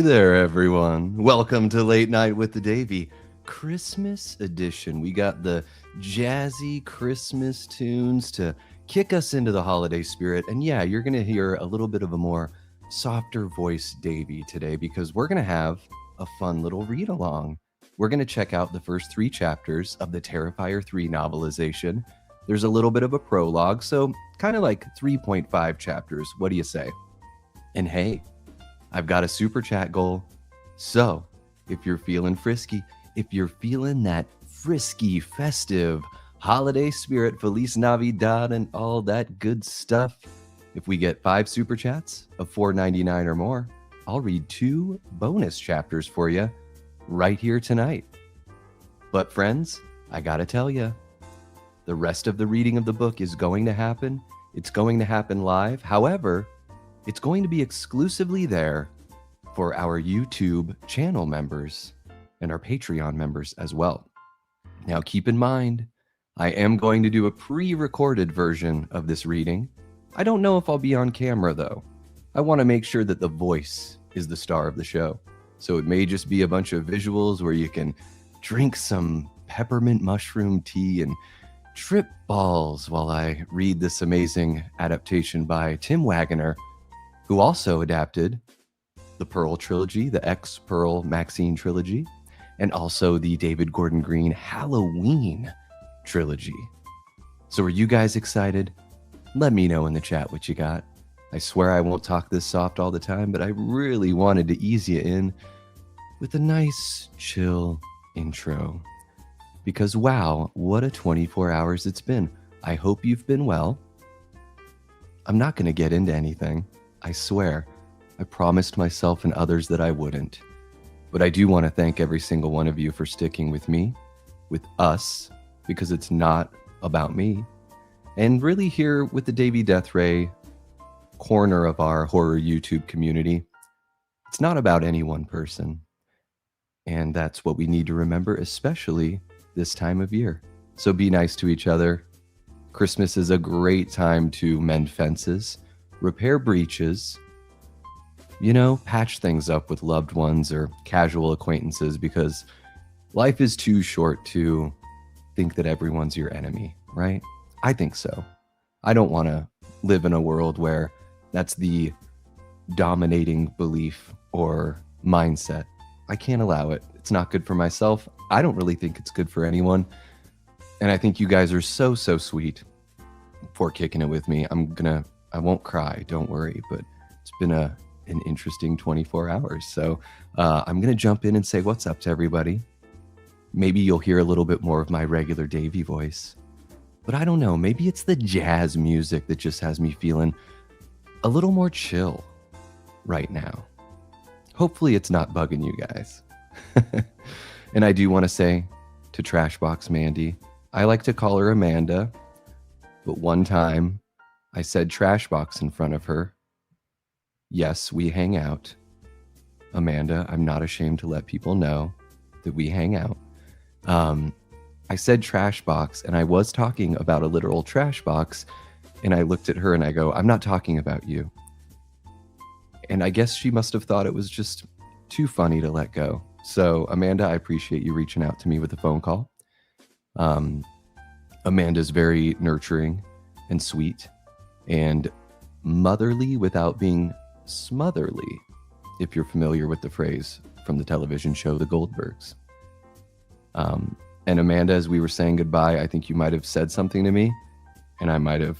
Hey there, everyone. Welcome to Late Night with the Davey Christmas edition. We got the jazzy Christmas tunes to kick us into the holiday spirit. And yeah, you're going to hear a little bit of a more softer voice Davey today because we're going to have a fun little read along. We're going to check out the first 3 chapters of the Terrifier 3 novelization. There's a little bit of a prologue, so kind of like 3.5 chapters. What do you say? And hey, I've got a super chat goal. So if you're feeling frisky, if you're feeling that frisky, festive, holiday spirit, Feliz Navidad, and all that good stuff, if we get 5 super chats of $4.99 or more, I'll read 2 bonus chapters for you right here tonight. But friends, I gotta tell you, the rest of the reading of the book is going to happen. It's going to happen live. However, it's going to be exclusively there for our YouTube channel members and our Patreon members as well. Now, keep in mind, I am going to do a pre-recorded version of this reading. I don't know if I'll be on camera, though. I want to make sure that the voice is the star of the show. So it may just be a bunch of visuals where you can drink some peppermint mushroom tea and trip balls while I read this amazing adaptation by Tim Waggoner, who also adapted the Pearl trilogy, the X-Pearl Maxine trilogy, and also the David Gordon Green Halloween trilogy. So are you guys excited? Let me know in the chat what you got. I swear I won't talk this soft all the time, but I really wanted to ease you in with a nice, chill intro. Because wow, what a 24 hours it's been. I hope you've been well. I'm not going to get into anything. I swear, I promised myself and others that I wouldn't. But I do want to thank every single one of you for sticking with me, with us, because it's not about me. And really here with the Davey Deathray corner of our horror YouTube community, it's not about any one person. And that's what we need to remember, especially this time of year. So be nice to each other. Christmas is a great time to mend fences, repair breaches, you know, patch things up with loved ones or casual acquaintances, because life is too short to think that everyone's your enemy, right? I think so. I don't want to live in a world where that's the dominating belief or mindset. I can't allow it. It's not good for myself. I don't really think it's good for anyone. And I think you guys are so, so sweet for kicking it with me. I won't cry, don't worry, but it's been an interesting 24 hours. So I'm going to jump in and say what's up to everybody. Maybe you'll hear a little bit more of my regular Davey voice, but I don't know. Maybe it's the jazz music that just has me feeling a little more chill right now. Hopefully it's not bugging you guys. And I do want to say to Trashbox Mandy, I like to call her Amanda, but one time I said Trashbox in front of her. Yes, we hang out. Amanda, I'm not ashamed to let people know that we hang out. I said trash box, and I was talking about a literal trash box, and I looked at her and I go, I'm not talking about you. And I guess she must have thought it was just too funny to let go. So Amanda, I appreciate you reaching out to me with a phone call. Amanda's very nurturing and sweet and motherly without being smotherly, if you're familiar with the phrase from the television show The Goldbergs. And Amanda, as we were saying goodbye, I think you might have said something to me and I might have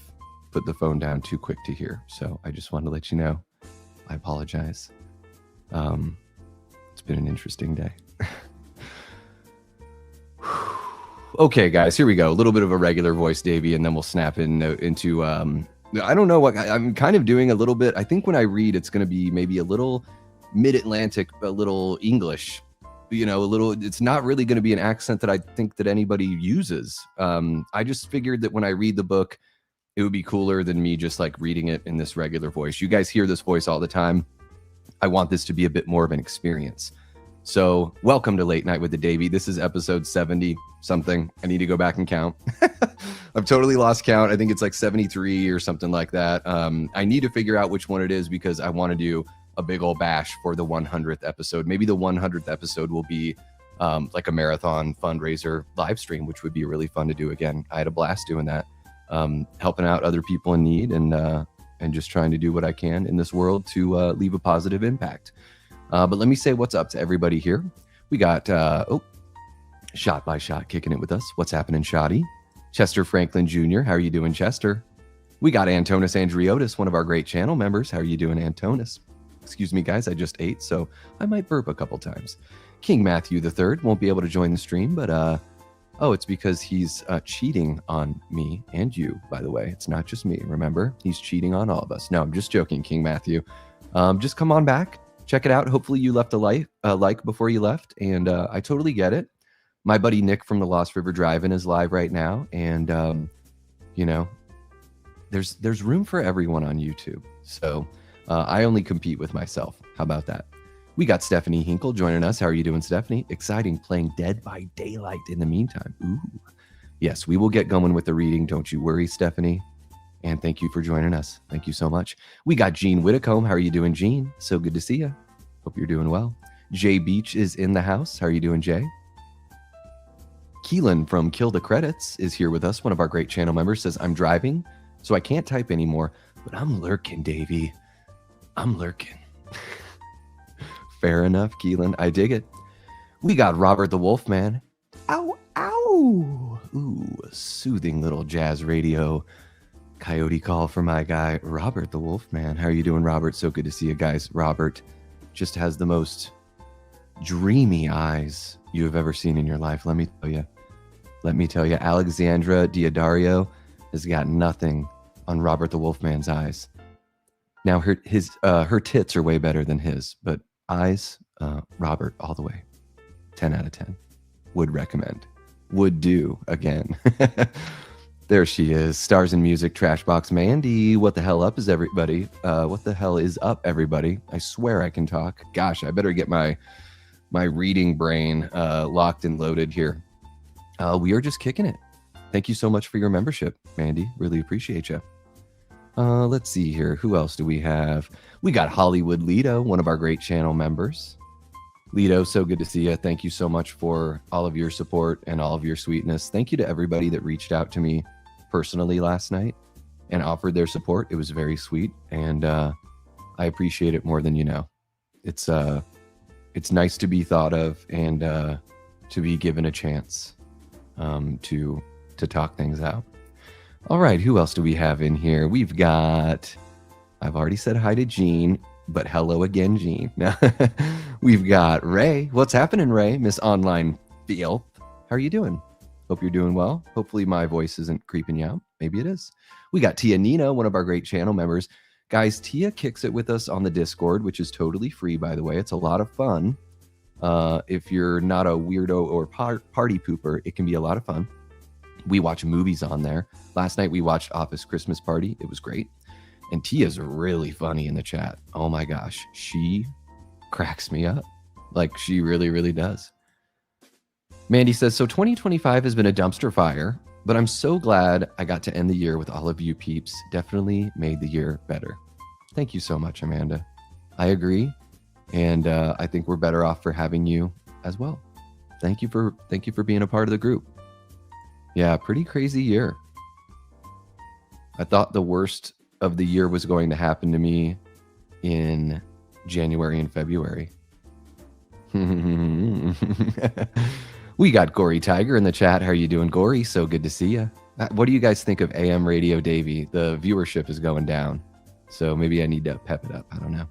put the phone down too quick to hear. So I just wanted to let you know. I apologize. It's been an interesting day. Okay, guys, here we go. A little bit of a regular voice, Davey, and then we'll snap into I don't know what I'm kind of doing a little bit. I think when I read, it's going to be maybe a little mid-Atlantic, a little English, you know, a little, it's not really going to be an accent that I think that anybody uses. I just figured that when I read the book, it would be cooler than me just like reading it in this regular voice. You guys hear this voice all the time. I want this to be a bit more of an experience. So welcome to Late Night with the Davey. This is episode 70 something. I need to go back and count. I've totally lost count. I think it's like 73 or something like that. I need to figure out which one it is because I want to do a big old bash for the 100th episode. Maybe the 100th episode will be like a marathon fundraiser live stream, which would be really fun to do again. I had a blast doing that, helping out other people in need and just trying to do what I can in this world to leave a positive impact. But let me say what's up to everybody here. We got, Shot by Shot kicking it with us. What's happening, Shotty? Chester Franklin Jr., how are you doing, Chester? We got Antonis Andriotis, one of our great channel members. How are you doing, Antonis? Excuse me, guys, I just ate, so I might burp a couple times. King Matthew III won't be able to join the stream, but it's because he's cheating on me and you, by the way. It's not just me, remember? He's cheating on all of us. No, I'm just joking, King Matthew. Just come on back. Check it out. Hopefully you left a like before you left, and I totally get it. My buddy Nick from the Lost River Drive-In is live right now, and you know, there's room for everyone on YouTube. So I only compete with myself. How about that? We got Stephanie Hinkle joining us. How are you doing, Stephanie? Exciting, playing Dead by Daylight in the meantime. Ooh, yes, we will get going with the reading. Don't you worry, Stephanie. And thank you for joining us. Thank you so much. We got Gene Whitcomb. How are you doing, Gene? So good to see you. Hope you're doing well. Jay Beach is in the house. How are you doing, Jay? Keelan from Kill the Credits is here with us. One of our great channel members says, I'm driving, so I can't type anymore, but I'm lurking, Davey. I'm lurking. Fair enough, Keelan. I dig it. We got Robert the Wolfman. Ow, ow. Ooh, a soothing little jazz radio coyote call for my guy, Robert the Wolfman. How are you doing, Robert? So good to see you guys. Robert just has the most dreamy eyes you have ever seen in your life. Let me tell you. Let me tell you, Alexandra Diodario has got nothing on Robert the Wolfman's eyes. Now her tits are way better than his, but eyes, Robert all the way. 10 out of 10. Would recommend. Would do again. There she is. Stars and Music, Trashbox Mandy. What the hell up is everybody? What the hell is up, everybody? I swear I can talk. Gosh, I better get my reading brain locked and loaded here. We are just kicking it. Thank you so much for your membership, Mandy. Really appreciate you. Let's see here. Who else do we have? We got Hollywood Lido, one of our great channel members. Lido, so good to see you. Thank you so much for all of your support and all of your sweetness. Thank you to everybody that reached out to me personally last night and offered their support. It was very sweet, and I appreciate it more than you know. It's nice to be thought of and to be given a chance to talk things out. All right, who else do we have in here? We've got, I've already said hi to Jean, but hello again, Jean. We've got Ray. What's happening, Ray? Miss Online Filth. How are you doing? Hope you're doing well. Hopefully my voice isn't creeping you out. Maybe it is. We got Tia Nina, one of our great channel members. Guys, Tia kicks it with us on the Discord, which is totally free, by the way. It's a lot of fun. If you're not a weirdo or party pooper, it can be a lot of fun. We watch movies on there. Last night we watched Office Christmas Party. It was great. And Tia's really funny in the chat. Oh my gosh. She cracks me up. Like, she really, really does. Mandy says, so 2025 has been a dumpster fire, but I'm so glad I got to end the year with all of you peeps. Definitely made the year better. Thank you so much, Amanda. I agree. And I think we're better off for having you as well. Thank you for being a part of the group. Yeah, pretty crazy year. I thought the worst of the year was going to happen to me in January and February. We got Gory Tiger in the chat. How are you doing, Gory? So good to see you. What do you guys think of AM Radio Davey? The viewership is going down, so maybe I need to pep it up. I don't know.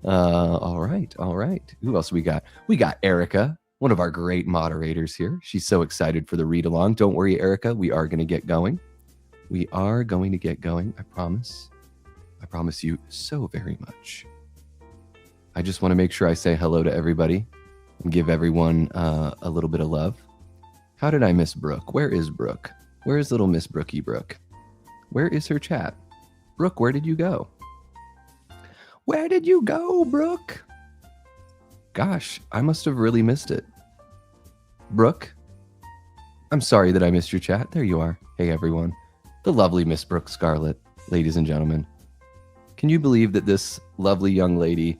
All right. Who else we got? We got Erica, one of our great moderators here. She's so excited for the read along. Don't worry, Erica. We are going to get going. We are going to get going. I promise. I promise you so very much. I just want to make sure I say hello to everybody and give everyone a little bit of love. How did I miss Brooke? Where is Brooke? Where is little Miss Brookie Brooke? Where is her chat? Brooke, where did you go? Where did you go, Brooke? Gosh, I must have really missed it. Brooke, I'm sorry that I missed your chat. There you are. Hey, everyone. The lovely Miss Brooke Scarlett, ladies and gentlemen. Can you believe that this lovely young lady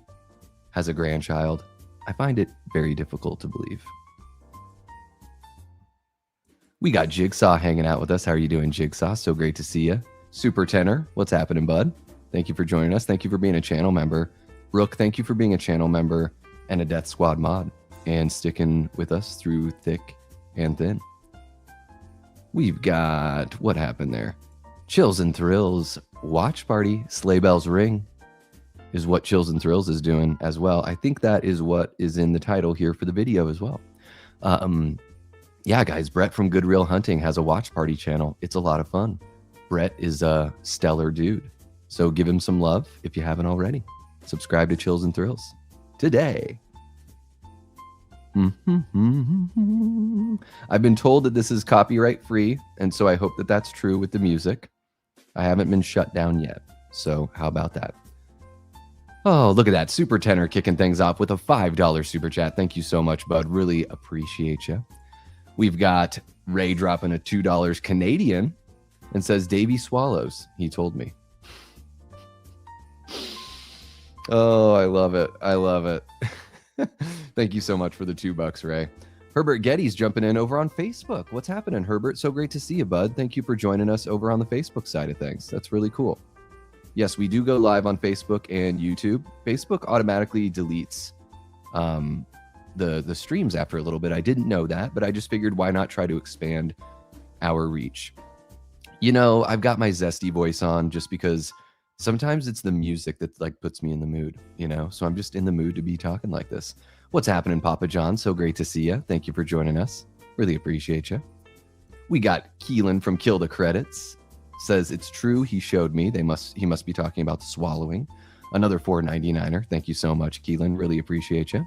has a grandchild? I find it very difficult to believe. We got Jigsaw hanging out with us. How are you doing, Jigsaw? So great to see you. Super Tenor, what's happening, bud? Thank you for joining us. Thank you for being a channel member. Brooke, thank you for being a channel member and a Death Squad mod and sticking with us through thick and thin. We've got, what happened there? Chills and Thrills watch party. Sleigh Bells Ring is what Chills and Thrills is doing as well. I think that is what is in the title here for the video as well. Yeah, guys, Brett from Good Real Hunting has a watch party channel. It's a lot of fun. Brett is a stellar dude. So give him some love if you haven't already. Subscribe to Chills and Thrills today. I've been told that this is copyright free, and so I hope that that's true with the music. I haven't been shut down yet, so how about that? Oh, look at that. Super Tenor kicking things off with a $5 super chat. Thank you so much, bud. Really appreciate you. We've got Ray dropping a $2 Canadian and says, Davey swallows, he told me. Oh, I love it. I love it. Thank you so much for the $2, Ray. Herbert Getty's jumping in over on Facebook. What's happening, Herbert? So great to see you, bud. Thank you for joining us over on the Facebook side of things. That's really cool. Yes, we do go live on Facebook and YouTube. Facebook automatically deletes the streams after a little bit. I didn't know that, but I just figured why not try to expand our reach. You know, I've got my zesty voice on just because sometimes it's the music that like puts me in the mood, you know? So I'm just in the mood to be talking like this. What's happening, Papa John? So great to see you. Thank you for joining us. Really appreciate you. We got Keelan from Kill the Credits. Says it's true. He showed me. He must be talking about the swallowing. Another $4.99er. Thank you so much, Keelan. Really appreciate you.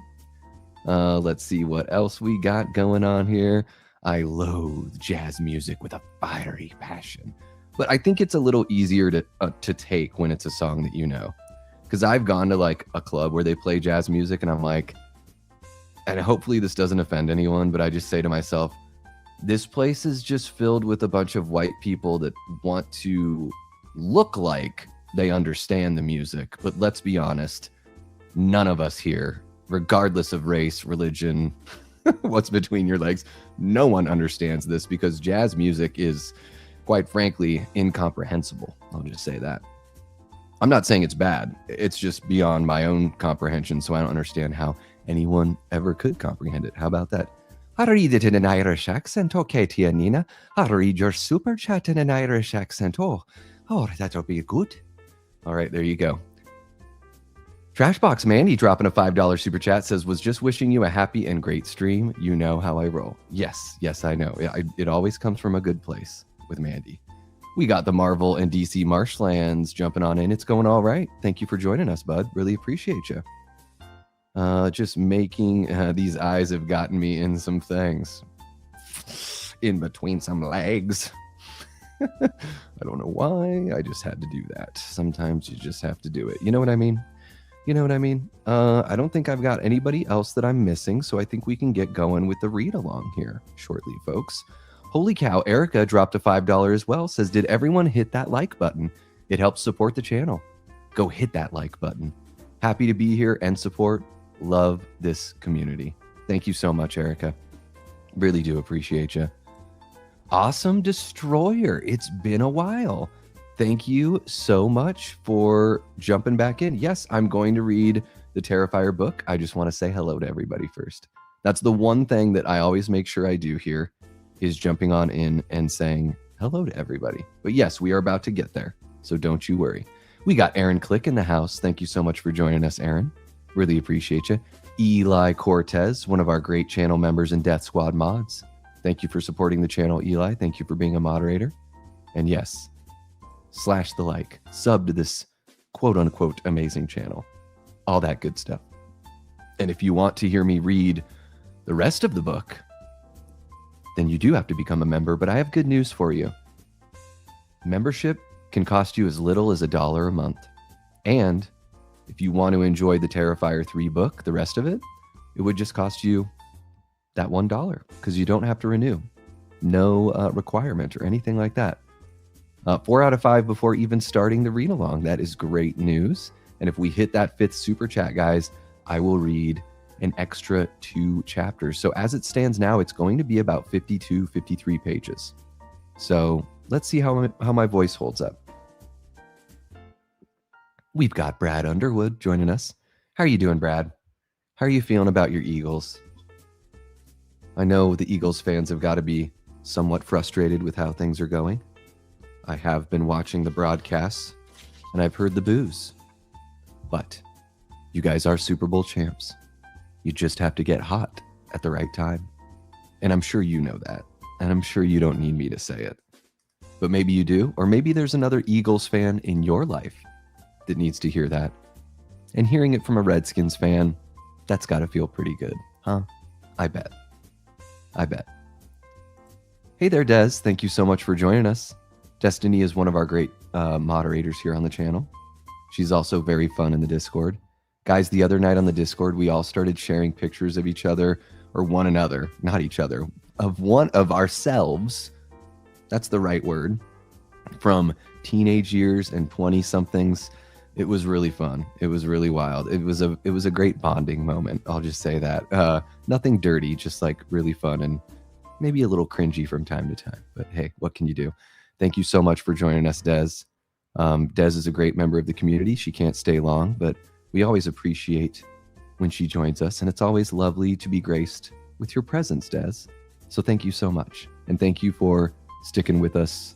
Let's see what else we got going on here. I loathe jazz music with a fiery passion, but I think it's a little easier to take when it's a song that you know. Because I've gone to like a club where they play jazz music, and I'm like, and hopefully this doesn't offend anyone, but I just say to myself, this place is just filled with a bunch of white people that want to look like they understand the music. But let's be honest, none of us here, regardless of race, religion, what's between your legs, no one understands this because jazz music is, quite frankly, incomprehensible. I'll just say that. I'm not saying it's bad. It's just beyond my own comprehension, so I don't understand how anyone ever could comprehend it. How about that? I read it in an Irish accent. Okay, Tia Nina. I read your super chat in an Irish accent. Oh, that'll be good. All right, there you go. Trashbox Mandy dropping a $5 super chat says, was just wishing you a happy and great stream. You know how I roll. Yes, I know. It always comes from a good place with Mandy. We got the Marvel and DC Marshlands jumping on in. It's going all right. Thank you for joining us, bud. Really appreciate you. Just making, these eyes have gotten me in some things. In between some legs. I don't know why. I just had to do that. Sometimes you just have to do it. You know what I mean? You know what I mean? I don't think I've got anybody else that I'm missing, so I think we can get going with the read along here shortly, folks. Holy cow, Erica dropped a $5 as well. Says, did everyone hit that like button? It helps support the channel. Go hit that like button. Happy to be here and support. Love this community. Thank you so much, Erica. Really do appreciate you. Awesome Destroyer. It's been a while. Thank you so much for jumping back in. Yes, I'm going to read the Terrifier book. I just want to say hello to everybody first. That's the one thing that I always make sure I do here is jumping on in and saying hello to everybody. But yes, we are about to get there, so don't you worry. We got Aaron Click in the house. Thank you so much for joining us, Aaron. Really appreciate you. Eli Cortez, one of our great channel members and Death Squad mods. Thank you for supporting the channel, Eli. Thank you for being a moderator. And yes, slash the like, sub to this quote-unquote amazing channel. All that good stuff. And if you want to hear me read the rest of the book, then you do have to become a member, but I have good news for you. Membership can cost you as little as $1 a month. And if you want to enjoy the Terrifier 3 book, the rest of it, it would just cost you that $1 because you don't have to renew. No requirement or anything like that. 4 out of 5 before even starting the read along. That is great news. And if we hit that 5th super chat, guys, I will read an extra 2 chapters. So as it stands now, it's going to be about 52, 53 pages. So let's see how my voice holds up. We've got Brad Underwood joining us. How are you doing, Brad? How are you feeling about your Eagles? I know the Eagles fans have got to be somewhat frustrated with how things are going. I have been watching the broadcasts, and I've heard the boos. But you guys are Super Bowl champs. You just have to get hot at the right time. And I'm sure you know that. And I'm sure you don't need me to say it. But maybe you do, or maybe there's another Eagles fan in your life that needs to hear that. And hearing it from a Redskins fan, that's got to feel pretty good, huh? I bet. Hey there, Des. Thank you so much for joining us. Destiny is one of our great moderators here on the channel. She's also very fun in the Discord. Guys, the other night on the Discord, we all started sharing pictures of each other, or one another, not each other, of one of ourselves. That's the right word. From teenage years and 20-somethings. It was really fun. It was really wild. It was a great bonding moment. I'll just say that. Nothing dirty, just like really fun and maybe a little cringy from time to time. But hey, what can you do? Thank you so much for joining us, Des. Des is a great member of the community. She can't stay long, but we always appreciate when she joins us. And it's always lovely to be graced with your presence, Des. So thank you so much. And thank you for sticking with us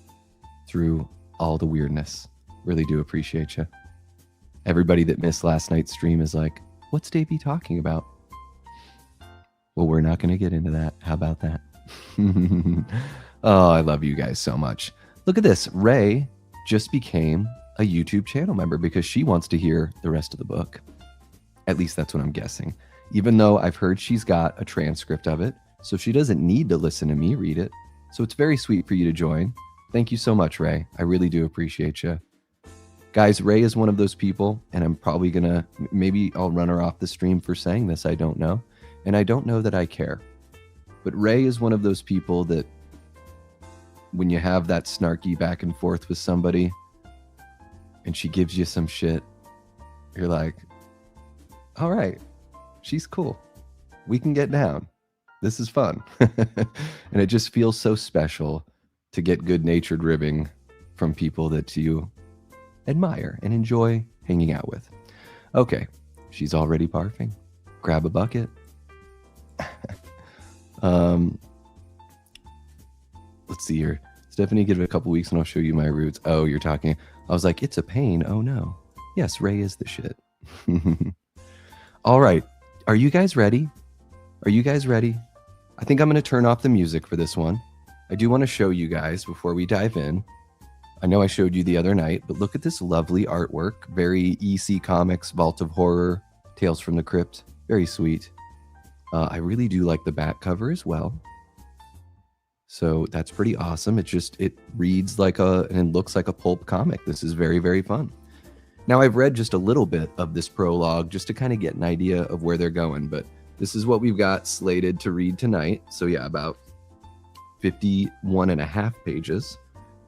through all the weirdness. Really do appreciate you. Everybody that missed last night's stream is like, what's Davey talking about? Well, we're not going to get into that. How about that? Oh, I love you guys so much. Look at this. Ray just became a YouTube channel member because she wants to hear the rest of the book. At least that's what I'm guessing. Even though I've heard she's got a transcript of it, so she doesn't need to listen to me read it. So it's very sweet for you to join. Thank you so much, Ray. I really do appreciate you. Guys, Ray is one of those people, and I'm probably going to, maybe I'll run her off the stream for saying this, I don't know. And I don't know that I care. But Ray is one of those people that when you have that snarky back and forth with somebody and she gives you some shit, you're like, all right, she's cool. We can get down. This is fun. And it just feels so special to get good-natured ribbing from people that you admire and enjoy hanging out with. Okay, she's already barfing. Grab a bucket. Let's see here. Stephanie, give it a couple weeks and I'll show you my roots. Oh, you're talking. I was like, it's a pain. Oh no. Yes, Ray is the shit. All right. Are you guys ready? Are you guys ready? I think I'm going to turn off the music for this one. I do want to show you guys before we dive in. I know I showed you the other night, but look at this lovely artwork. Very EC Comics, Vault of Horror, Tales from the Crypt. Very sweet. I really do like the back cover as well. So that's pretty awesome. It reads like and looks like a pulp comic. This is very, very fun. Now I've read just a little bit of this prologue just to kind of get an idea of where they're going, but this is what we've got slated to read tonight. So yeah, about 51 and a half pages.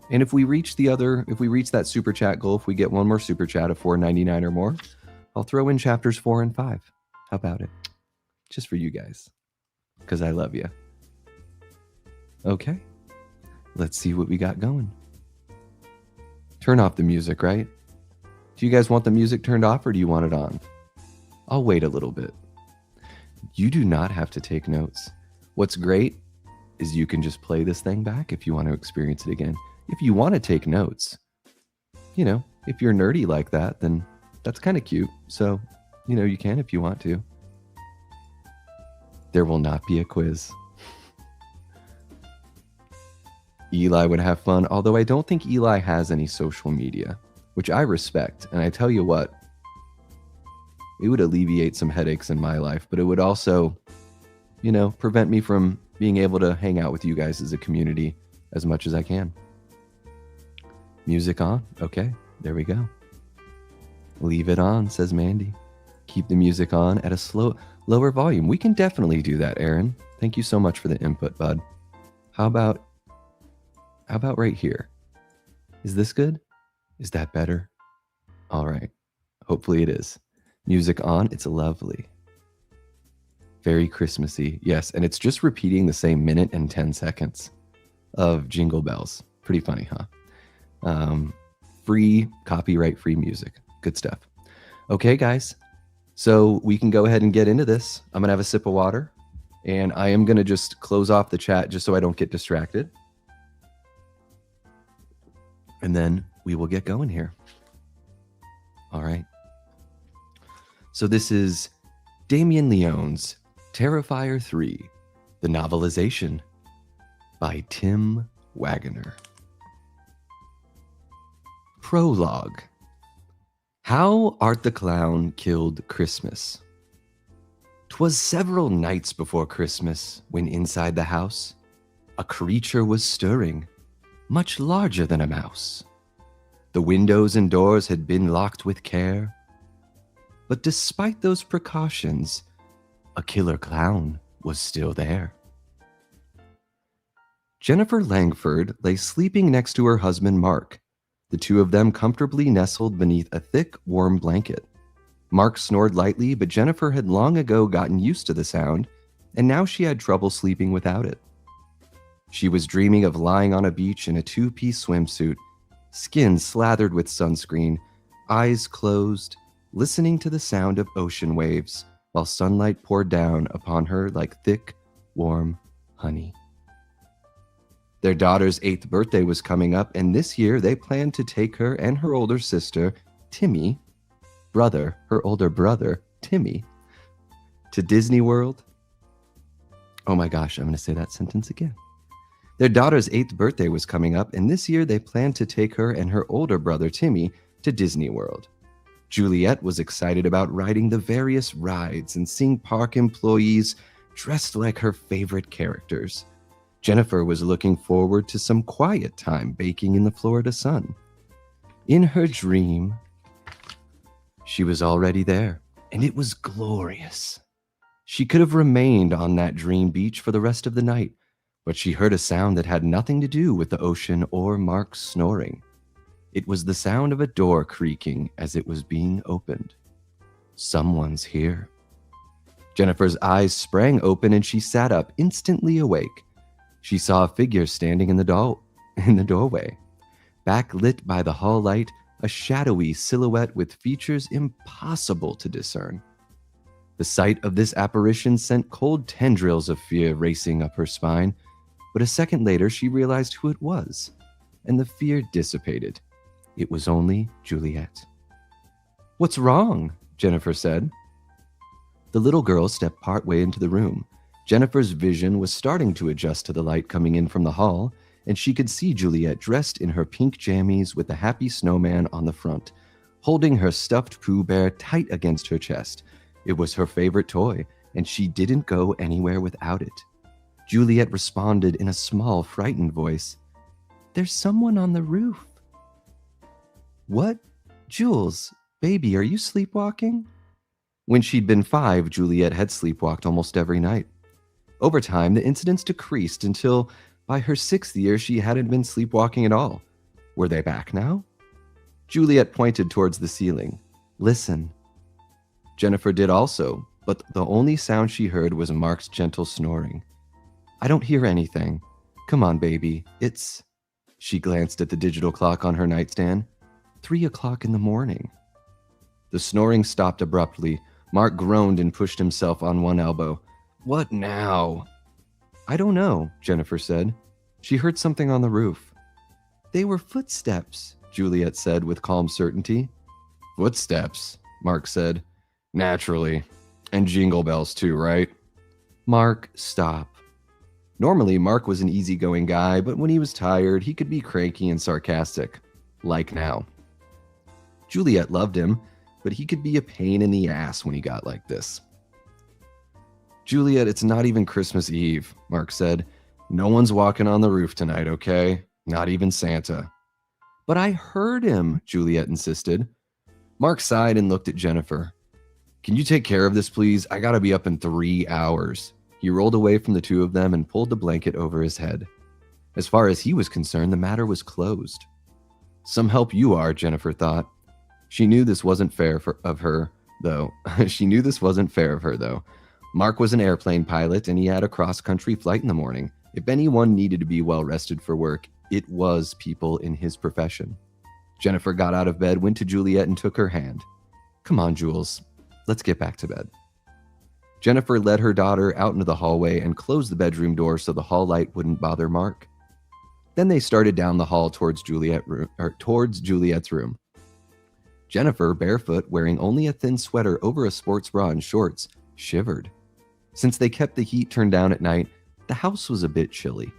And if we reach that super chat goal, if we get one more super chat of $4.99 or more, I'll throw in chapters 4 and 5. How about it? Just for you guys, because I love you. Okay, let's see what we got going. Turn off the music, right? Do you guys want the music turned off or do you want it on? I'll wait a little bit. You do not have to take notes. What's great is you can just play this thing back if you want to experience it again. If you want to take notes, if you're nerdy like that, then that's kind of cute. So, you can if you want to. There will not be a quiz. Eli would have fun, although I don't think Eli has any social media, which I respect. And I tell you what, it would alleviate some headaches in my life, but it would also, prevent me from being able to hang out with you guys as a community as much as I can. Music on. Okay, there we go. Leave it on, says Mandy. Keep the music on at a lower volume. We can definitely do that, Aaron. Thank you so much for the input, bud. How about right here? Is this good? Is that better? All right. Hopefully it is. Music on. It's lovely. Very Christmassy. Yes, and it's just repeating the same minute and 10 seconds of Jingle Bells. Pretty funny, huh? Free, copyright-free music. Good stuff. Okay, guys. So we can go ahead and get into this. I'm going to have a sip of water, and I am going to just close off the chat just so I don't get distracted. And then we will get going here. All right. So this is Damien Leone's Terrifier 3, the novelization by Tim Waggoner. Prologue. How Art the Clown Killed Christmas. 'Twas several nights before Christmas when inside the house a creature was stirring, much larger than a mouse. The windows and doors had been locked with care, but despite those precautions, a killer clown was still there. Jennifer Langford lay sleeping next to her husband Mark, the two of them comfortably nestled beneath a thick, warm blanket. Mark snored lightly, but Jennifer had long ago gotten used to the sound, and now she had trouble sleeping without it. She was dreaming of lying on a beach in a two-piece swimsuit, skin slathered with sunscreen, eyes closed, listening to the sound of ocean waves while sunlight poured down upon her like thick, warm honey. Their daughter's 8th birthday was coming up, and this year they planned to take her and her older sister, Timmy, her older brother, Timmy, to Disney World. Oh my gosh, I'm going to say that sentence again. Their daughter's 8th birthday was coming up, and this year they planned to take her and her older brother, Timmy, to Disney World. Juliet was excited about riding the various rides and seeing park employees dressed like her favorite characters. Jennifer was looking forward to some quiet time baking in the Florida sun. In her dream, she was already there, and it was glorious. She could have remained on that dream beach for the rest of the night, but she heard a sound that had nothing to do with the ocean or Mark's snoring. It was the sound of a door creaking as it was being opened. Someone's here. Jennifer's eyes sprang open and she sat up, instantly awake. She saw a figure standing in the doorway. Backlit by the hall light, a shadowy silhouette with features impossible to discern. The sight of this apparition sent cold tendrils of fear racing up her spine, but a second later she realized who it was, and the fear dissipated. It was only Juliet. "What's wrong?" Jennifer said. The little girl stepped partway into the room. Jennifer's vision was starting to adjust to the light coming in from the hall, and she could see Juliet dressed in her pink jammies with the happy snowman on the front, holding her stuffed Pooh Bear tight against her chest. It was her favorite toy, and she didn't go anywhere without it. Juliet responded in a small, frightened voice, "There's someone on the roof." "What? Jules, baby, are you sleepwalking?" When she'd been 5, Juliet had sleepwalked almost every night. Over time, the incidents decreased until, by her 6th year, she hadn't been sleepwalking at all. Were they back now? Juliet pointed towards the ceiling. "Listen." Jennifer did also, but the only sound she heard was Mark's gentle snoring. "I don't hear anything. Come on, baby. It's..." She glanced at the digital clock on her nightstand. 3 o'clock in the morning. The snoring stopped abruptly. Mark groaned and pushed himself on one elbow. "What now?" "I don't know," Jennifer said. She heard something on the roof. "They were footsteps," Juliet said with calm certainty. "Footsteps," Mark said. "Naturally. And jingle bells too, right?" "Mark, stop." Normally, Mark was an easygoing guy, but when he was tired, he could be cranky and sarcastic. Like now. Juliet loved him, but he could be a pain in the ass when he got like this. "Juliet, it's not even Christmas Eve," Mark said. "No one's walking on the roof tonight, okay? Not even Santa." "But I heard him," Juliet insisted. Mark sighed and looked at Jennifer. "Can you take care of this, please? I gotta be up in 3 hours. He rolled away from the two of them and pulled the blanket over his head. As far as he was concerned, the matter was closed. Some help you are, Jennifer thought. She knew this wasn't fair of her, though. Mark was an airplane pilot, and he had a cross-country flight in the morning. If anyone needed to be well-rested for work, it was people in his profession. Jennifer got out of bed, went to Juliet, and took her hand. Come on, Jules. Let's get back to bed. Jennifer led her daughter out into the hallway and closed the bedroom door so the hall light wouldn't bother Mark. Then they started down the hall towards Juliet's room. Jennifer, barefoot, wearing only a thin sweater over a sports bra and shorts, shivered. Since they kept the heat turned down at night, the house was a bit chilly.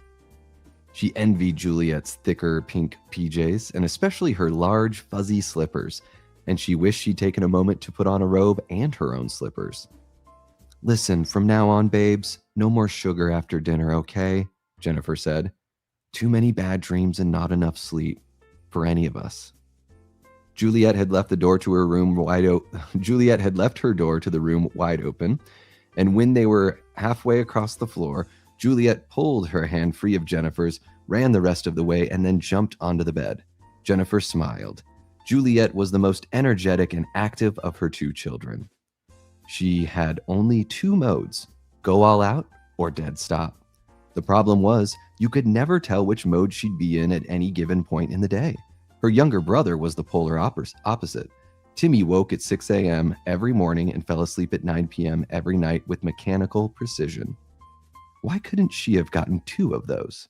She envied Juliet's thicker pink PJs, and especially her large, fuzzy slippers, and she wished she'd taken a moment to put on a robe and her own slippers. Listen, from now on, babes, no more sugar after dinner, okay? Jennifer said. Too many bad dreams and not enough sleep for any of us. Juliet had left her door to the room wide open, and when they were halfway across the floor, Juliet pulled her hand free of Jennifer's, ran the rest of the way, and then jumped onto the bed. Jennifer smiled. Juliet was the most energetic and active of her two children. She had only two modes, go all out or dead stop. The problem was, you could never tell which mode she'd be in at any given point in the day. Her younger brother was the polar opposite. Timmy woke at 6 a.m. every morning and fell asleep at 9 p.m. every night with mechanical precision. Why couldn't she have gotten two of those?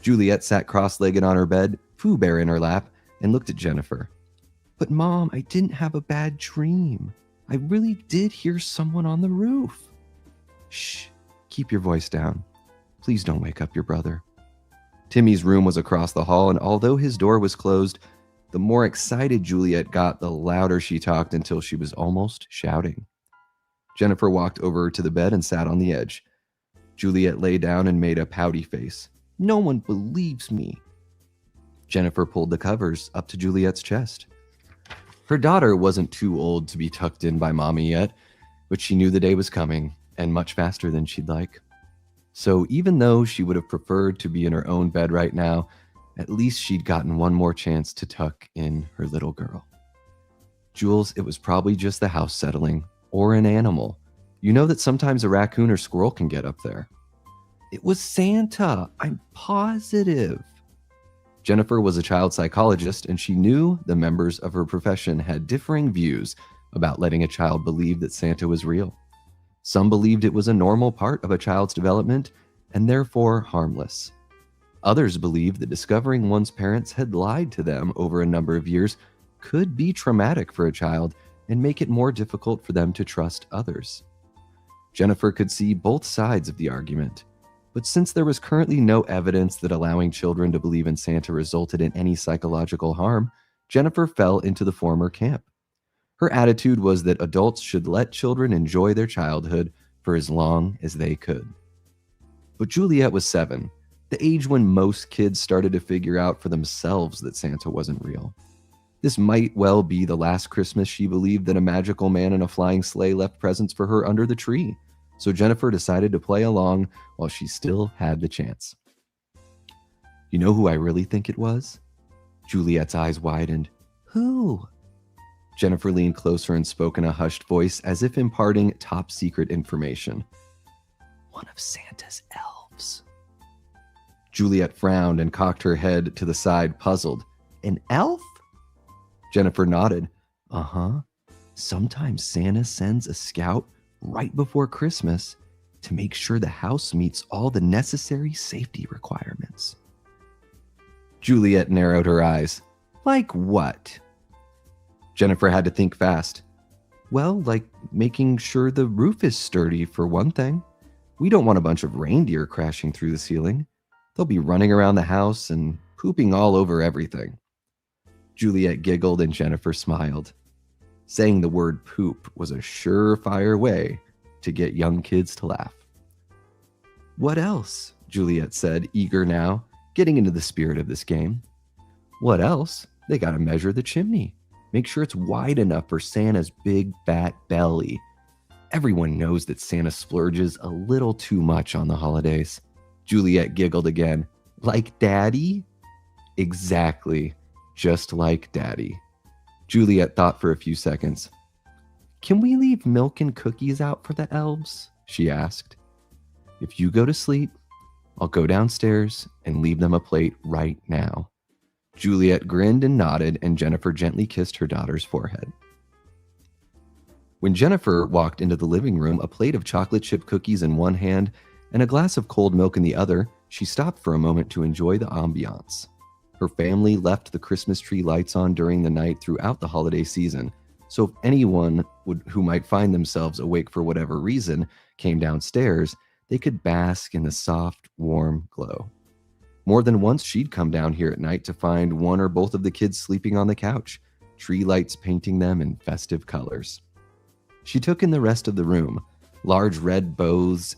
Juliet sat cross-legged on her bed, Pooh Bear in her lap, and looked at Jennifer. But Mom, I didn't have a bad dream. I really did hear someone on the roof. Shh, keep your voice down. Please don't wake up your brother. Timmy's room was across the hall, and although his door was closed, the more excited Juliet got, the louder she talked until she was almost shouting. Jennifer walked over to the bed and sat on the edge. Juliet lay down and made a pouty face. No one believes me. Jennifer pulled the covers up to Juliet's chest. Her daughter wasn't too old to be tucked in by Mommy yet, but she knew the day was coming, and much faster than she'd like. So even though she would have preferred to be in her own bed right now, at least she'd gotten one more chance to tuck in her little girl. Jules, it was probably just the house settling, or an animal. You know that sometimes a raccoon or squirrel can get up there. It was Santa, I'm positive. Jennifer was a child psychologist, and she knew the members of her profession had differing views about letting a child believe that Santa was real. Some believed it was a normal part of a child's development and therefore harmless. Others believed that discovering one's parents had lied to them over a number of years could be traumatic for a child and make it more difficult for them to trust others. Jennifer could see both sides of the argument, but since there was currently no evidence that allowing children to believe in Santa resulted in any psychological harm, Jennifer fell into the former camp. Her attitude was that adults should let children enjoy their childhood for as long as they could. But Juliet was 7, the age when most kids started to figure out for themselves that Santa wasn't real. This might well be the last Christmas she believed that a magical man in a flying sleigh left presents for her under the tree, so Jennifer decided to play along while she still had the chance. You know who I really think it was? Juliet's eyes widened. Who? Jennifer leaned closer and spoke in a hushed voice as if imparting top-secret information. One of Santa's elves. Juliet frowned and cocked her head to the side, puzzled. An elf? Jennifer nodded. Uh-huh. Sometimes Santa sends a scout right before Christmas to make sure the house meets all the necessary safety requirements. Juliet narrowed her eyes. Like what? Jennifer had to think fast. Well, like making sure the roof is sturdy, for one thing. We don't want a bunch of reindeer crashing through the ceiling. They'll be running around the house and pooping all over everything. Juliet giggled and Jennifer smiled. Saying the word poop was a surefire way to get young kids to laugh. What else? Juliet said, eager now, getting into the spirit of this game. What else? They gotta measure the chimney. Make sure it's wide enough for Santa's big fat belly. Everyone knows that Santa splurges a little too much on the holidays. Juliet giggled again. Like Daddy? Exactly. just like Daddy. Juliet thought for a few seconds. Can we leave milk and cookies out for the elves? She asked. If you go to sleep, I'll go downstairs and leave them a plate right now. Juliet grinned and nodded, and Jennifer gently kissed her daughter's forehead. When Jennifer walked into the living room, a plate of chocolate chip cookies in one hand and a glass of cold milk in the other, she stopped for a moment to enjoy the ambiance. Her family left the Christmas tree lights on during the night throughout the holiday season, so if anyone who might find themselves awake for whatever reason came downstairs, they could bask in the soft, warm glow. More than once, she'd come down here at night to find one or both of the kids sleeping on the couch, tree lights painting them in festive colors. She took in the rest of the room, large red bows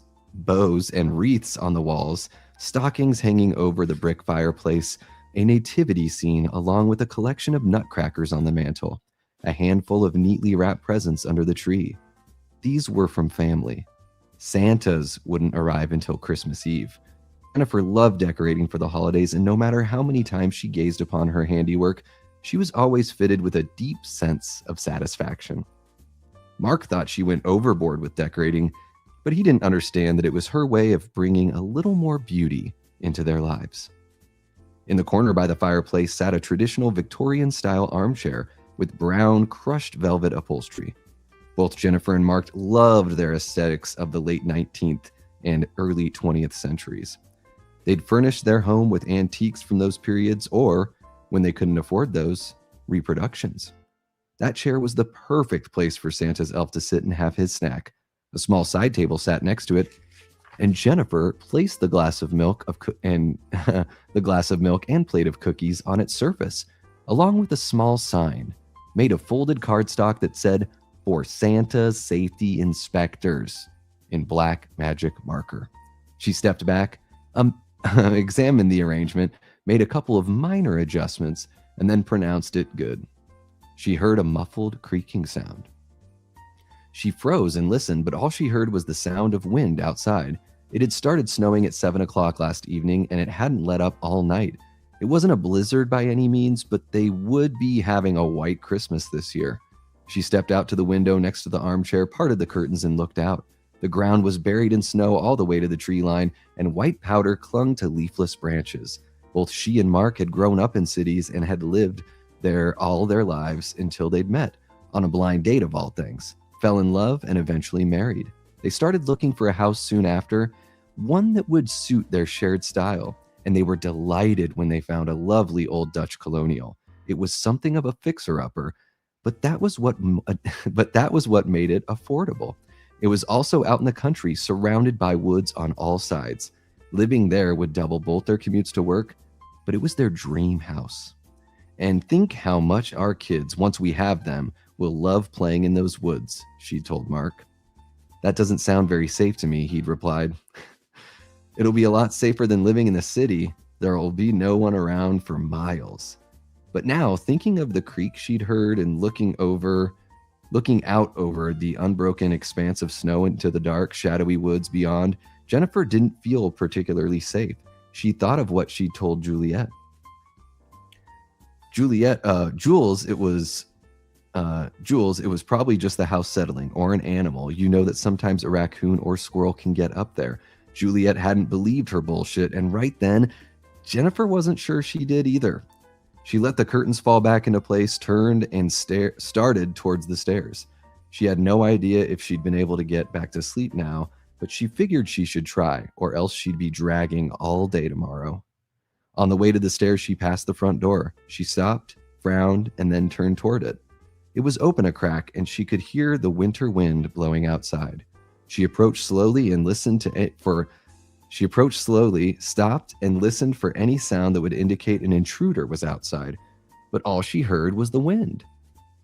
and wreaths on the walls, stockings hanging over the brick fireplace, a nativity scene along with a collection of nutcrackers on the mantel, a handful of neatly wrapped presents under the tree. These were from family. Santas wouldn't arrive until Christmas Eve. Jennifer loved decorating for the holidays, and no matter how many times she gazed upon her handiwork, she was always fitted with a deep sense of satisfaction. Mark thought she went overboard with decorating, but he didn't understand that it was her way of bringing a little more beauty into their lives. In the corner by the fireplace sat a traditional Victorian-style armchair with brown, crushed velvet upholstery. Both Jennifer and Mark loved their aesthetics of the late 19th and early 20th centuries. They'd furnished their home with antiques from those periods, or, when they couldn't afford those, reproductions. That chair was the perfect place for Santa's elf to sit and have his snack. A small side table sat next to it, and Jennifer placed the glass of milk and plate of cookies on its surface, along with a small sign made of folded cardstock that said, "For Santa's safety inspectors," in black magic marker. She stepped back, examined the arrangement, made a couple of minor adjustments, and then pronounced it good. She heard a muffled creaking sound. She froze and listened, but all she heard was the sound of wind outside. It had started snowing at 7 o'clock last evening, and it hadn't let up all night. It wasn't a blizzard by any means, but they would be having a white Christmas this year. She stepped out to the window next to the armchair, parted the curtains, and looked out. The ground was buried in snow all the way to the tree line, and white powder clung to leafless branches. Both she and Mark had grown up in cities and had lived there all their lives until they'd met, on a blind date of all things, fell in love, and eventually married. They started looking for a house soon after, one that would suit their shared style, and they were delighted when they found a lovely old Dutch colonial. It was something of a fixer-upper, but that was what made it affordable. It was also out in the country, surrounded by woods on all sides. Living there would double both their commutes to work, but it was their dream house. And think how much our kids, once we have them, will love playing in those woods, she told Mark. That doesn't sound very safe to me, he'd replied. It'll be a lot safer than living in the city. There will be no one around for miles. But now, thinking of the creak she'd heard and looking out over the unbroken expanse of snow into the dark, shadowy woods beyond, Jennifer didn't feel particularly safe. She thought of what she told Juliet. Jules, it was probably just the house settling, or an animal. You know that sometimes a raccoon or squirrel can get up there. Juliet hadn't believed her bullshit, and right then, Jennifer wasn't sure she did either. She let the curtains fall back into place, turned, and started towards the stairs. She had no idea if she'd been able to get back to sleep now, but she figured she should try, or else she'd be dragging all day tomorrow. On the way to the stairs, she passed the front door. She stopped, frowned, and then turned toward it. It was open a crack, and she could hear the winter wind blowing outside. She approached slowly, stopped, and listened for any sound that would indicate an intruder was outside. But all she heard was the wind.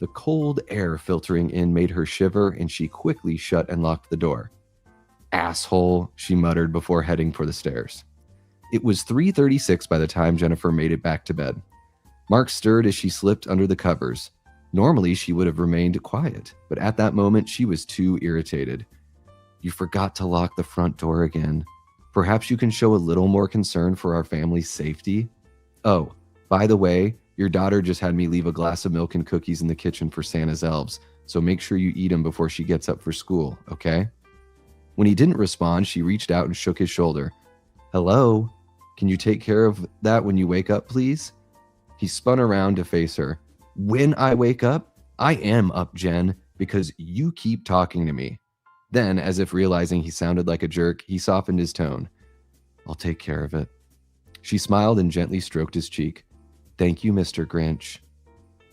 The cold air filtering in made her shiver, and she quickly shut and locked the door. "Asshole," she muttered before heading for the stairs. It was 3:36 by the time Jennifer made it back to bed. Mark stirred as she slipped under the covers. Normally, she would have remained quiet, but at that moment, she was too irritated. "You forgot to lock the front door again. Perhaps you can show a little more concern for our family's safety? Oh, by the way, Your daughter just had me leave a glass of milk and cookies in the kitchen for Santa's elves, so make sure you eat them before she gets up for school, okay? When he didn't respond, she reached out and shook his shoulder. Hello? Can you take care of that when you wake up, please? He spun around to face her. When I wake up? I am up, Jen, because you keep talking to me. Then, as if realizing he sounded like a jerk, he softened his tone. I'll take care of it. She smiled and gently stroked his cheek. Thank you, Mr. Grinch.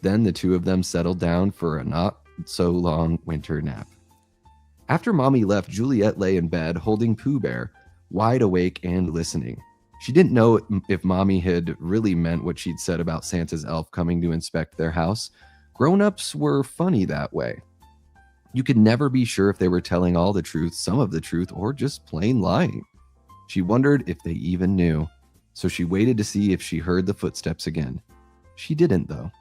Then the two of them settled down for a not-so-long winter nap. After Mommy left, Juliet lay in bed holding Pooh Bear, wide awake and listening. She didn't know if Mommy had really meant what she'd said about Santa's elf coming to inspect their house. Grown-ups were funny that way. You could never be sure if they were telling all the truth, some of the truth, or just plain lying. She wondered if they even knew, so she waited to see if she heard the footsteps again. She didn't, though.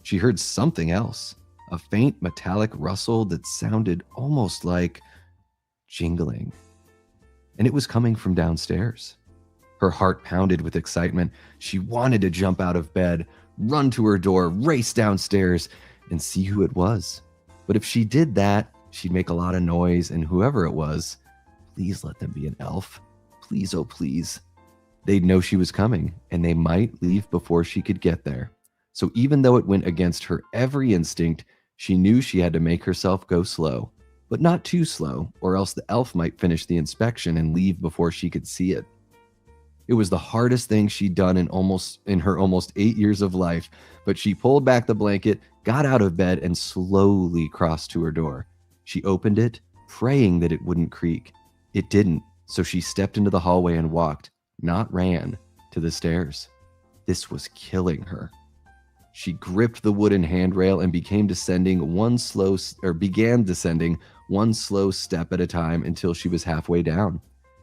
She heard something else, a faint metallic rustle that sounded almost like jingling. And it was coming from downstairs. Her heart pounded with excitement. She wanted to jump out of bed, run to her door, race downstairs, and see who it was. But if she did that, she'd make a lot of noise, and whoever it was, please let them be an elf. Please, oh please. They'd know she was coming, and they might leave before she could get there. So even though it went against her every instinct, she knew she had to make herself go slow. But not too slow, or else the elf might finish the inspection and leave before she could see it. It was the hardest thing she'd done in her almost 8 years of life, but she pulled back the blanket, got out of bed, and slowly crossed to her door. She opened it, praying that it wouldn't creak. It didn't, so she stepped into the hallway and walked, not ran, to the stairs. This was killing her. She gripped the wooden handrail and began descending one slow step at a time until she was halfway down.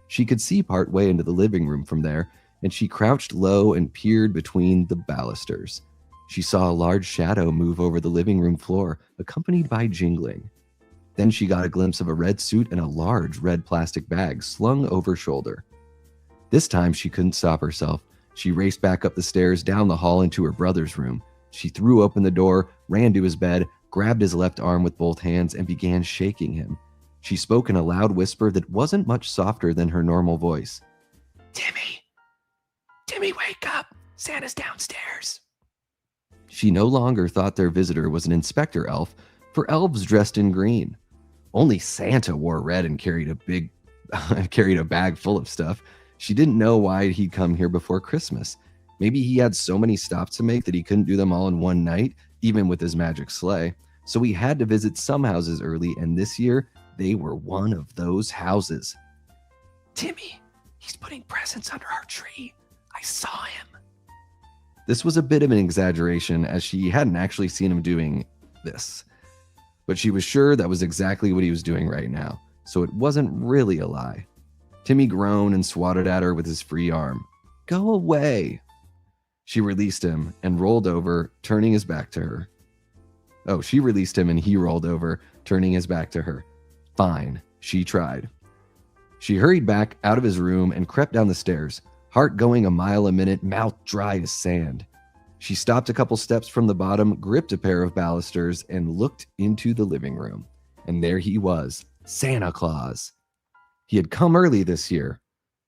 She could see part way into the living room from there, and she crouched low and peered between the balusters. She saw a large shadow move over the living room floor, accompanied by jingling. Then she got a glimpse of a red suit and a large red plastic bag slung over shoulder. This time she couldn't stop herself. She raced back up the stairs, down the hall into her brother's room. She threw open the door, ran to his bed, grabbed his left arm with both hands, and began shaking him. She spoke in a loud whisper that wasn't much softer than her normal voice. Timmy! Timmy, wake up! Santa's downstairs! She no longer thought their visitor was an inspector elf, for elves dressed in green. Only Santa wore red and carried a bag full of stuff. She didn't know why he'd come here before Christmas. Maybe he had so many stops to make that he couldn't do them all in one night, even with his magic sleigh. So he had to visit some houses early, and this year, they were one of those houses. Timmy, he's putting presents under our tree. I saw him. This was a bit of an exaggeration, as she hadn't actually seen him doing this. But she was sure that was exactly what he was doing right now, so it wasn't really a lie. Timmy groaned and swatted at her with his free arm. Go away. She released him and rolled over, turning his back to her. She released him and he rolled over, turning his back to her. Fine, she tried. She hurried back out of his room and crept down the stairs, heart going a mile a minute, mouth dry as sand. She stopped a couple steps from the bottom, gripped a pair of balusters, and looked into the living room. And there he was, Santa Claus. He had come early this year.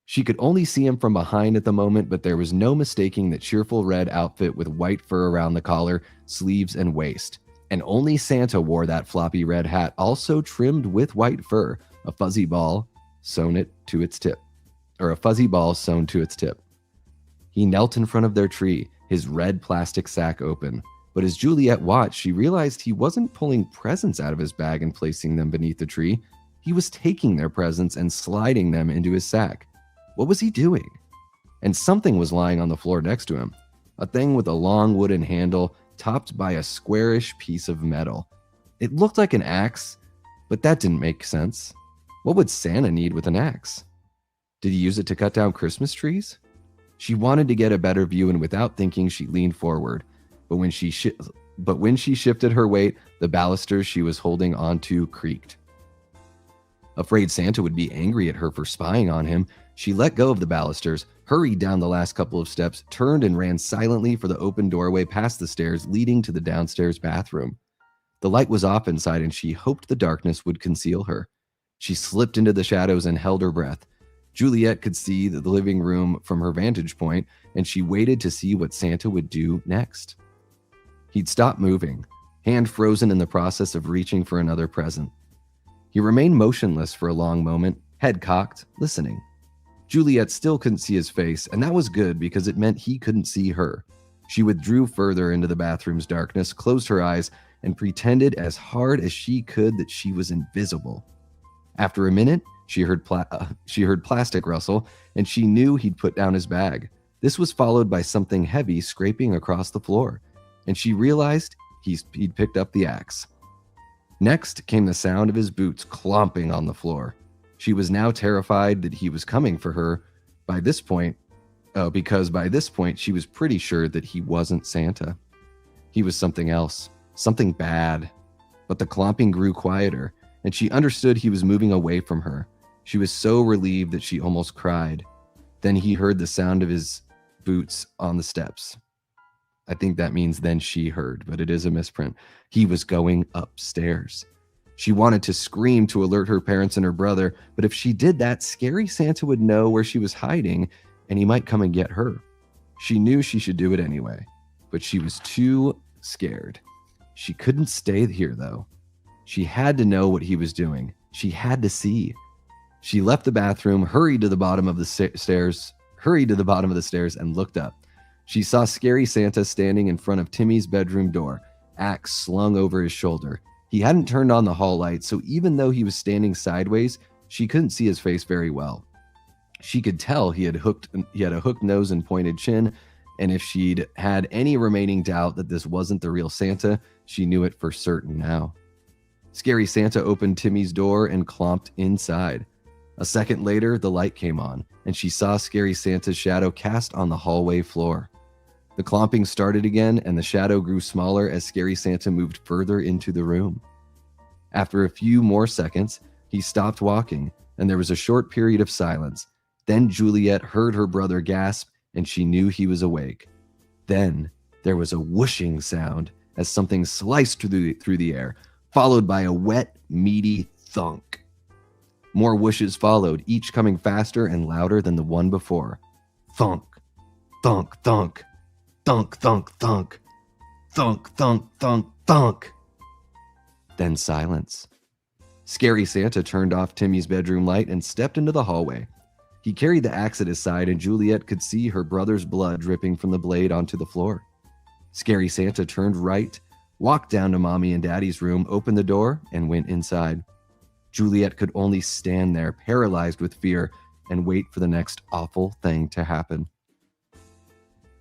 She could only see him from behind at the moment, but there was no mistaking the cheerful red outfit with white fur around the collar, sleeves, and waist. And only Santa wore that floppy red hat, also trimmed with white fur, a fuzzy ball sewn to its tip. He knelt in front of their tree, his red plastic sack open. But as Juliet watched, she realized he wasn't pulling presents out of his bag and placing them beneath the tree. He was taking their presents and sliding them into his sack. What was he doing? And something was lying on the floor next to him. A thing with a long wooden handle topped by a squarish piece of metal. It looked like an axe, but that didn't make sense. What would Santa need with an axe? Did he use it to cut down Christmas trees? She wanted to get a better view, and without thinking, she leaned forward. But when she shifted her weight, the balusters she was holding onto creaked. Afraid Santa would be angry at her for spying on him, She let go of the balusters, hurried down the last couple of steps, turned and ran silently for the open doorway past the stairs leading to the downstairs bathroom. The light was off inside, and she hoped the darkness would conceal her. She slipped into the shadows and held her breath. Juliet could see the living room from her vantage point, and she waited to see what Santa would do next. He'd stopped moving, hand frozen in the process of reaching for another present. He remained motionless for a long moment, head cocked, listening. Juliet still couldn't see his face, and that was good because it meant he couldn't see her. She withdrew further into the bathroom's darkness, closed her eyes, and pretended as hard as she could that she was invisible. After a minute, she heard plastic rustle, and she knew he'd put down his bag. This was followed by something heavy scraping across the floor, and she realized he'd picked up the axe. Next came the sound of his boots clomping on the floor. She was now terrified that he was coming for her because by this point she was pretty sure that he wasn't Santa. He was something else, something bad. But the clomping grew quieter, and she understood he was moving away from her. She was so relieved that she almost cried. Then he heard the sound of his boots on the steps. I think that means then she heard, but it is a misprint. He was going upstairs. She wanted to scream to alert her parents and her brother, but if she did that, scary Santa would know where she was hiding, and he might come and get her. She knew she should do it anyway, but she was too scared. She couldn't stay here, though. She had to know what he was doing. She had to see. She left the bathroom, hurried to the bottom of the stairs, and looked up. She saw scary Santa standing in front of Timmy's bedroom door, axe slung over his shoulder. He hadn't turned on the hall light, so even though he was standing sideways, she couldn't see his face very well. She could tell he had a hooked nose and pointed chin, and if she'd had any remaining doubt that this wasn't the real Santa, she knew it for certain now. Scary Santa opened Timmy's door and clomped inside. A second later, the light came on, and she saw Scary Santa's shadow cast on the hallway floor. The clomping started again, and the shadow grew smaller as Scary Santa moved further into the room. After a few more seconds, he stopped walking, and there was a short period of silence. Then Juliet heard her brother gasp, and she knew he was awake. Then there was a whooshing sound as something sliced through the air, followed by a wet, meaty thunk. More whooshes followed, each coming faster and louder than the one before. Thunk, thunk, thunk, thunk, thunk, thunk, thunk, thunk, thunk, thunk. Then silence. Scary Santa turned off Timmy's bedroom light and stepped into the hallway. He carried the axe at his side, and Juliet could see her brother's blood dripping from the blade onto the floor. Scary Santa turned right, walked down to Mommy and Daddy's room, opened the door, and went inside. Juliet could only stand there, paralyzed with fear, and wait for the next awful thing to happen.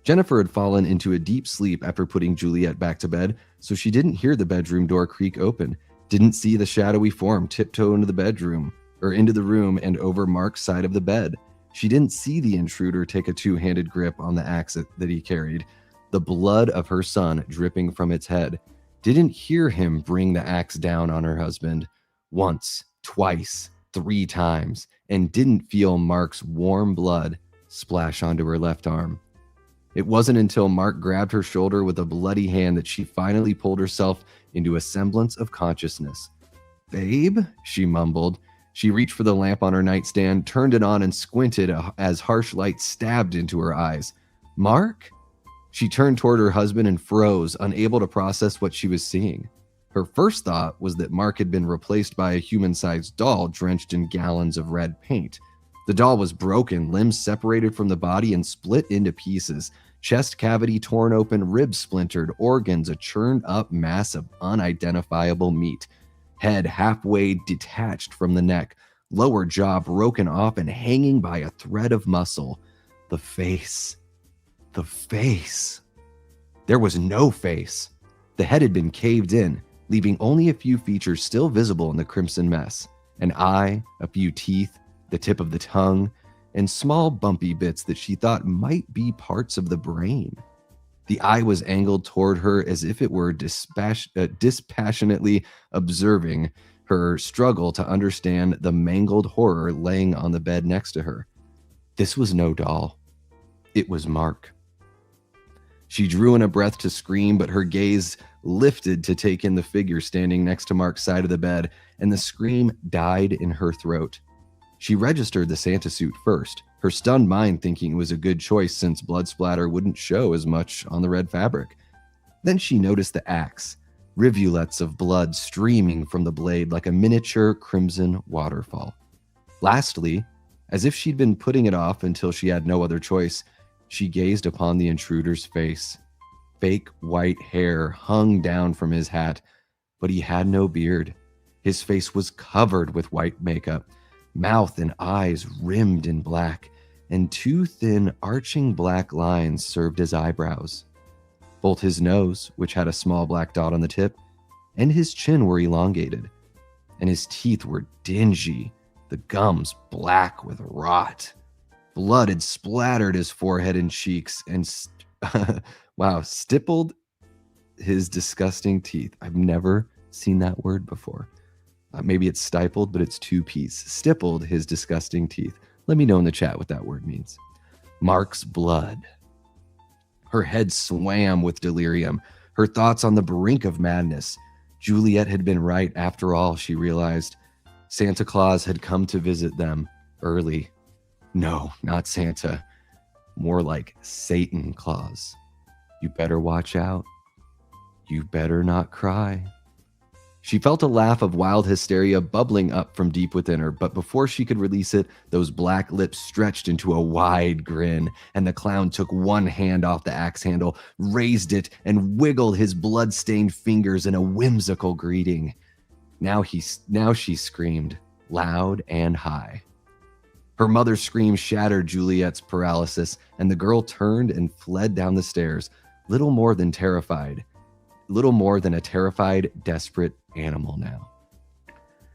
Jennifer had fallen into a deep sleep after putting Juliet back to bed, so she didn't hear the bedroom door creak open, didn't see the shadowy form tiptoe into the room and over Mark's side of the bed. She didn't see the intruder take a two-handed grip on the axe that he carried, the blood of her son dripping from its head. Didn't hear him bring the axe down on her husband once, twice, 3 times, and didn't feel Mark's warm blood splash onto her left arm. It wasn't until Mark grabbed her shoulder with a bloody hand that she finally pulled herself into a semblance of consciousness. "Babe," she mumbled. She reached for the lamp on her nightstand, turned it on, and squinted as harsh light stabbed into her eyes. "Mark?" She turned toward her husband and froze, unable to process what she was seeing. Her first thought was that Mark had been replaced by a human-sized doll drenched in gallons of red paint. The doll was broken, limbs separated from the body and split into pieces, chest cavity torn open, ribs splintered, organs a churned-up mass of unidentifiable meat, head halfway detached from the neck, lower jaw broken off and hanging by a thread of muscle. The face. The face. There was no face. The head had been caved in, leaving only a few features still visible in the crimson mess. An eye, a few teeth, the tip of the tongue, and small bumpy bits that she thought might be parts of the brain. The eye was angled toward her as if it were dispassionately observing her struggle to understand the mangled horror laying on the bed next to her. This was no doll. It was Mark. She drew in a breath to scream, but her gaze lifted to take in the figure standing next to Mark's side of the bed, and the scream died in her throat. She registered the Santa suit first, her stunned mind thinking it was a good choice since blood splatter wouldn't show as much on the red fabric. Then she noticed the axe, rivulets of blood streaming from the blade like a miniature crimson waterfall. Lastly, as if she'd been putting it off until she had no other choice, she gazed upon the intruder's face. Fake white hair hung down from his hat, but he had no beard. His face was covered with white makeup, mouth and eyes rimmed in black, and two thin, arching black lines served as eyebrows. Both his nose, which had a small black dot on the tip, and his chin were elongated, and his teeth were dingy, the gums black with rot. Blood had splattered his forehead and cheeks and, stippled his disgusting teeth. I've never seen that word before. Maybe it's stippled, but it's two-piece. Stippled his disgusting teeth. Let me know in the chat what that word means. Mark's blood. Her head swam with delirium, her thoughts on the brink of madness. Juliet had been right after all, she realized. Santa Claus had come to visit them early. No, not Santa. More like Satan Claus. You better watch out. You better not cry. She felt a laugh of wild hysteria bubbling up from deep within her, but before she could release it, those black lips stretched into a wide grin, and the clown took one hand off the axe handle, raised it, and wiggled his blood-stained fingers in a whimsical greeting. Now she screamed, loud and high. Her mother's scream shattered Juliet's paralysis, and the girl turned and fled down the stairs, little more than a terrified, desperate animal now.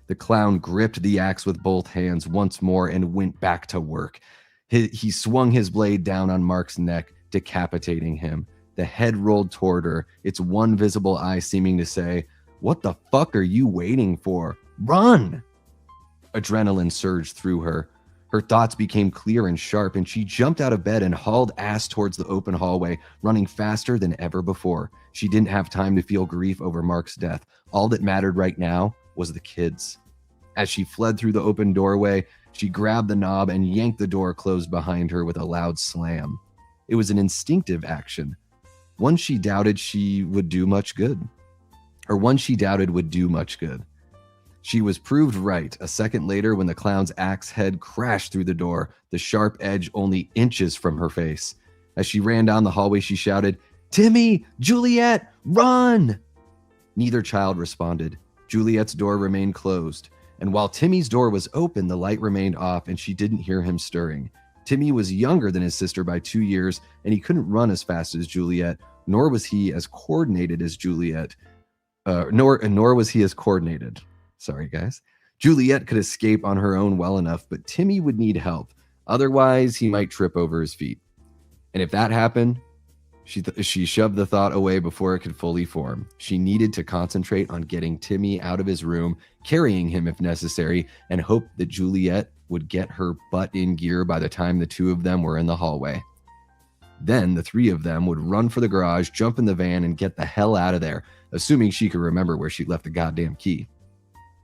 The clown gripped the axe with both hands once more and went back to work. He swung his blade down on Mark's neck, decapitating him. The head rolled toward her, its one visible eye seeming to say, "What the fuck are you waiting for? Run!" Adrenaline surged through her. Her thoughts became clear and sharp, and she jumped out of bed and hauled ass towards the open hallway, running faster than ever before. She didn't have time to feel grief over Mark's death. All that mattered right now was the kids. As she fled through the open doorway, she grabbed the knob and yanked the door closed behind her with a loud slam. It was an instinctive action, one she doubted would do much good. She was proved right a second later when the clown's axe head crashed through the door, the sharp edge only inches from her face. As she ran down the hallway, she shouted, "Timmy! Juliet! Run!" Neither child responded. Juliet's door remained closed, and while Timmy's door was open, the light remained off and she didn't hear him stirring. Timmy was younger than his sister by 2 years, and he couldn't run as fast as Juliet, nor was he as coordinated as Juliet. Nor was he as coordinated. Sorry, guys. Juliet could escape on her own well enough, but Timmy would need help. Otherwise, he might trip over his feet. And if that happened, she shoved the thought away before it could fully form. She needed to concentrate on getting Timmy out of his room, carrying him if necessary, and hope that Juliet would get her butt in gear by the time the two of them were in the hallway. Then the three of them would run for the garage, jump in the van, and get the hell out of there, assuming she could remember where she left the goddamn key.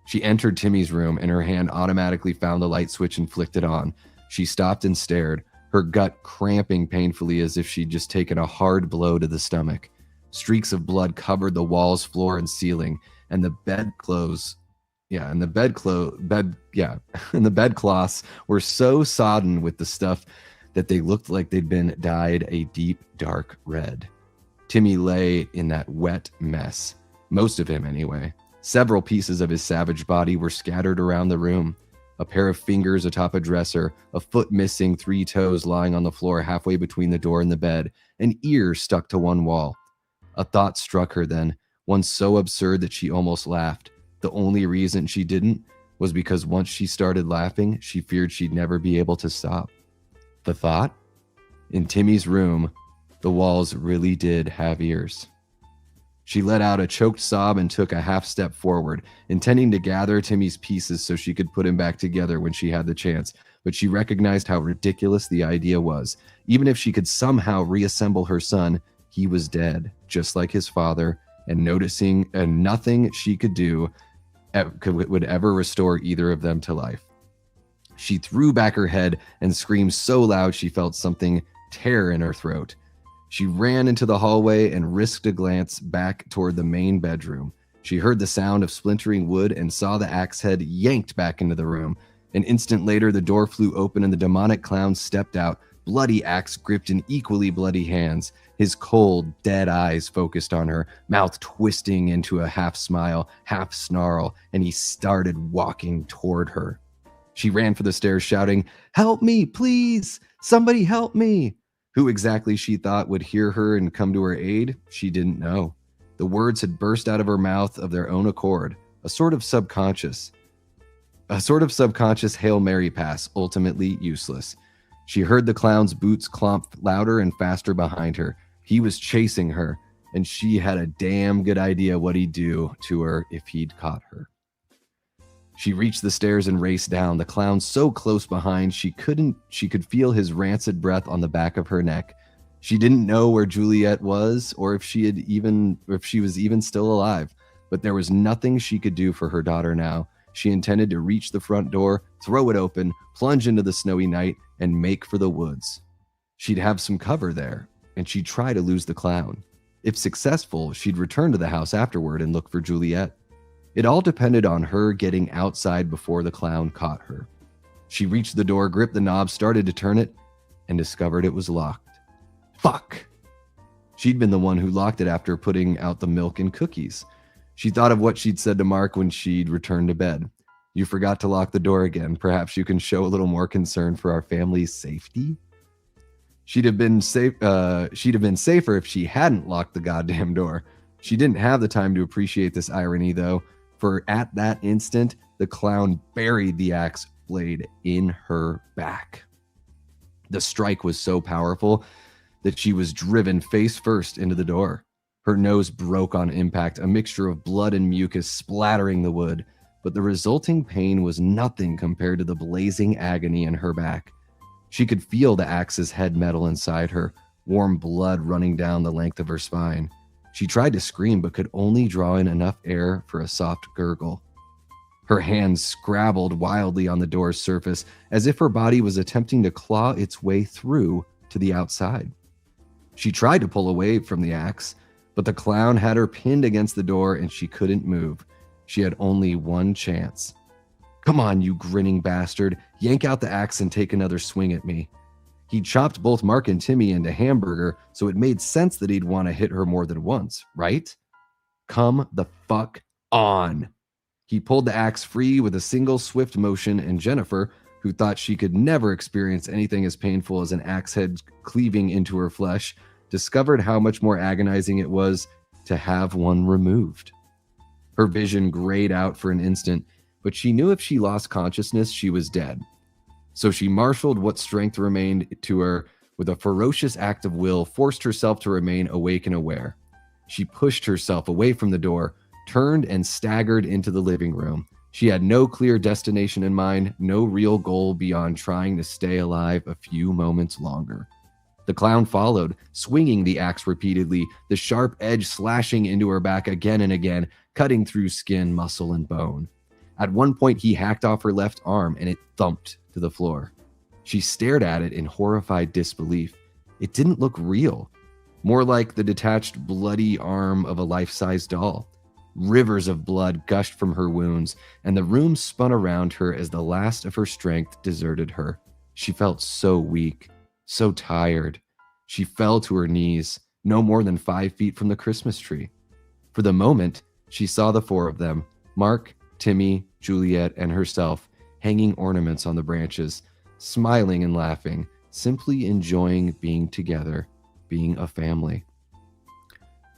She entered Timmy's room, and her hand automatically found the light switch and flicked it on. She stopped and stared, her gut cramping painfully as if she'd just taken a hard blow to the stomach. Streaks of blood covered the walls, floor, and ceiling, and the bedclothes were so sodden with the stuff that they looked like they'd been dyed a deep, dark red. Timmy lay in that wet mess. Most of him, anyway. Several pieces of his savage body were scattered around the room. A pair of fingers atop a dresser, a foot missing, 3 toes lying on the floor halfway between the door and the bed, an ear stuck to one wall. A thought struck her then, one so absurd that she almost laughed. The only reason she didn't was because once she started laughing, she feared she'd never be able to stop. The thought? In Timmy's room, the walls really did have ears. She let out a choked sob and took a half step forward, intending to gather Timmy's pieces so she could put him back together when she had the chance. but she recognized how ridiculous the idea was. Even if she could somehow reassemble her son, he was dead, just like his father, and nothing she could do would ever restore either of them to life. She threw back her head and screamed so loud she felt something tear in her throat. She ran into the hallway and risked a glance back toward the main bedroom. She heard the sound of splintering wood and saw the axe head yanked back into the room. An instant later, the door flew open and the demonic clown stepped out, bloody axe gripped in equally bloody hands. His cold, dead eyes focused on her, mouth twisting into a half smile, half snarl, and he started walking toward her. She ran for the stairs shouting, "Help me, please! Somebody help me!" Who exactly she thought would hear her and come to her aid, she didn't know. The words had burst out of her mouth of their own accord, a sort of subconscious Hail Mary pass, ultimately useless. She heard the clown's boots clomp louder and faster behind her. He was chasing her, and she had a damn good idea what he'd do to her if he'd caught her. She reached the stairs and raced down, the clown so close behind she could feel his rancid breath on the back of her neck. She didn't know where Juliet was or if she was even still alive, but there was nothing she could do for her daughter now. She intended to reach the front door, throw it open, plunge into the snowy night, and make for the woods. She'd have some cover there, and she'd try to lose the clown. If successful, she'd return to the house afterward and look for Juliet. It all depended on her getting outside before the clown caught her. She reached the door, gripped the knob, started to turn it, and discovered it was locked. Fuck! She'd been the one who locked it after putting out the milk and cookies. She thought of what she'd said to Mark when she'd returned to bed. "You forgot to lock the door again. Perhaps you can show a little more concern for our family's safety?" She'd have been safer if she hadn't locked the goddamn door. She didn't have the time to appreciate this irony, though, for at that instant, the clown buried the axe blade in her back. The strike was so powerful that she was driven face first into the door. Her nose broke on impact, a mixture of blood and mucus splattering the wood, but the resulting pain was nothing compared to the blazing agony in her back. She could feel the axe's head metal inside her, warm blood running down the length of her spine. She tried to scream but could only draw in enough air for a soft gurgle. Her hands scrabbled wildly on the door's surface as if her body was attempting to claw its way through to the outside. She tried to pull away from the axe, but the clown had her pinned against the door and she couldn't move. She had only one chance. "Come on, you grinning bastard. Yank out the axe and take another swing at me." He chopped both Mark and Timmy into hamburger, so it made sense that he'd want to hit her more than once, right? Come the fuck on. He pulled the axe free with a single swift motion, and Jennifer, who thought she could never experience anything as painful as an axe head cleaving into her flesh, discovered how much more agonizing it was to have one removed. Her vision grayed out for an instant, but she knew if she lost consciousness, she was dead. So she marshaled what strength remained to her, with a ferocious act of will, forced herself to remain awake and aware. She pushed herself away from the door, turned and staggered into the living room. She had no clear destination in mind, no real goal beyond trying to stay alive a few moments longer. The clown followed, swinging the axe repeatedly, the sharp edge slashing into her back again and again, cutting through skin, muscle, and bone. At one point, he hacked off her left arm, and it thumped to the floor. She stared at it in horrified disbelief. It didn't look real, more like the detached, bloody arm of a life-size doll. Rivers of blood gushed from her wounds, and the room spun around her as the last of her strength deserted her. She felt so weak, so tired. She fell to her knees, no more than 5 feet from the Christmas tree. For the moment, she saw the four of them, Mark, Timmy, Juliet, and herself, hanging ornaments on the branches, smiling and laughing, simply enjoying being together, being a family.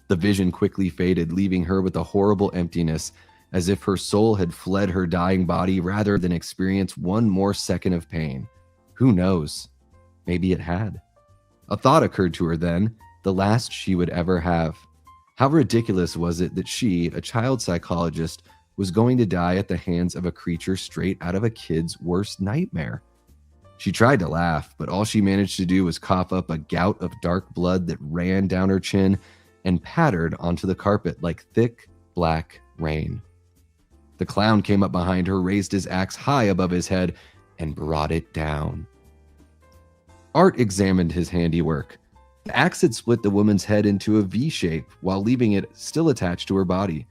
The vision quickly faded, leaving her with a horrible emptiness, as if her soul had fled her dying body rather than experience one more second of pain. Who knows? Maybe it had. A thought occurred to her then, the last she would ever have. How ridiculous was it that she, a child psychologist, was going to die at the hands of a creature straight out of a kid's worst nightmare? She tried to laugh, but all she managed to do was cough up a gout of dark blood that ran down her chin and pattered onto the carpet like thick, black rain. The clown came up behind her, raised his axe high above his head, and brought it down. Art examined his handiwork. The axe had split the woman's head into a V shape while leaving it still attached to her body.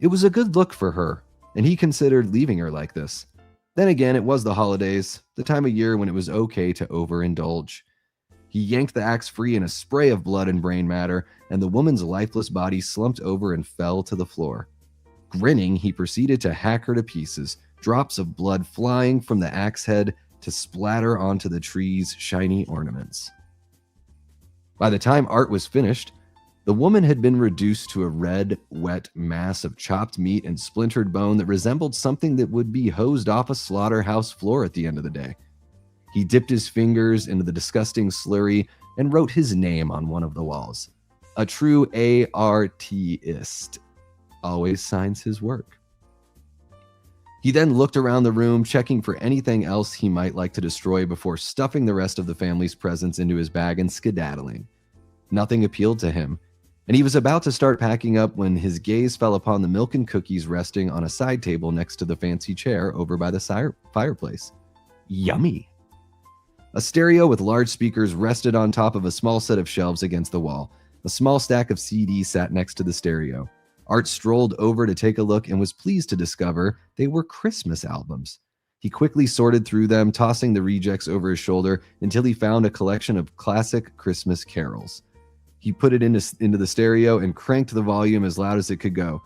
It was a good look for her, and he considered leaving her like this. Then again, it was the holidays, the time of year when it was okay to overindulge. He yanked the axe free in a spray of blood and brain matter, and the woman's lifeless body slumped over and fell to the floor. Grinning, he proceeded to hack her to pieces, drops of blood flying from the axe head to splatter onto the tree's shiny ornaments. By the time Art was finished, the woman had been reduced to a red, wet mass of chopped meat and splintered bone that resembled something that would be hosed off a slaughterhouse floor at the end of the day. He dipped his fingers into the disgusting slurry and wrote his name on one of the walls. A true artist always signs his work. He then looked around the room, checking for anything else he might like to destroy before stuffing the rest of the family's presents into his bag and skedaddling. Nothing appealed to him, and he was about to start packing up when his gaze fell upon the milk and cookies resting on a side table next to the fancy chair over by the fireplace. Yummy! A stereo with large speakers rested on top of a small set of shelves against the wall. A small stack of CDs sat next to the stereo. Art strolled over to take a look and was pleased to discover they were Christmas albums. He quickly sorted through them, tossing the rejects over his shoulder until he found a collection of classic Christmas carols. He put it into the stereo and cranked the volume as loud as it could go.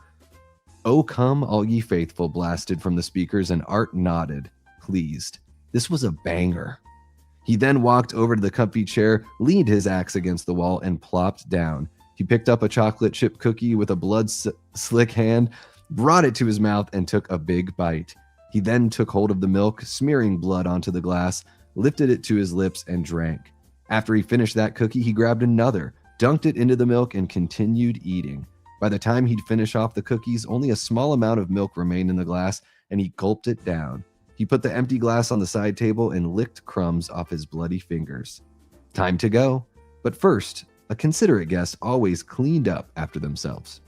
"O Come All Ye Faithful" blasted from the speakers, and Art nodded, pleased. This was a banger. He then walked over to the comfy chair, leaned his axe against the wall, and plopped down. He picked up a chocolate chip cookie with a blood-slick hand, brought it to his mouth, and took a big bite. He then took hold of the milk, smearing blood onto the glass, lifted it to his lips, and drank. After he finished that cookie, he grabbed another, dunked it into the milk, and continued eating. By the time he'd finished off the cookies, only a small amount of milk remained in the glass, and he gulped it down. He put the empty glass on the side table and licked crumbs off his bloody fingers. Time to go. But first, a considerate guest always cleaned up after themselves.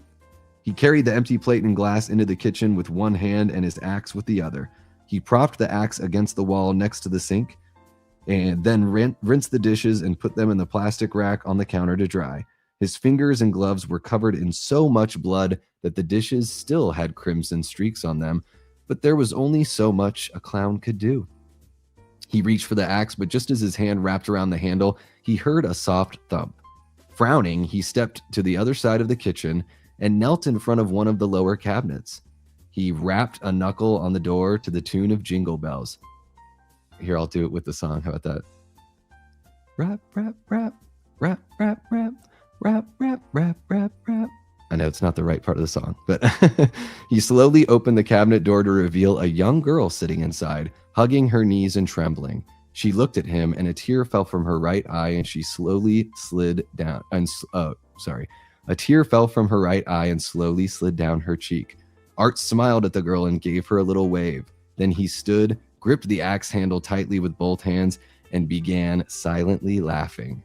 He carried the empty plate and glass into the kitchen with one hand and his axe with the other. He propped the axe against the wall next to the sink and then rinsed the dishes and put them in the plastic rack on the counter to dry. His fingers and gloves were covered in so much blood that the dishes still had crimson streaks on them, but there was only so much a clown could do. He reached for the axe, but just as his hand wrapped around the handle, he heard a soft thump. Frowning, he stepped to the other side of the kitchen and knelt in front of one of the lower cabinets. He rapped a knuckle on the door to the tune of Jingle Bells. Here, I'll do it with the song. How about that? Rap, rap, rap, rap, rap, rap, rap, rap, rap, rap, rap. I know it's not the right part of the song, but he slowly opened the cabinet door to reveal a young girl sitting inside, hugging her knees and trembling. She looked at him, and a tear fell from her right eye, and she slowly slid down. A tear fell from her right eye and slowly slid down her cheek. Art smiled at the girl and gave her a little wave. Then he stood, gripped the axe handle tightly with both hands, and began silently laughing.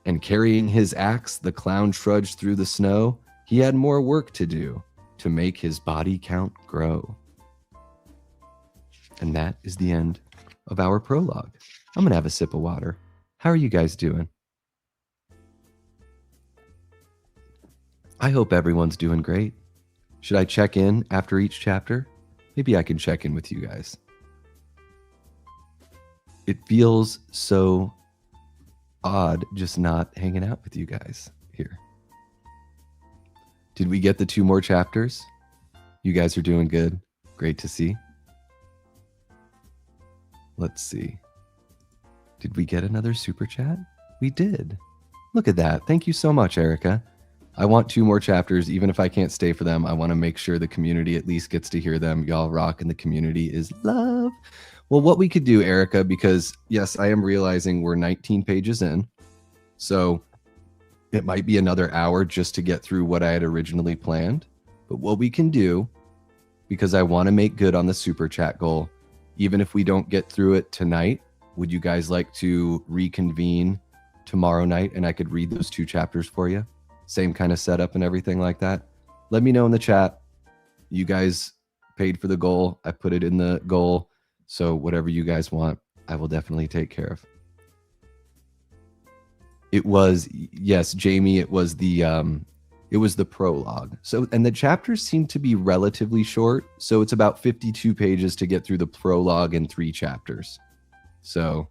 And carrying his axe, the clown trudged through the snow. He had more work to do to make his body count grow. And that is the end of our prologue. I'm gonna have a sip of water. How are you guys doing? I hope everyone's doing great. Should I check in after each chapter? Maybe I can check in with you guys. It feels so odd just not hanging out with you guys here. Did we get the 2 more chapters? You guys are doing good. Great to see. Let's see. Did we get another super chat? We did. Look at that. Thank you so much, Erica. I want 2 more chapters. Even if I can't stay for them, I want to make sure the community at least gets to hear them. Y'all rock, and the community is love. Well, what we could do, Erica, because yes, I am realizing we're 19 pages in, so it might be another hour just to get through what I had originally planned. But what we can do, because I want to make good on the super chat goal, even if we don't get through it tonight, would you guys like to reconvene tomorrow night and I could read those 2 chapters for you? Same kind of setup and everything like that. Let me know in the chat. You guys paid for the goal. I put it in the goal. So whatever you guys want, I will definitely take care of. It was, yes, Jamie, it was the prologue. So, and the chapters seem to be relatively short. So it's about 52 pages to get through the prologue in 3 chapters. So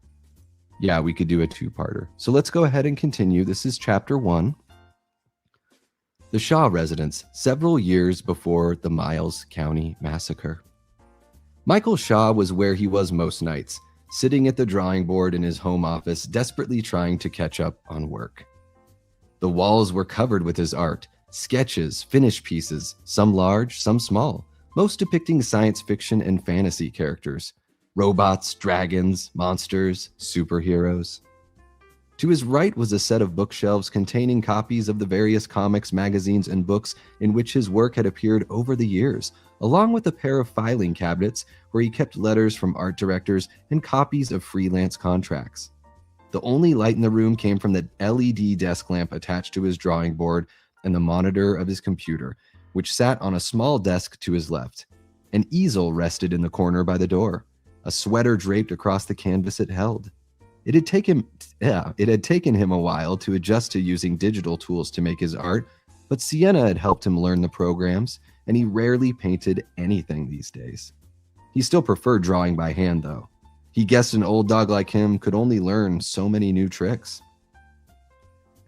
yeah, we could do a 2-parter. So let's go ahead and continue. This is chapter 1. The Shaw residence, several years before the Miles County massacre. Michael Shaw was where he was most nights, sitting at the drawing board in his home office, desperately trying to catch up on work. The walls were covered with his art, sketches, finished pieces, some large, some small, most depicting science fiction and fantasy characters, robots, dragons, monsters, superheroes. To his right was a set of bookshelves containing copies of the various comics, magazines, and books in which his work had appeared over the years, along with a pair of filing cabinets where he kept letters from art directors and copies of freelance contracts. The only light in the room came from the LED desk lamp attached to his drawing board and the monitor of his computer, which sat on a small desk to his left. An easel rested in the corner by the door, a sweater draped across the canvas it held. It had taken him a while to adjust to using digital tools to make his art, but Sienna had helped him learn the programs, and he rarely painted anything these days. He still preferred drawing by hand, though. He guessed an old dog like him could only learn so many new tricks.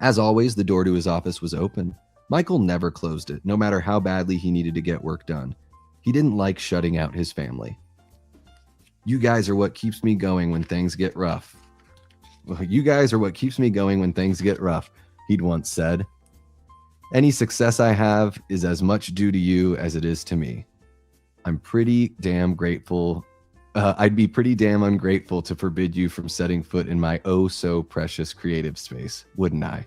As always, the door to his office was open. Michael never closed it, no matter how badly he needed to get work done. He didn't like shutting out his family. You guys are what keeps me going when things get rough. You guys are what keeps me going when things get rough, he'd once said. Any success I have is as much due to you as it is to me. I'm pretty damn grateful. I'd be pretty damn ungrateful to forbid you from setting foot in my oh so precious creative space, wouldn't I?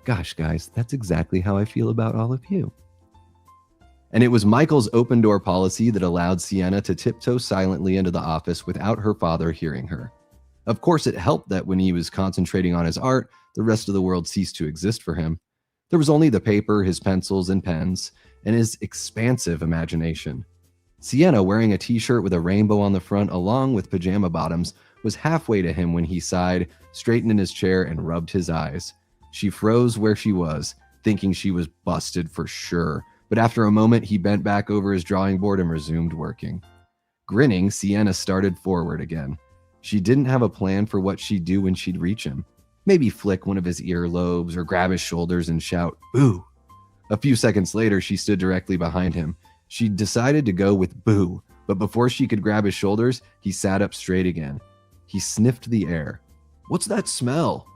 Gosh, guys, that's exactly how I feel about all of you. And it was Michael's open door policy that allowed Sienna to tiptoe silently into the office without her father hearing her. Of course, it helped that when he was concentrating on his art, the rest of the world ceased to exist for him. There was only the paper, his pencils and pens, and his expansive imagination. Sienna, wearing a t-shirt with a rainbow on the front along with pajama bottoms, was halfway to him when he sighed, straightened in his chair, and rubbed his eyes. She froze where she was, thinking she was busted for sure, but after a moment he bent back over his drawing board and resumed working. Grinning, Sienna started forward again. She didn't have a plan for what she'd do when she'd reach him. Maybe flick one of his earlobes or grab his shoulders and shout, "Boo!" A few seconds later, she stood directly behind him. She decided to go with boo, but before she could grab his shoulders, he sat up straight again. He sniffed the air. "What's that smell?"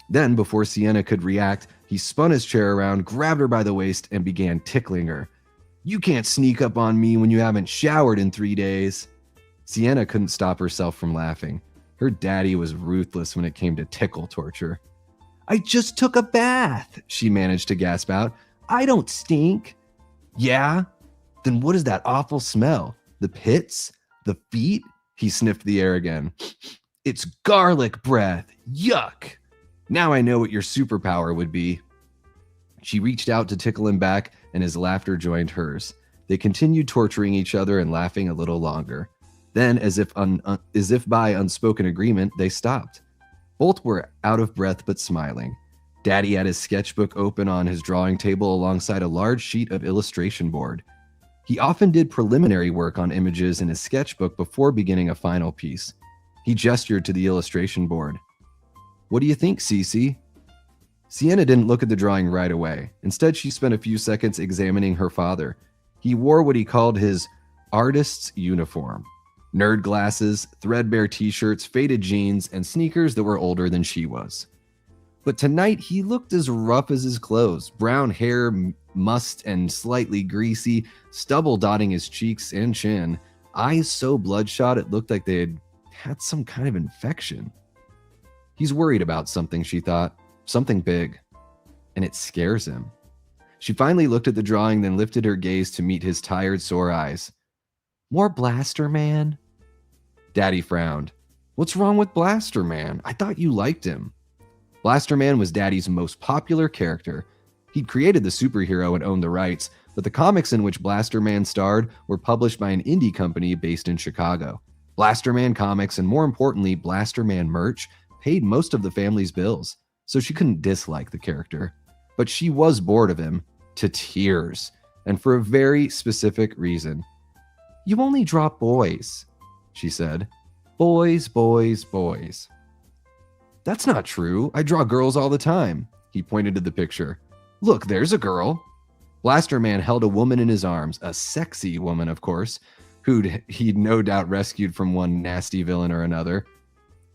Then, before Sienna could react, he spun his chair around, grabbed her by the waist, and began tickling her. "You can't sneak up on me when you haven't showered in 3 days." Sienna couldn't stop herself from laughing. Her daddy was ruthless when it came to tickle torture. "I just took a bath," she managed to gasp out. "I don't stink." "Yeah? Then what is that awful smell? The pits? The feet?" He sniffed the air again. "It's garlic breath. Yuck. Now I know what your superpower would be." She reached out to tickle him back, and his laughter joined hers. They continued torturing each other and laughing a little longer. Then, as if by unspoken agreement, they stopped. Both were out of breath but smiling. Daddy had his sketchbook open on his drawing table alongside a large sheet of illustration board. He often did preliminary work on images in his sketchbook before beginning a final piece. He gestured to the illustration board. "What do you think, Cece?" Sienna didn't look at the drawing right away. Instead, she spent a few seconds examining her father. He wore what he called his artist's uniform. Nerd glasses, threadbare t-shirts, faded jeans, and sneakers that were older than she was. But tonight, he looked as rough as his clothes. Brown hair, mussed and slightly greasy, stubble dotting his cheeks and chin, eyes so bloodshot it looked like they had some kind of infection. He's worried about something, she thought. Something big. And it scares him. She finally looked at the drawing, then lifted her gaze to meet his tired, sore eyes. "More Blaster Man?" Daddy frowned. What's wrong with Blaster Man? I thought you liked him. Blaster Man was Daddy's most popular character. He'd created the superhero and owned the rights, but the comics in which Blaster Man starred were published by an indie company based in Chicago. Blaster Man comics, and more importantly, Blaster Man merch, paid most of the family's bills, so she couldn't dislike the character. But she was bored of him to tears, and for a very specific reason. You only draw boys, she said. Boys, boys, boys. That's not true. I draw girls all the time. He pointed to the picture. Look, there's a girl. Blaster Man held a woman in his arms, a sexy woman, of course, he'd no doubt rescued from one nasty villain or another.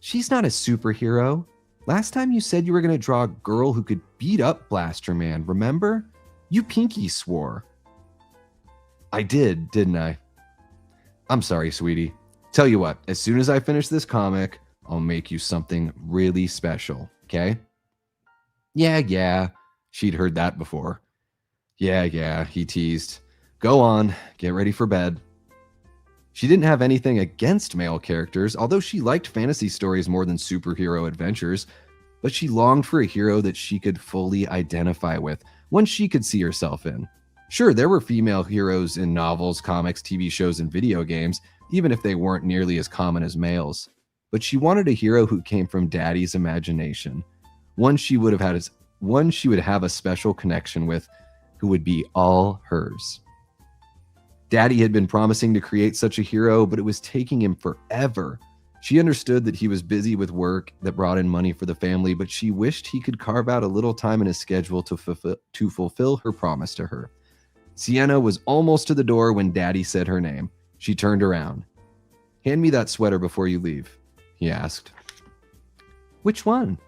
She's not a superhero. Last time you said you were going to draw a girl who could beat up Blaster Man, remember? You pinky swore. I did, didn't I? I'm sorry, sweetie. Tell you what, as soon as I finish this comic, I'll make you something really special, okay? Yeah, she'd heard that before. Yeah, he teased. Go on, get ready for bed. She didn't have anything against male characters, although she liked fantasy stories more than superhero adventures, but she longed for a hero that she could fully identify with, one she could see herself in. Sure, there were female heroes in novels, comics, TV shows, and video games, even if they weren't nearly as common as males. But she wanted a hero who came from Daddy's imagination, one she would have a special connection with, who would be all hers. Daddy had been promising to create such a hero, but it was taking him forever. She understood that he was busy with work that brought in money for the family, but she wished he could carve out a little time in his schedule to fulfill her promise to her. Sienna was almost to the door when Daddy said her name. She turned around. Hand me that sweater before you leave, he asked. Which one?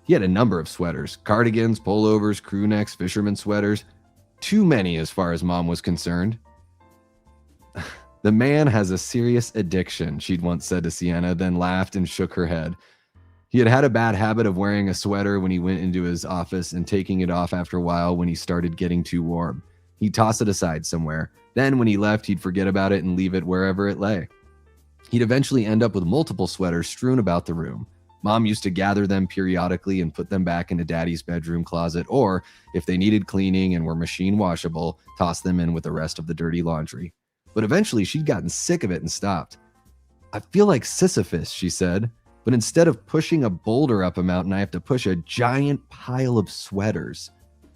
He had a number of sweaters, cardigans, pullovers, crew necks, fisherman sweaters. Too many as far as Mom was concerned. The man has a serious addiction, she'd once said to Sienna, then laughed and shook her head. He had a bad habit of wearing a sweater when he went into his office and taking it off after a while when he started getting too warm. He'd toss it aside somewhere. Then when he left, he'd forget about it and leave it wherever it lay. He'd eventually end up with multiple sweaters strewn about the room. Mom used to gather them periodically and put them back into Daddy's bedroom closet, or, if they needed cleaning and were machine washable, toss them in with the rest of the dirty laundry. But eventually she'd gotten sick of it and stopped. I feel like Sisyphus, she said, but instead of pushing a boulder up a mountain, I have to push a giant pile of sweaters.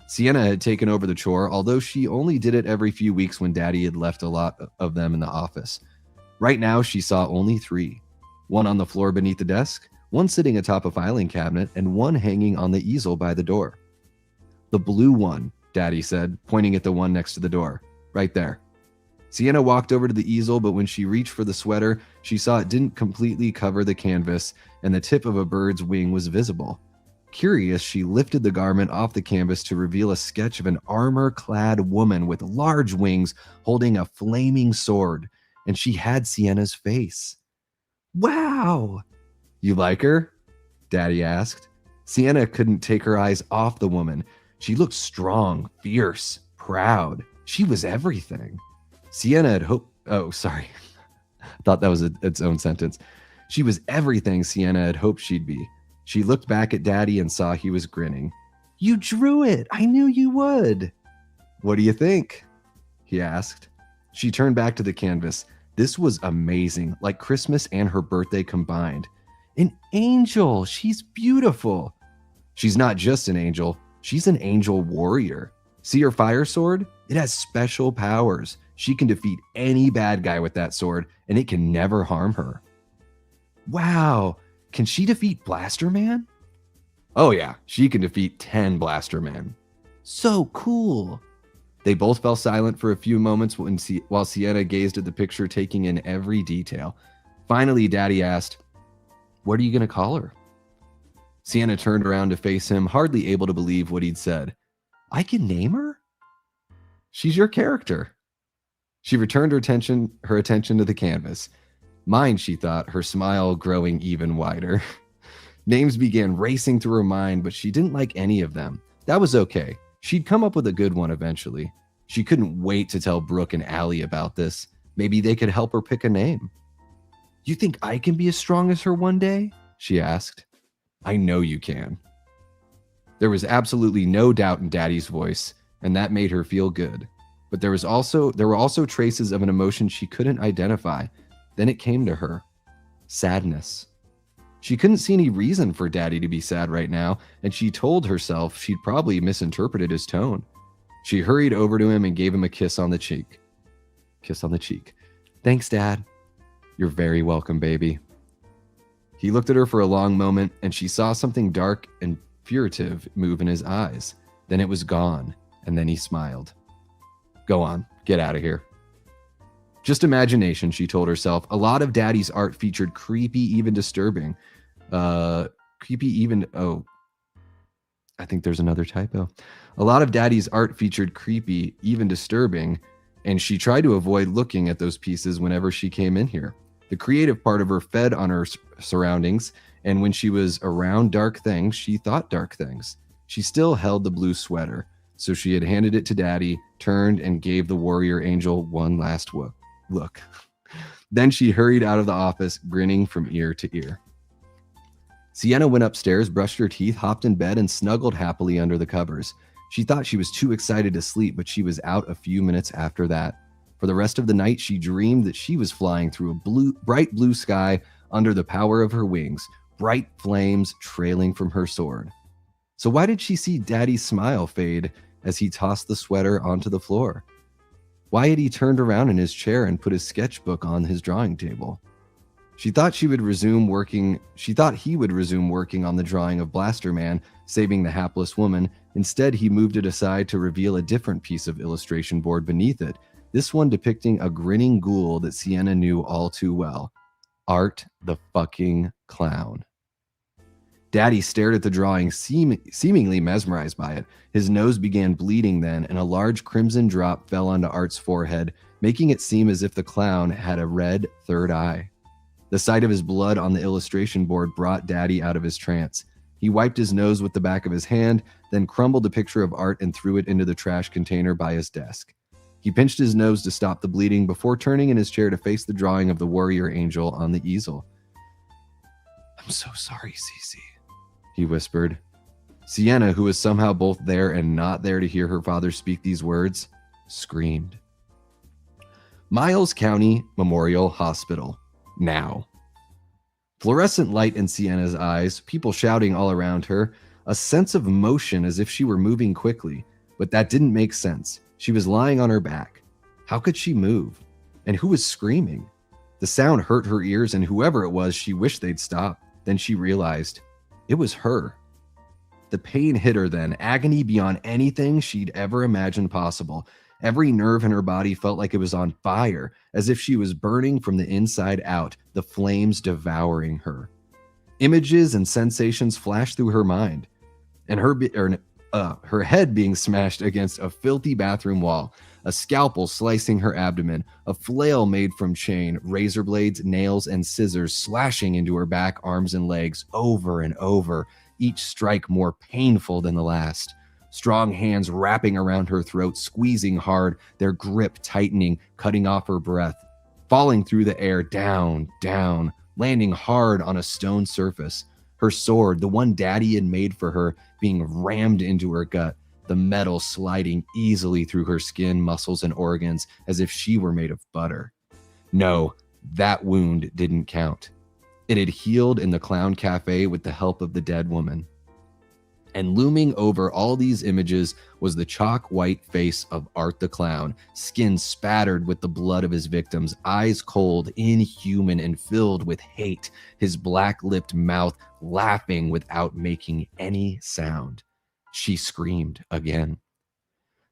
Sienna had taken over the chore, although she only did it every few weeks when Daddy had left a lot of them in the office. Right now, she saw only 3. One on the floor beneath the desk, one sitting atop a filing cabinet, and one hanging on the easel by the door. The blue one, Daddy said, pointing at the one next to the door. Right there. Sienna walked over to the easel, but when she reached for the sweater, she saw it didn't completely cover the canvas, and the tip of a bird's wing was visible. Curious, she lifted the garment off the canvas to reveal a sketch of an armor-clad woman with large wings holding a flaming sword, and she had Sienna's face. Wow! You like her? Daddy asked. Sienna couldn't take her eyes off the woman. She looked strong, fierce, proud. She was everything. Sienna had hoped... Oh, sorry. I thought that was its own sentence. She was everything Sienna had hoped she'd be. She looked back at Daddy and saw he was grinning. You drew it! I knew you would! What do you think? He asked. She turned back to the canvas. This was amazing, like Christmas and her birthday combined. An angel! She's beautiful! She's not just an angel. She's an angel warrior. See her fire sword? It has special powers. She can defeat any bad guy with that sword, and it can never harm her. Wow! Can she defeat Blaster Man? Oh yeah, she can defeat 10 Blaster Men. So cool! They both fell silent for a few moments while Sienna gazed at the picture, taking in every detail. Finally, Daddy asked, What are you going to call her? Sienna turned around to face him, hardly able to believe what he'd said. I can name her? She's your character. She returned her attention to the canvas. Mine, she thought, her smile growing even wider. Names began racing through her mind, but she didn't like any of them. That was okay. She'd come up with a good one eventually. She couldn't wait to tell Brooke and Allie about this. Maybe they could help her pick a name. You think I can be as strong as her one day? She asked. I know you can. There was absolutely no doubt in Daddy's voice, and that made her feel good. But there were also traces of an emotion she couldn't identify. Then it came to her. Sadness. She couldn't see any reason for Daddy to be sad right now, and she told herself she'd probably misinterpreted his tone. She hurried over to him and gave him a kiss on the cheek. Kiss on the cheek. Thanks, Dad. You're very welcome, baby. He looked at her for a long moment, and she saw something dark and furtive move in his eyes. Then it was gone, and then he smiled. Go on, get out of here. Just imagination, she told herself. A lot of Daddy's art featured creepy, even disturbing. I think there's another typo. A lot of Daddy's art featured creepy, even disturbing, and she tried to avoid looking at those pieces whenever she came in here. The creative part of her fed on her surroundings, and when she was around dark things, she thought dark things. She still held the blue sweater, so she had handed it to Daddy, turned, and gave the warrior angel one last look. Then she hurried out of the office, grinning from ear to ear. Sienna went upstairs, brushed her teeth, hopped in bed, and snuggled happily under the covers. She thought she was too excited to sleep, but she was out a few minutes after that. For the rest of the night, she dreamed that she was flying through a bright blue sky under the power of her wings, bright flames trailing from her sword. So why did she see Daddy's smile fade as he tossed the sweater onto the floor? Why had he turned around in his chair and put his sketchbook on his drawing table? She thought he would resume working on the drawing of Blaster Man, saving the hapless woman. Instead, he moved it aside to reveal a different piece of illustration board beneath it, this one depicting a grinning ghoul that Sienna knew all too well. Art the fucking Clown. Daddy stared at the drawing, seemingly mesmerized by it. His nose began bleeding then, and a large crimson drop fell onto Art's forehead, making it seem as if the clown had a red third eye. The sight of his blood on the illustration board brought Daddy out of his trance. He wiped his nose with the back of his hand, then crumbled a picture of Art and threw it into the trash container by his desk. He pinched his nose to stop the bleeding before turning in his chair to face the drawing of the warrior angel on the easel. I'm so sorry, Cece, he whispered. Sienna, who was somehow both there and not there to hear her father speak these words, screamed. Miles County Memorial Hospital. Now. Fluorescent light in Sienna's eyes, people shouting all around her, a sense of motion as if she were moving quickly, but that didn't make sense. She was lying on her back. How could she move? And who was screaming? The sound hurt her ears, and whoever it was, she wished they'd stop. Then she realized it was her. The pain hit her then, agony beyond anything she'd ever imagined possible. Every nerve in her body felt like it was on fire, as if she was burning from the inside out, the flames devouring her. Images and sensations flashed through her mind, and her head being smashed against a filthy bathroom wall, a scalpel slicing her abdomen, a flail made from chain, razor blades, nails, and scissors slashing into her back, arms, and legs over and over, each strike more painful than the last. Strong hands wrapping around her throat, squeezing hard, their grip tightening, cutting off her breath, falling through the air, down, down, landing hard on a stone surface. Her sword, the one Daddy had made for her, being rammed into her gut, the metal sliding easily through her skin, muscles, and organs as if she were made of butter. No, that wound didn't count. It had healed in the Clown Cafe with the help of the dead woman. And looming over all these images was the chalk white face of Art the Clown, skin spattered with the blood of his victims, eyes cold, inhuman, and filled with hate, his black-lipped mouth laughing without making any sound. She screamed again.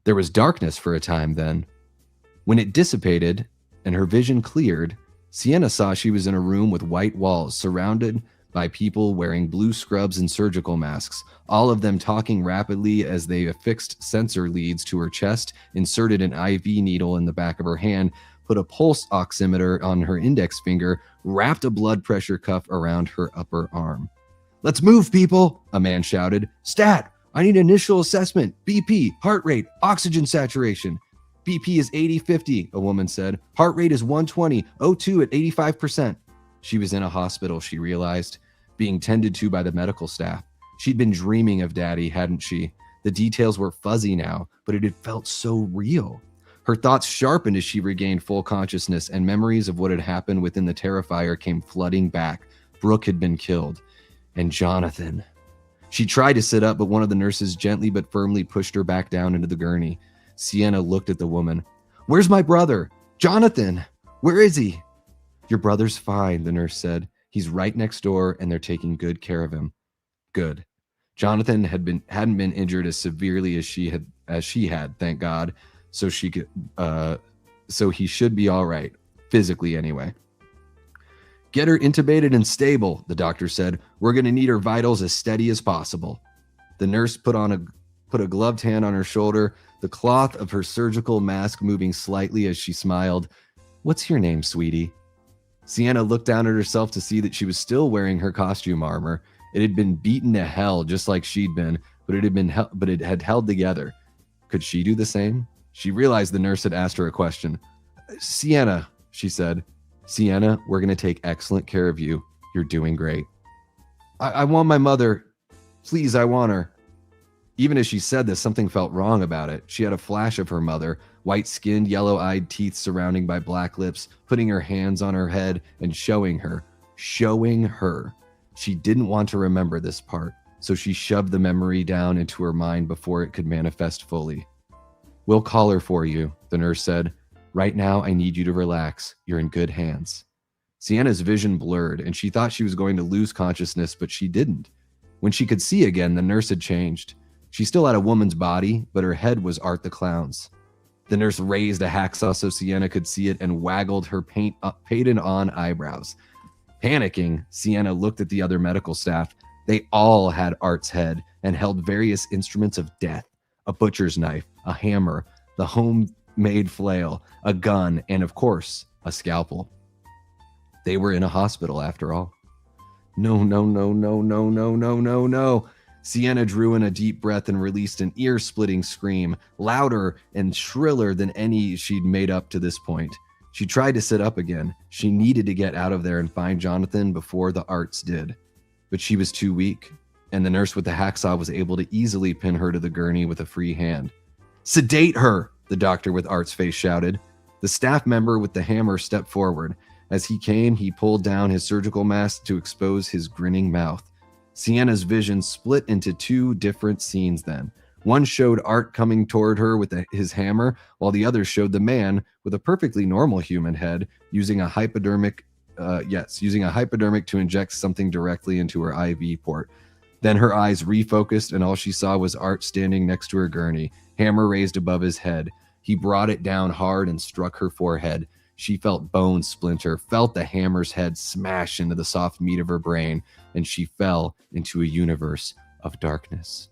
There was darkness for a time then. When it dissipated and her vision cleared, Sienna saw she was in a room with white walls surrounded by people wearing blue scrubs and surgical masks, all of them talking rapidly as they affixed sensor leads to her chest, inserted an IV needle in the back of her hand, put a pulse oximeter on her index finger, wrapped a blood pressure cuff around her upper arm. "Let's move, people," a man shouted. "Stat, I need initial assessment, BP, heart rate, oxygen saturation." "BP is 80/50, a woman said. "Heart rate is 120, O2 at 85%. She was in a hospital, she realized, being tended to by the medical staff. She'd been dreaming of Daddy, hadn't she? The details were fuzzy now, but it had felt so real. Her thoughts sharpened as she regained full consciousness, and memories of what had happened within the Terrifier came flooding back. Brooke had been killed. And Jonathan. She tried to sit up, but one of the nurses gently but firmly pushed her back down into the gurney. Sienna looked at the woman. "Where's my brother? Jonathan! Where is he?" "Your brother's fine," the nurse said. "He's right next door, and they're taking good care of him." Good. Jonathan hadn't been injured as severely as she had, thank God. So he should be all right, physically anyway. "Get her intubated and stable," the doctor said. "We're going to need her vitals as steady as possible." The nurse put a gloved hand on her shoulder, the cloth of her surgical mask moving slightly as she smiled. "What's your name, sweetie?" Sienna looked down at herself to see that she was still wearing her costume armor. It had been beaten to hell just like she'd been, but it had held together. Could she do the same? She realized the nurse had asked her a question. "Sienna," she said. "Sienna, we're going to take excellent care of you. You're doing great." I want my mother. Please, I want her." Even as she said this, something felt wrong about it. She had a flash of her mother, white-skinned, yellow-eyed teeth surrounding by black lips, putting her hands on her head and showing her. She didn't want to remember this part, so she shoved the memory down into her mind before it could manifest fully. "We'll call her for you," the nurse said. "Right now, I need you to relax. You're in good hands." Sienna's vision blurred, and she thought she was going to lose consciousness, but she didn't. When she could see again, the nurse had changed. She still had a woman's body, but her head was Art the Clown's. The nurse raised a hacksaw so Sienna could see it and waggled her painted-on eyebrows. Panicking, Sienna looked at the other medical staff. They all had Art's head and held various instruments of death: a butcher's knife, a hammer, the homemade flail, a gun, and of course, a scalpel. They were in a hospital after all. No. Sienna drew in a deep breath and released an ear-splitting scream, louder and shriller than any she'd made up to this point. She tried to sit up again. She needed to get out of there and find Jonathan before the Arts did. But she was too weak, and the nurse with the hacksaw was able to easily pin her to the gurney with a free hand. "Sedate her!" the doctor with Art's face shouted. The staff member with the hammer stepped forward. As he came, he pulled down his surgical mask to expose his grinning mouth. Sienna's vision split into two different scenes then. One showed Art coming toward her with his hammer, while the other showed the man with a perfectly normal human head using a hypodermic to inject something directly into her IV port. Then her eyes refocused, and all she saw was Art standing next to her gurney, hammer raised above his head. He brought it down hard and struck her forehead. She felt bones splinter, felt the hammer's head smash into the soft meat of her brain, and she fell into a universe of darkness.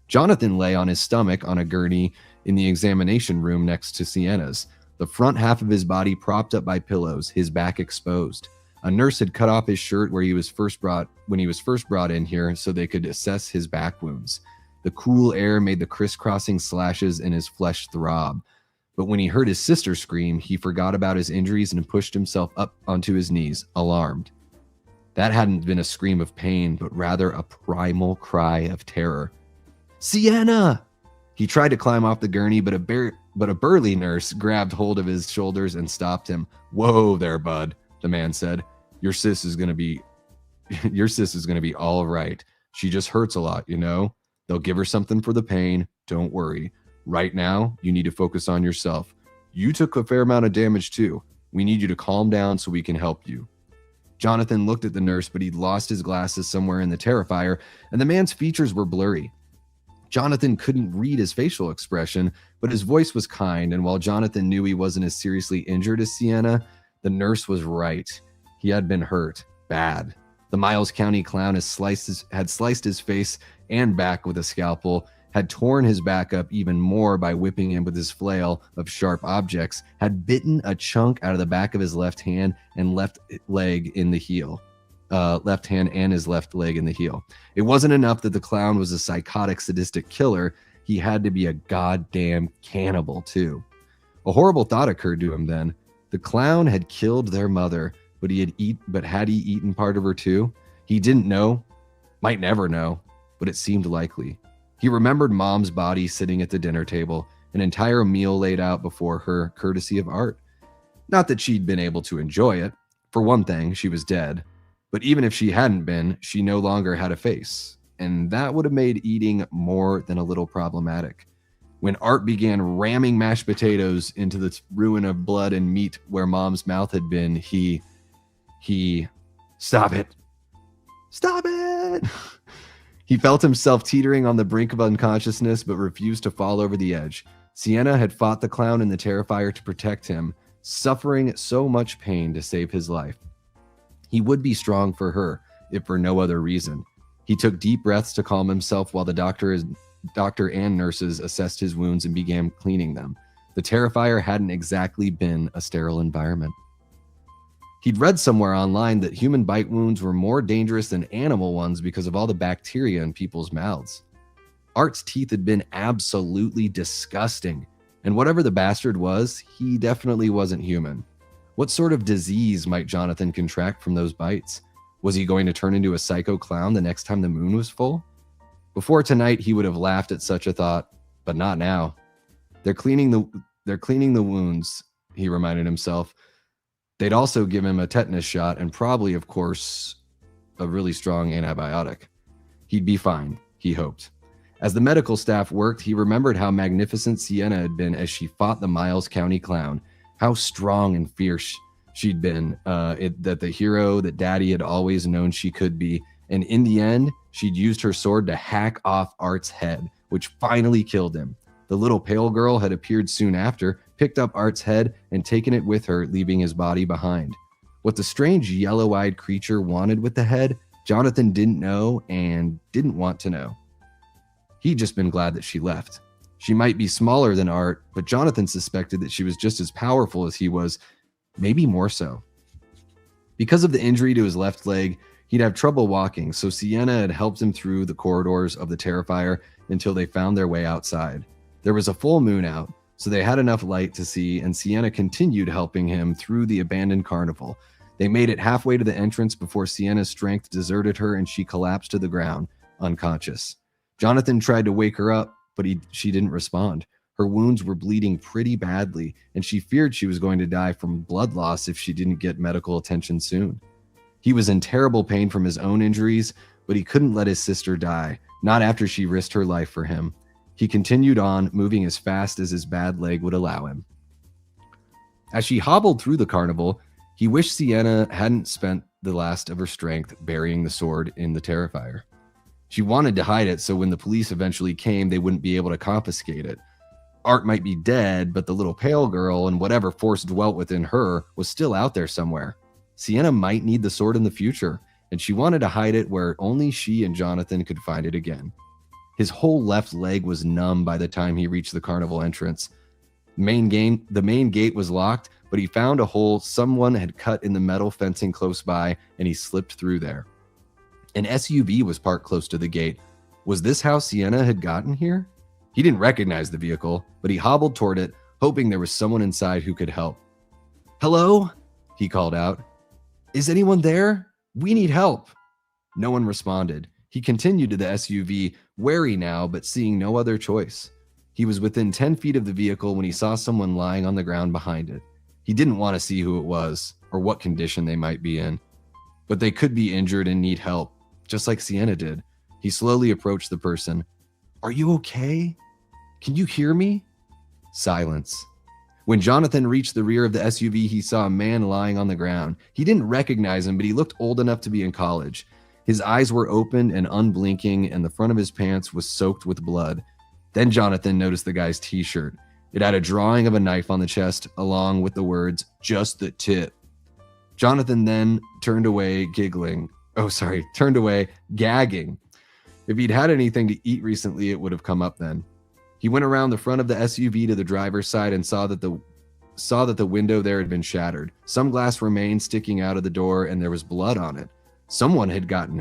Jonathan lay on his stomach on a gurney in the examination room next to Sienna's, the front half of his body propped up by pillows, his back exposed. A nurse had cut off his shirt when he was first brought in here so they could assess his back wounds. The cool air made the crisscrossing slashes in his flesh throb. But when he heard his sister scream, he forgot about his injuries and pushed himself up onto his knees, alarmed. That hadn't been a scream of pain, but rather a primal cry of terror. "Sienna!" He tried to climb off the gurney, but a burly nurse grabbed hold of his shoulders and stopped him. "Whoa there, bud," the man said. Your sis is gonna be all right. She just hurts a lot, you know? They'll give her something for the pain. Don't worry. Right now, you need to focus on yourself. You took a fair amount of damage too. We need you to calm down so we can help you." Jonathan looked at the nurse, but he'd lost his glasses somewhere in the Terrifier, and the man's features were blurry. Jonathan couldn't read his facial expression, but his voice was kind, and while Jonathan knew he wasn't as seriously injured as Sienna, the nurse was right. He had been hurt. Bad. The Miles County clown had sliced his face and back with a scalpel, had torn his back up even more by whipping him with his flail of sharp objects, had bitten a chunk out of the back of his left hand and left leg in the heel. Left hand and his left leg in the heel. It wasn't enough that the clown was a psychotic, sadistic killer. He had to be a goddamn cannibal, too. A horrible thought occurred to him then. The clown had killed their mother. but had he eaten part of her too? He didn't know, might never know, but it seemed likely. He remembered Mom's body sitting at the dinner table, an entire meal laid out before her, courtesy of Art. Not that she'd been able to enjoy it. For one thing, she was dead. But even if she hadn't been, she no longer had a face. And that would have made eating more than a little problematic. When Art began ramming mashed potatoes into the ruin of blood and meat where Mom's mouth had been, he... Stop it. Stop it! He felt himself teetering on the brink of unconsciousness, but refused to fall over the edge. Sienna had fought the clown and the Terrifier to protect him, suffering so much pain to save his life. He would be strong for her, if for no other reason. He took deep breaths to calm himself while the doctor and nurses assessed his wounds and began cleaning them. The Terrifier hadn't exactly been a sterile environment. He'd read somewhere online that human bite wounds were more dangerous than animal ones because of all the bacteria in people's mouths. Art's teeth had been absolutely disgusting, and whatever the bastard was, he definitely wasn't human. What sort of disease might Jonathan contract from those bites? Was he going to turn into a psycho clown the next time the moon was full? Before tonight, he would have laughed at such a thought, but not now. They're cleaning the wounds, he reminded himself. They'd also give him a tetanus shot and probably, of course, a really strong antibiotic. He'd be fine, he hoped. As the medical staff worked, he remembered how magnificent Sienna had been as she fought the Miles County clown, how strong and fierce she'd been, that the hero that Daddy had always known she could be. And in the end, she'd used her sword to hack off Art's head, which finally killed him. The little pale girl had appeared soon after, picked up Art's head, and taken it with her, leaving his body behind. What the strange yellow-eyed creature wanted with the head, Jonathan didn't know and didn't want to know. He'd just been glad that she left. She might be smaller than Art, but Jonathan suspected that she was just as powerful as he was, maybe more so. Because of the injury to his left leg, he'd have trouble walking, so Sienna had helped him through the corridors of the Terrifier until they found their way outside. There was a full moon out, so they had enough light to see, and Sienna continued helping him through the abandoned carnival. They made it halfway to the entrance before Sienna's strength deserted her and she collapsed to the ground, unconscious. Jonathan tried to wake her up, but she didn't respond. Her wounds were bleeding pretty badly, and she feared she was going to die from blood loss if she didn't get medical attention soon. He was in terrible pain from his own injuries, but he couldn't let his sister die, not after she risked her life for him. He continued on, moving as fast as his bad leg would allow him. As she hobbled through the carnival, he wished Sienna hadn't spent the last of her strength burying the sword in the Terrifier. She wanted to hide it so when the police eventually came, they wouldn't be able to confiscate it. Art might be dead, but the little pale girl and whatever force dwelt within her was still out there somewhere. Sienna might need the sword in the future, and she wanted to hide it where only she and Jonathan could find it again. His whole left leg was numb by the time he reached the carnival entrance. The main gate was locked, but he found a hole someone had cut in the metal fencing close by, and he slipped through there. An SUV was parked close to the gate. Was this how Sienna had gotten here? He didn't recognize the vehicle, but he hobbled toward it, hoping there was someone inside who could help. "Hello?" he called out. "Is anyone there? We need help." No one responded. He continued to the SUV, wary now, but seeing no other choice. He was within 10 feet of the vehicle when he saw someone lying on the ground behind it. He didn't want to see who it was, or what condition they might be in. But they could be injured and need help, just like Sienna did. He slowly approached the person. "Are you okay? Can you hear me?" Silence. When Jonathan reached the rear of the SUV, he saw a man lying on the ground. He didn't recognize him, but he looked old enough to be in college. His eyes were open and unblinking, and the front of his pants was soaked with blood. Then Jonathan noticed the guy's t-shirt. It had a drawing of a knife on the chest, along with the words, "Just the tip." Jonathan then turned away, gagging. If he'd had anything to eat recently, it would have come up then. He went around the front of the SUV to the driver's side and saw that the window there had been shattered. Some glass remained sticking out of the door, and there was blood on it. Someone had gotten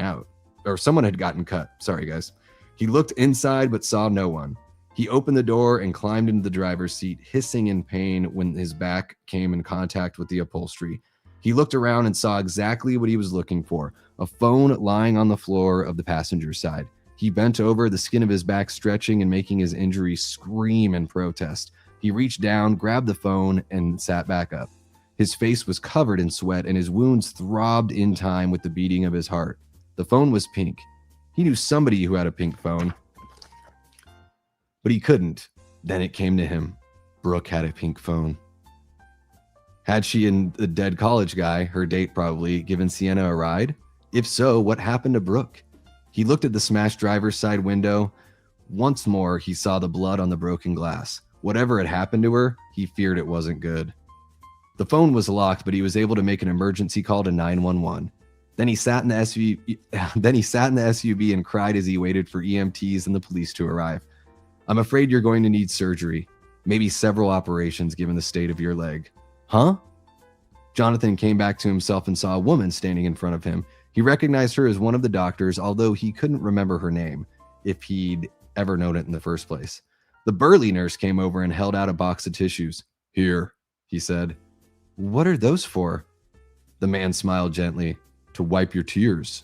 cut. Sorry, guys. He looked inside but saw no one. He opened the door and climbed into the driver's seat, hissing in pain when his back came in contact with the upholstery. He looked around and saw exactly what he was looking for, a phone lying on the floor of the passenger side. He bent over, the skin of his back stretching and making his injury scream in protest. He reached down, grabbed the phone, and sat back up. His face was covered in sweat, and his wounds throbbed in time with the beating of his heart. The phone was pink. He knew somebody who had a pink phone, but he couldn't. Then it came to him. Brooke had a pink phone. Had she and the dead college guy, her date probably, given Sienna a ride? If so, what happened to Brooke? He looked at the smashed driver's side window. Once more, he saw the blood on the broken glass. Whatever had happened to her, he feared it wasn't good. The phone was locked, but he was able to make an emergency call to 911. Then he sat in the SUV and cried as he waited for EMTs and the police to arrive. I'm afraid you're going to need surgery, maybe several operations given the state of your leg. Huh? Jonathan came back to himself and saw a woman standing in front of him. He recognized her as one of the doctors, although he couldn't remember her name, if he'd ever known it in the first place. The burly nurse came over and held out a box of tissues. Here, he said. What are those for? The man smiled gently. To wipe your tears.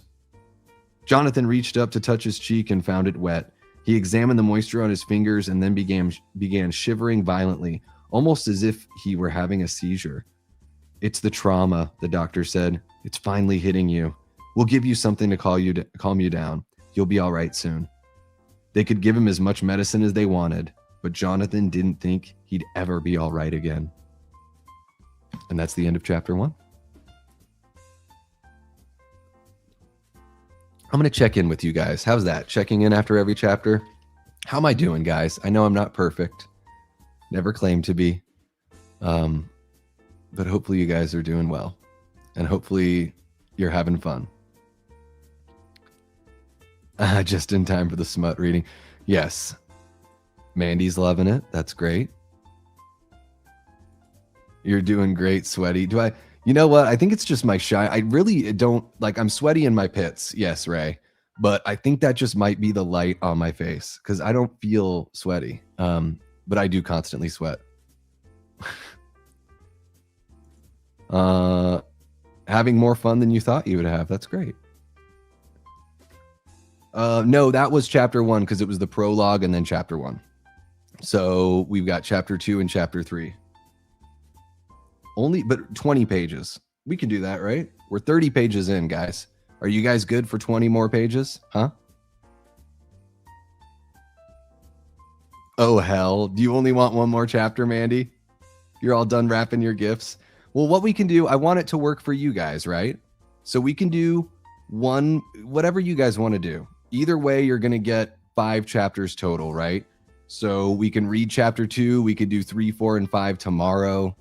Jonathan reached up to touch his cheek and found it wet. He examined the moisture on his fingers and then began shivering violently, almost as if he were having a seizure. It's the trauma, the doctor said. It's finally hitting you. We'll give you something to calm you down. You'll be all right soon. They could give him as much medicine as they wanted, but Jonathan didn't think he'd ever be all right again. And that's the end of chapter 1. I'm going to check in with you guys. How's that? Checking in after every chapter? How am I doing, guys? I know I'm not perfect. Never claimed to be. But hopefully you guys are doing well. And hopefully you're having fun. Just in time for the smut reading. Yes. Mandy's loving it. That's great. You're doing great, Sweaty. You know what? I think it's just my shy. I really don't I'm sweaty in my pits. Yes, Ray. But I think that just might be the light on my face because I don't feel sweaty. But I do constantly sweat. Having more fun than you thought you would have. That's great. No, that was chapter 1 because it was the prologue and then chapter 1. So we've got chapter 2 and chapter 3. But 20 pages. We can do that, right? We're 30 pages in, guys. Are you guys good for 20 more pages? Huh? Oh, hell. Do you only want one more chapter, Mandy? You're all done wrapping your gifts? Well, what we can do, I want it to work for you guys, right? So we can do whatever you guys want to do. Either way, you're going to get 5 chapters total, right? So we can read chapter 2. We could do 3, 4, and 5 tomorrow.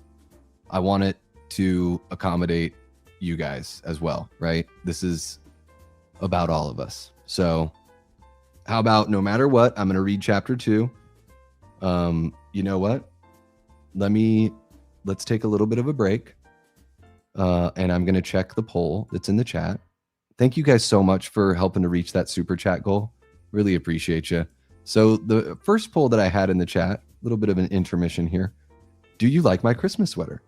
I want it to accommodate you guys as well, right? This is about all of us. So how about no matter what, I'm going to read chapter 2. You know what? Let's take a little bit of a break. And I'm going to check the poll that's in the chat. Thank you guys so much for helping to reach that super chat goal. Really appreciate you. So the first poll that I had in the chat, a little bit of an intermission here. Do you like my Christmas sweater?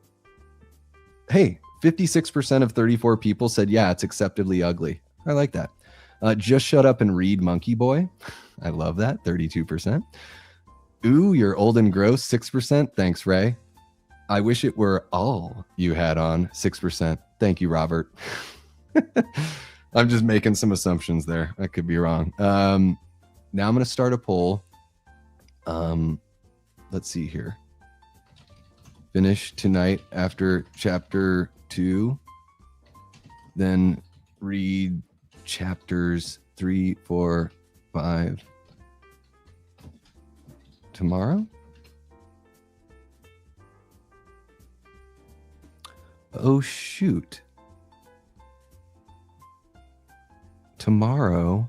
Hey, 56% of 34 people said, yeah, it's acceptably ugly. I like that. Just shut up and read, Monkey Boy. I love that, 32%. Ooh, you're old and gross, 6%. Thanks, Ray. I wish it were all you had on, 6%. Thank you, Robert. I'm just making some assumptions there. I could be wrong. Now I'm going to start a poll. Let's see here. Finish tonight after chapter 2. Then read chapters 3, 4, 5 tomorrow. Oh, shoot. Tomorrow,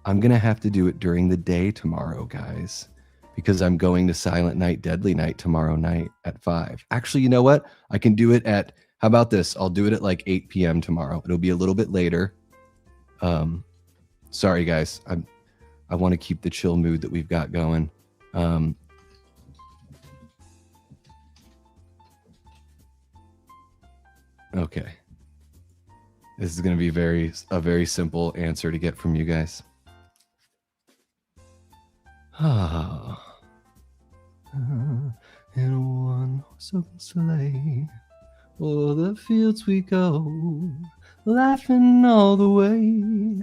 I'm going to have to do it during the day tomorrow, guys, because I'm going to Silent Night, Deadly Night tomorrow night at 5. Actually, you know what? I can do it at, how about this? I'll do it at like 8 p.m. tomorrow. It'll be a little bit later. Sorry, guys. I want to keep the chill mood that we've got going. Okay. This is going to be a very simple answer to get from you guys. In a one-horse open sleigh, o'er the fields we go, laughing all the way.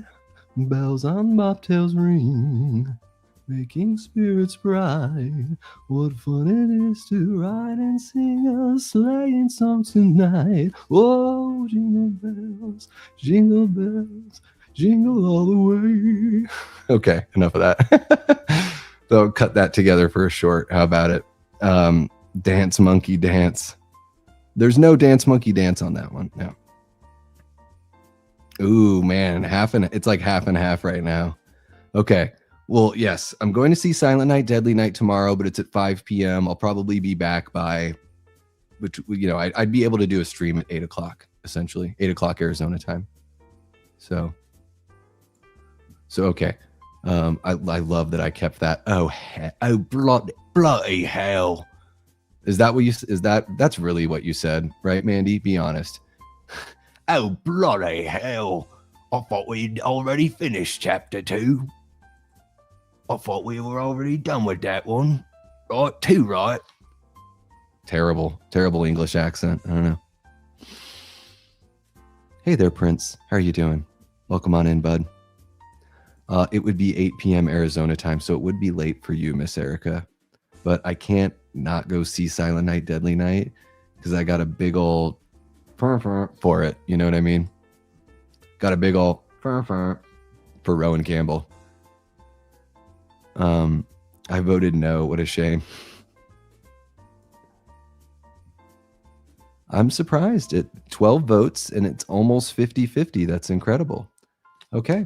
Bells on bobtails ring, making spirits bright. What fun it is to ride and sing a sleighing song tonight. Oh, jingle bells, jingle all the way. Okay, enough of that. So cut that together for a short. How about it? Dance monkey dance. There's no dance monkey dance on that one. No. Ooh, man, it's like half and half right now. Okay. Well, yes, I'm going to see Silent Night, Deadly Night tomorrow, but it's at 5 p.m. I'll probably be back by, I'd be able to do a stream at 8 o'clock, essentially. 8 o'clock Arizona time. So okay. I love that I kept that. Oh, bloody hell. Is that that's really what you said, right, Mandy? Be honest. Oh, bloody hell. I thought we'd already finished chapter 2. I thought we were already done with that one. Right, 2, right? Terrible English accent. I don't know. Hey there, Prince. How are you doing? Welcome on in, bud. It would be 8 p.m. Arizona time, so it would be late for you, Miss Erica. But I can't not go see Silent Night, Deadly Night because I got a big old for it. You know what I mean? Got a big old for Rowan Campbell. I voted no. What a shame. I'm surprised at 12 votes and it's almost 50-50. That's incredible. Okay.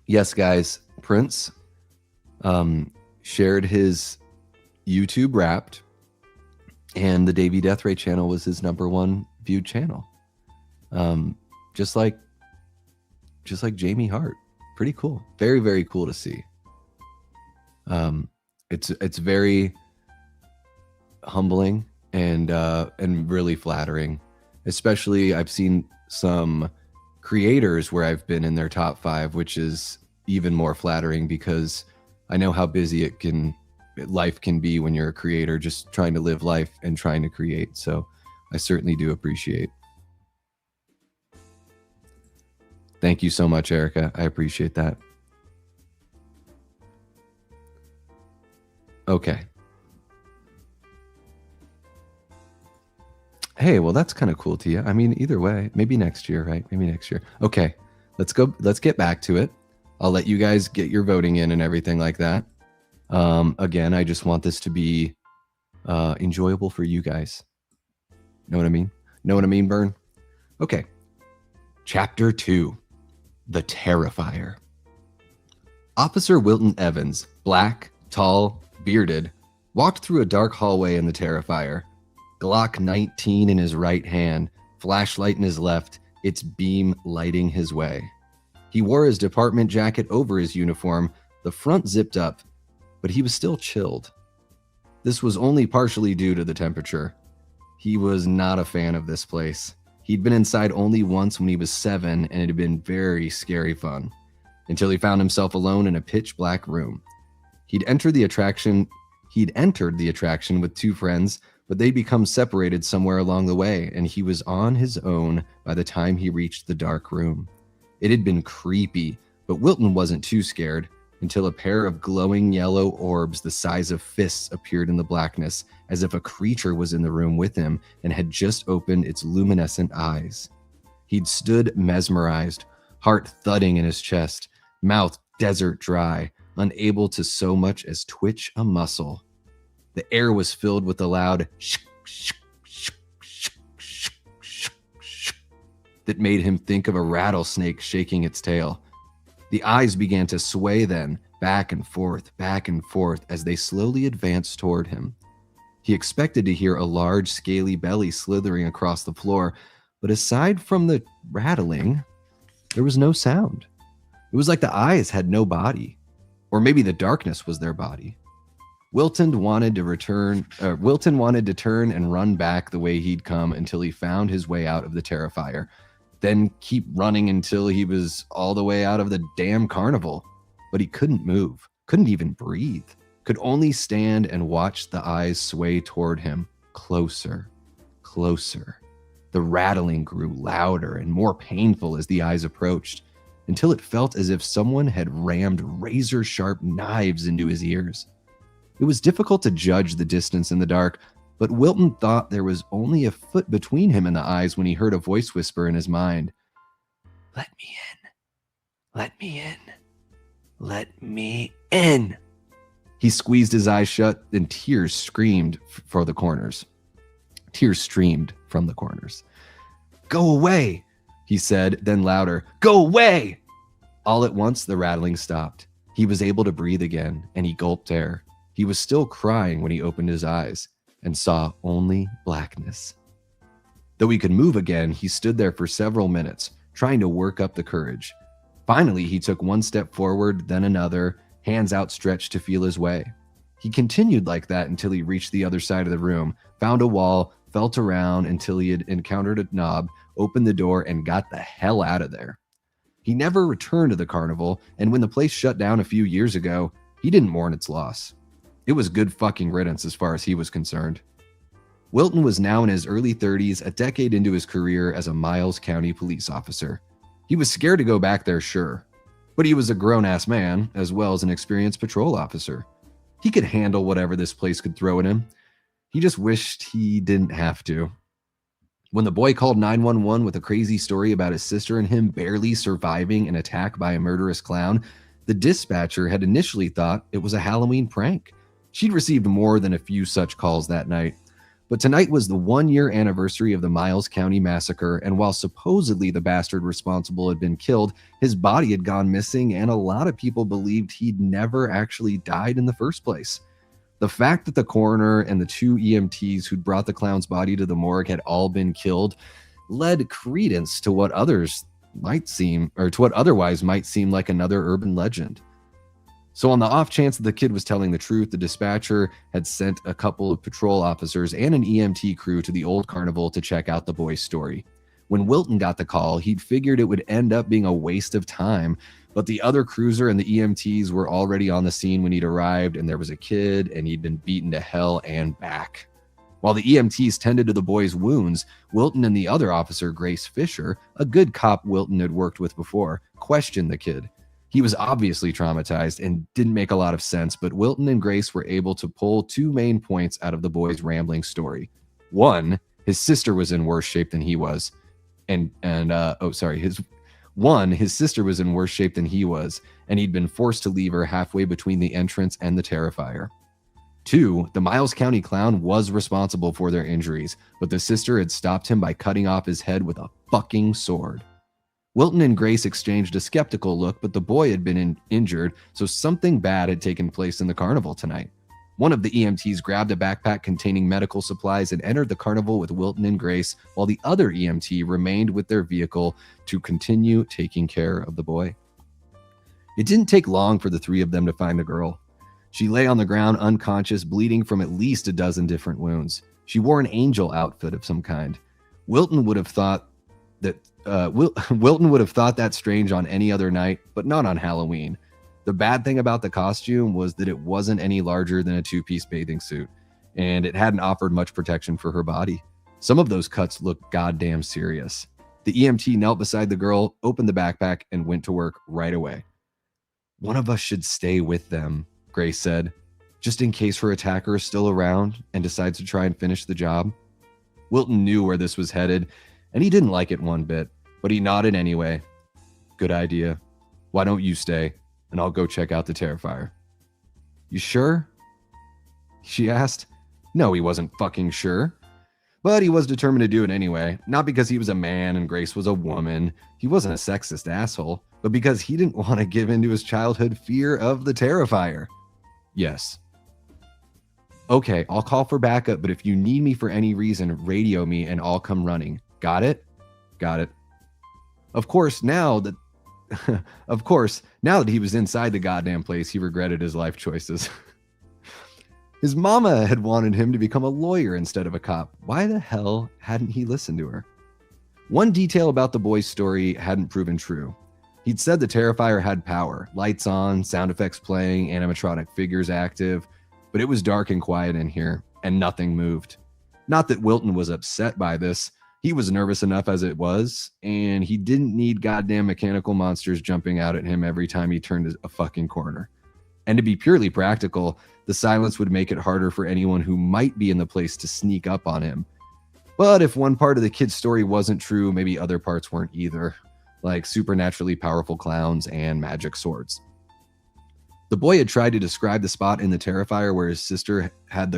Yes, guys, Prince shared his YouTube Wrapped, and the Davey Deathray channel was his #1 viewed channel. Just like Jamie Hart. Pretty cool. Very, very cool to see. It's very humbling and really flattering. Especially I've seen some creators where I've been in their top 5, which is even more flattering because I know how busy life can be when you're a creator, just trying to live life and trying to create. So I certainly do appreciate. Thank you so much, Erica. I appreciate that. Okay. Hey, well, that's kind of cool, Tia. I mean, either way, maybe next year, right? Maybe next year. Okay, let's go. Let's get back to it. I'll let you guys get your voting in and everything like that. Again, I just want this to be enjoyable for you guys. Know what I mean? Know what I mean, Bern? Okay. Chapter 2, The Terrifier. Officer Wilton Evans, black, tall, bearded, walked through a dark hallway in the Terrifier. Glock 19 in his right hand, flashlight in his left, its beam lighting his way. He wore his department jacket over his uniform, the front zipped up, but he was still chilled. This was only partially due to the temperature. He was not a fan of this place. He'd been inside only once when he was 7, and it had been very scary fun, until he found himself alone in a pitch black room. He'd entered the attraction with 2 friends, but they'd become separated somewhere along the way, and he was on his own by the time he reached the dark room. It had been creepy, but Wilton wasn't too scared until a pair of glowing yellow orbs the size of fists appeared in the blackness, as if a creature was in the room with him and had just opened its luminescent eyes. He'd stood mesmerized, heart thudding in his chest, mouth desert dry, unable to so much as twitch a muscle. The air was filled with a loud shk, shk, shk, shk, shk, shk, shk, that made him think of a rattlesnake shaking its tail. The eyes began to sway then, back and forth, as they slowly advanced toward him. He expected to hear a large, scaly belly slithering across the floor, but aside from the rattling, there was no sound. It was like the eyes had no body, or maybe the darkness was their body. Wilton wanted to turn and run back the way he'd come until he found his way out of the Terrifier, then keep running until he was all the way out of the damn carnival. But he couldn't move, couldn't even breathe, could only stand and watch the eyes sway toward him, closer, closer. The rattling grew louder and more painful as the eyes approached, until it felt as if someone had rammed razor-sharp knives into his ears. It was difficult to judge the distance in the dark, but Wilton thought there was only a foot between him and the eyes when he heard a voice whisper in his mind, "Let me in. Let me in. Let me in." He squeezed his eyes shut and tears streamed from the corners. "Go away," he said, then louder, "Go away!" All at once, the rattling stopped. He was able to breathe again, and he gulped air. He was still crying when he opened his eyes and saw only blackness. Though he could move again, he stood there for several minutes, trying to work up the courage. Finally, he took one step forward, then another, hands outstretched to feel his way. He continued like that until he reached the other side of the room, found a wall, felt around until he had encountered a knob, opened the door, and got the hell out of there. He never returned to the carnival, and when the place shut down a few years ago, he didn't mourn its loss. It was good fucking riddance as far as he was concerned. Wilton was now in his early 30s, a decade into his career as a Miles County police officer. He was scared to go back there, sure, but he was a grown-ass man, as well as an experienced patrol officer. He could handle whatever this place could throw at him. He just wished he didn't have to. When the boy called 911 with a crazy story about his sister and him barely surviving an attack by a murderous clown, the dispatcher had initially thought it was a Halloween prank. She'd received more than a few such calls that night. But tonight was the 1-year anniversary of the Miles County massacre, and while supposedly the bastard responsible had been killed, his body had gone missing, and a lot of people believed he'd never actually died in the first place. The fact that the coroner and the 2 EMTs who'd brought the clown's body to the morgue had all been killed led credence to what otherwise might seem like another urban legend. So on the off chance that the kid was telling the truth, the dispatcher had sent a couple of patrol officers and an EMT crew to the old carnival to check out the boy's story. When Wilton got the call, he'd figured it would end up being a waste of time, but the other cruiser and the EMTs were already on the scene when he'd arrived, and there was a kid, and he'd been beaten to hell and back. While the EMTs tended to the boy's wounds, Wilton and the other officer, Grace Fisher, a good cop Wilton had worked with before, questioned the kid. He was obviously traumatized and didn't make a lot of sense, but Wilton and Grace were able to pull 2 main points out of the boy's rambling story. One, his sister was in worse shape than he was. His sister was in worse shape than he was, and he'd been forced to leave her halfway between the entrance and the Terrifier. 2, the Miles County clown was responsible for their injuries, but the sister had stopped him by cutting off his head with a fucking sword. Wilton and Grace exchanged a skeptical look, but the boy had been injured, so something bad had taken place in the carnival tonight. One of the EMTs grabbed a backpack containing medical supplies and entered the carnival with Wilton and Grace, while the other EMT remained with their vehicle to continue taking care of the boy. It didn't take long for the 3 of them to find the girl. She lay on the ground unconscious, bleeding from at least a dozen different wounds. She wore an angel outfit of some kind. Wilton would have thought that strange on any other night, but not on Halloween. The bad thing about the costume was that it wasn't any larger than a 2-piece bathing suit, and it hadn't offered much protection for her body. Some of those cuts looked goddamn serious. The EMT knelt beside the girl, opened the backpack, and went to work right away. "One of us should stay with them," Grace said, "just in case her attacker is still around and decides to try and finish the job." Wilton knew where this was headed, and he didn't like it one bit, but he nodded anyway. "Good idea. Why don't you stay, and I'll go check out the Terrifier." "You sure?" she asked. No, he wasn't fucking sure. But he was determined to do it anyway, not because he was a man and Grace was a woman. He wasn't a sexist asshole, but because he didn't want to give in to his childhood fear of the Terrifier. "Yes." "Okay, I'll call for backup, but if you need me for any reason, radio me and I'll come running. Got it?" "Got it." Of course, now that he was inside the goddamn place, he regretted his life choices. His mama had wanted him to become a lawyer instead of a cop. Why the hell hadn't he listened to her? One detail about the boy's story hadn't proven true. He'd said the Terrifier had power, lights on, sound effects playing, animatronic figures active, but it was dark and quiet in here, and nothing moved. Not that Wilton was upset by this. He was nervous enough as it was, and he didn't need goddamn mechanical monsters jumping out at him every time he turned a fucking corner. And to be purely practical, the silence would make it harder for anyone who might be in the place to sneak up on him. But if one part of the kid's story wasn't true, maybe other parts weren't either, like supernaturally powerful clowns and magic swords. The boy had tried to describe the spot in the Terrifier where his sister had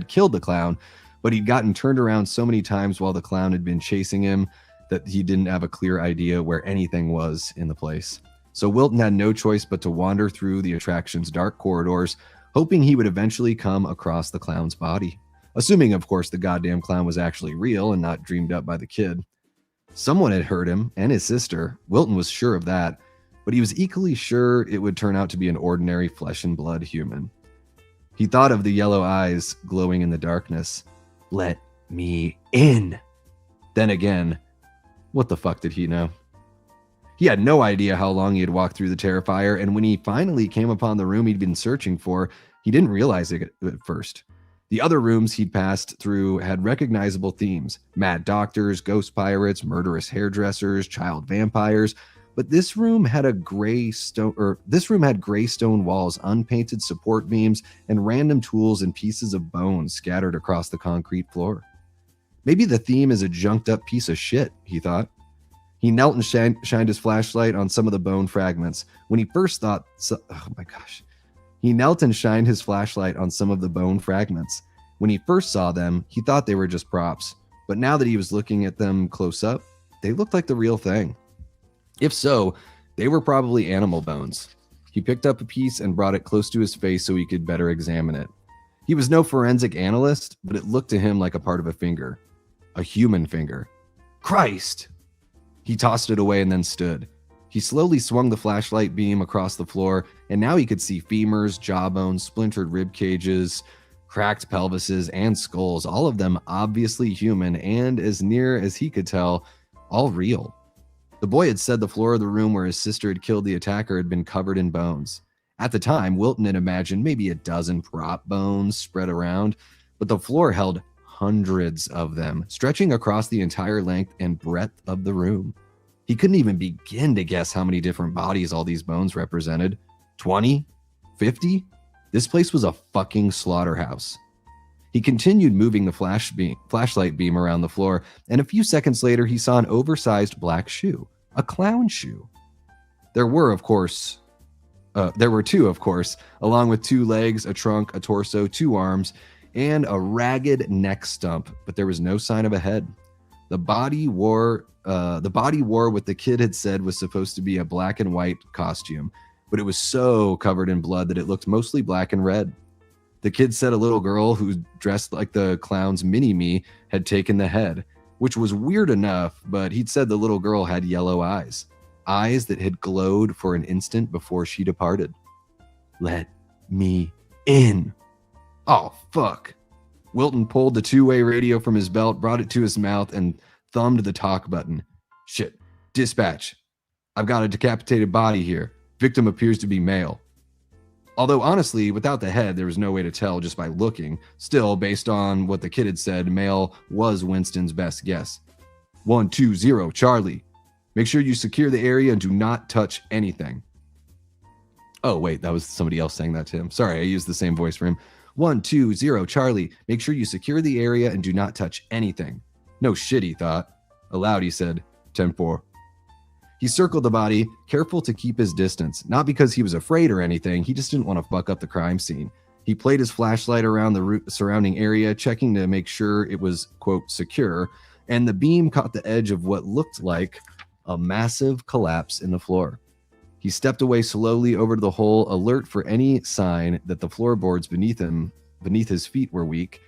killed the clown, but he'd gotten turned around so many times while the clown had been chasing him that he didn't have a clear idea where anything was in the place. So Wilton had no choice but to wander through the attraction's dark corridors, hoping he would eventually come across the clown's body. Assuming, of course, the goddamn clown was actually real and not dreamed up by the kid. Someone had hurt him, and his sister. Wilton was sure of that, but he was equally sure it would turn out to be an ordinary flesh and blood human. He thought of the yellow eyes glowing in the darkness. Let me in. Then again, what the fuck did he know? He had no idea how long he had walked through the Terrifier, and when he finally came upon the room he'd been searching for, he didn't realize it at first. The other rooms he'd passed through had recognizable themes: mad doctors, ghost pirates, murderous hairdressers, child vampires. But this room had gray stone walls, unpainted support beams, and random tools and pieces of bone scattered across the concrete floor. Maybe the theme is a junked up piece of shit, he thought. He knelt and shined his flashlight on some of the bone fragments. When he first thought, He knelt and shined his flashlight on some of the bone fragments. When he first saw them, he thought they were just props, but now that he was looking at them close up, they looked like the real thing. If so, they were probably animal bones. He picked up a piece and brought it close to his face so he could better examine it. He was no forensic analyst, but it looked to him like a part of a finger. A human finger. Christ! He tossed it away and then stood. He slowly swung the flashlight beam across the floor, and now he could see femurs, jawbones, splintered rib cages, cracked pelvises, and skulls, all of them obviously human and, as near as he could tell, all real. The boy had said the floor of the room where his sister had killed the attacker had been covered in bones. At the time, Wilton had imagined maybe a dozen prop bones spread around, but the floor held hundreds of them, stretching across the entire length and breadth of the room. He couldn't even begin to guess how many different bodies all these bones represented. 20? 50? This place was a fucking slaughterhouse. He continued moving the flashlight beam around the floor, and a few seconds later he saw an oversized black shoe, a clown shoe. There were two, of course, along with 2 legs, a trunk, a torso, 2 arms, and a ragged neck stump, but there was no sign of a head. The body wore what the kid had said was supposed to be a black and white costume, but it was so covered in blood that it looked mostly black and red. The kid said a little girl who dressed like the clown's mini-me had taken the head, which was weird enough, but he'd said the little girl had yellow eyes that had glowed for an instant before she departed. Let me in. Oh, fuck. Wilton pulled the 2-way radio from his belt, brought it to his mouth, and thumbed the talk button. Shit. Dispatch. I've got a decapitated body here. Victim appears to be male. Although, honestly, without the head, there was no way to tell just by looking. Still, based on what the kid had said, male was Winston's best guess. 120, Charlie. Make sure you secure the area and do not touch anything. Oh, wait, that was somebody else saying that to him. Sorry, I used the same voice for him. 120, Charlie. Make sure you secure the area and do not touch anything. No shit, he thought. Aloud, he said, 10-4. He circled the body, careful to keep his distance, not because he was afraid or anything, he just didn't want to fuck up the crime scene. He played his flashlight around the surrounding area, checking to make sure it was, quote, secure, and the beam caught the edge of what looked like a massive collapse in the floor. He stepped away slowly over to the hole, alert for any sign that the floorboards beneath his feet were weak,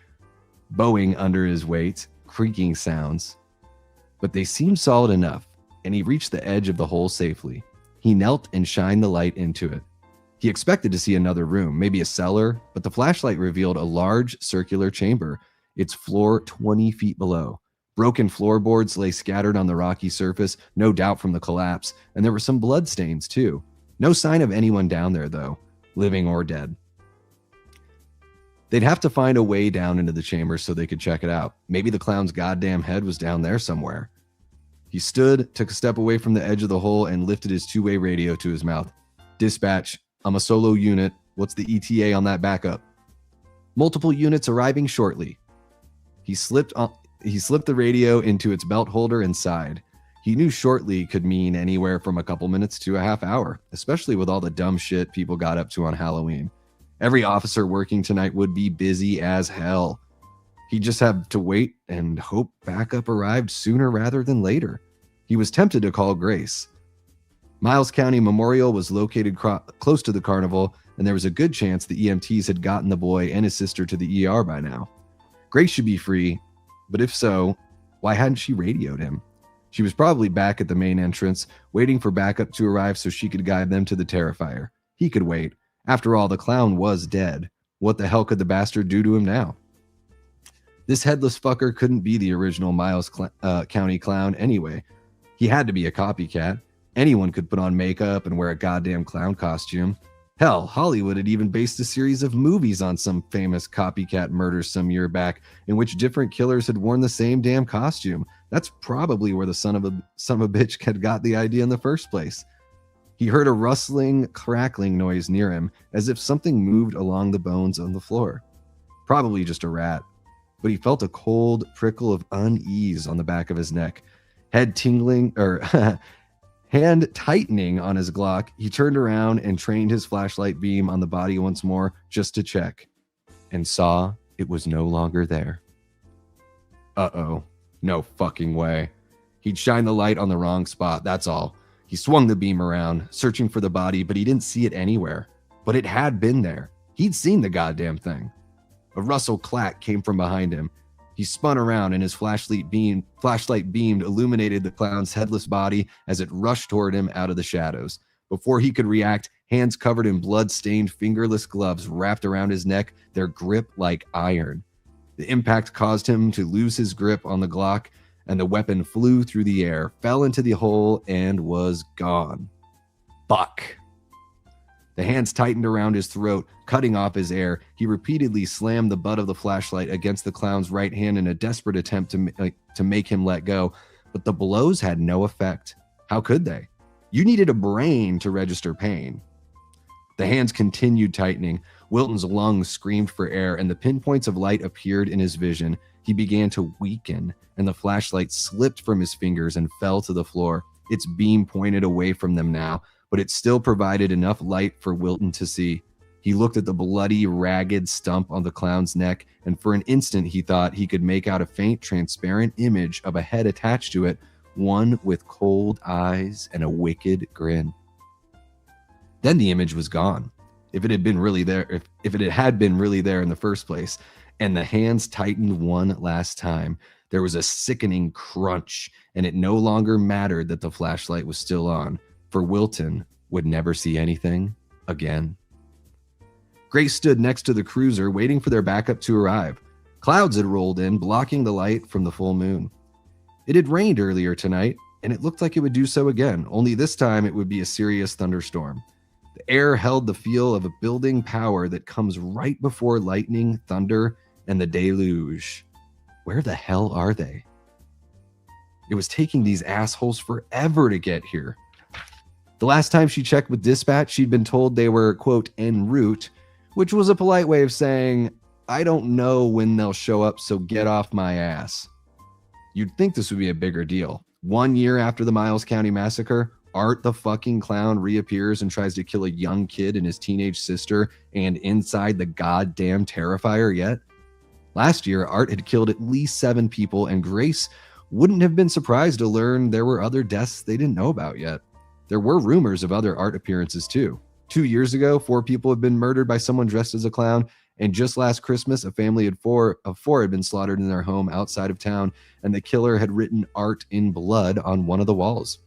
bowing under his weight, creaking sounds. But they seemed solid enough, and he reached the edge of the hole safely. He knelt and shined the light into it. He expected to see another room, maybe a cellar, but the flashlight revealed a large circular chamber, its floor 20 feet below. Broken floorboards lay scattered on the rocky surface, no doubt from the collapse, and there were some bloodstains too. No sign of anyone down there though, living or dead. They'd have to find a way down into the chamber so they could check it out. Maybe the clown's goddamn head was down there somewhere. He stood, took a step away from the edge of the hole, and lifted his two-way radio to his mouth. Dispatch, I'm a solo unit. What's the ETA on that backup? Multiple units arriving shortly. He slipped the radio into its belt holder and sighed. He knew shortly could mean anywhere from a couple minutes to a half hour, especially with all the dumb shit people got up to on Halloween. Every officer working tonight would be busy as hell. He just had to wait and hope backup arrived sooner rather than later. He was tempted to call Grace. Miles County Memorial was located close to the carnival, and there was a good chance the EMTs had gotten the boy and his sister to the ER by now. Grace should be free, but if so, why hadn't she radioed him? She was probably back at the main entrance, waiting for backup to arrive so she could guide them to the Terrifier. He could wait. After all, the clown was dead. What the hell could the bastard do to him now? This headless fucker couldn't be the original Miles County clown anyway. He had to be a copycat. Anyone could put on makeup and wear a goddamn clown costume. Hell, Hollywood had even based a series of movies on some famous copycat murder some year back in which different killers had worn the same damn costume. That's probably where the son of a bitch had got the idea in the first place. He heard a rustling, crackling noise near him, as if something moved along the bones on the floor. Probably just a rat. But he felt a cold prickle of unease on the back of his neck. Hand tightening on his Glock, he turned around and trained his flashlight beam on the body once more just to check, and saw it was no longer there. Uh-oh. No fucking way. He'd shined the light on the wrong spot, that's all. He swung the beam around, searching for the body, but he didn't see it anywhere. But it had been there. He'd seen the goddamn thing. A rustle clack came from behind him. He spun around and his flashlight beamed illuminated the clown's headless body as it rushed toward him out of the shadows. Before he could react, hands covered in blood-stained fingerless gloves wrapped around his neck, their grip like iron. The impact caused him to lose his grip on the Glock, and the weapon flew through the air, fell into the hole, and was gone. Fuck. The hands tightened around his throat, cutting off his air. He repeatedly slammed the butt of the flashlight against the clown's right hand in a desperate attempt to make him let go, but the blows had no effect. How could they? You needed a brain to register pain. The hands continued tightening. Wilton's lungs screamed for air, and the pinpoints of light appeared in his vision. He began to weaken, and the flashlight slipped from his fingers and fell to the floor. Its beam pointed away from them now, but it still provided enough light for Wilton to see. He looked at the bloody, ragged stump on the clown's neck, and for an instant he thought he could make out a faint, transparent image of a head attached to it, one with cold eyes and a wicked grin. Then the image was gone. If it had been really there in the first place, and the hands tightened one last time, there was a sickening crunch, and it no longer mattered that the flashlight was still on, for Wilton would never see anything again. Grace stood next to the cruiser, waiting for their backup to arrive. Clouds had rolled in, blocking the light from the full moon. It had rained earlier tonight, and it looked like it would do so again, only this time it would be a serious thunderstorm. The air held the feel of a building power that comes right before lightning, thunder, and the deluge. Where the hell are they? It was taking these assholes forever to get here. The last time she checked with dispatch, she'd been told they were, quote, en route, which was a polite way of saying, I don't know when they'll show up, so get off my ass. You'd think this would be a bigger deal. 1 year after the Miles County massacre, Art the fucking clown reappears and tries to kill a young kid and his teenage sister, and inside the goddamn Terrifier yet? Last year, Art had killed at least 7 people, and Grace wouldn't have been surprised to learn there were other deaths they didn't know about yet. There were rumors of other Art appearances too. 2 years ago, 4 people had been murdered by someone dressed as a clown, and just last Christmas, a family of four had been slaughtered in their home outside of town, and the killer had written Art in blood on one of the walls.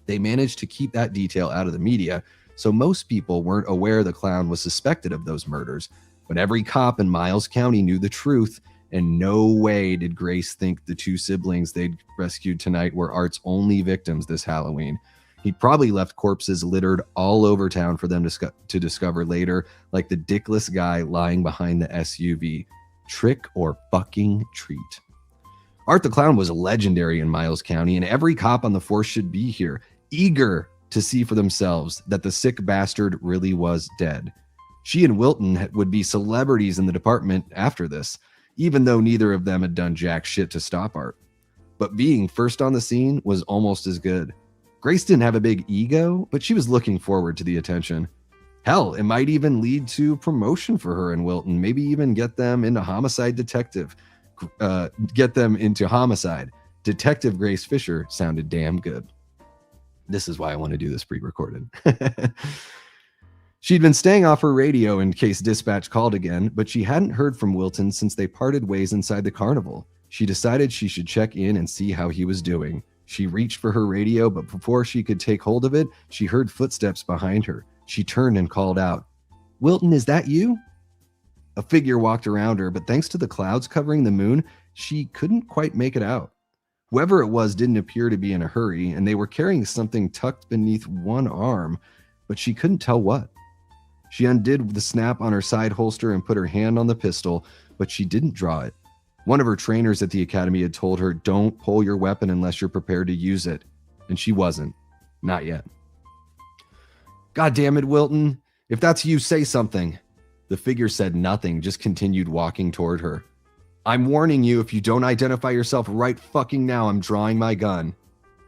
They managed to keep that detail out of the media, so most people weren't aware the clown was suspected of those murders. But every cop in Miles County knew the truth, and no way did Grace think the two siblings they'd rescued tonight were Art's only victims this Halloween. He'd probably left corpses littered all over town for them to discover later, like the dickless guy lying behind the SUV. Trick or fucking treat. Art the Clown was legendary in Miles County, and every cop on the force should be here, eager to see for themselves that the sick bastard really was dead. She and Wilton would be celebrities in the department after this, even though neither of them had done jack shit to stop Art. But being first on the scene was almost as good. Grace didn't have a big ego, but she was looking forward to the attention. Hell, it might even lead to promotion for her and Wilton, maybe even get them into homicide. Detective Grace Fisher sounded damn good. This is why I want to do this pre-recorded. She'd been staying off her radio in case dispatch called again, but she hadn't heard from Wilton since they parted ways inside the carnival. She decided she should check in and see how he was doing. She reached for her radio, but before she could take hold of it, she heard footsteps behind her. She turned and called out, "Wilton, is that you?" A figure walked around her, but thanks to the clouds covering the moon, she couldn't quite make it out. Whoever it was didn't appear to be in a hurry, and they were carrying something tucked beneath one arm, but she couldn't tell what. She undid the snap on her side holster and put her hand on the pistol, but she didn't draw it. One of her trainers at the academy had told her, "Don't pull your weapon unless you're prepared to use it." And she wasn't. Not yet. "God damn it, Wilton. If that's you, say something." The figure said nothing, just continued walking toward her. "I'm warning you, if you don't identify yourself right fucking now, I'm drawing my gun."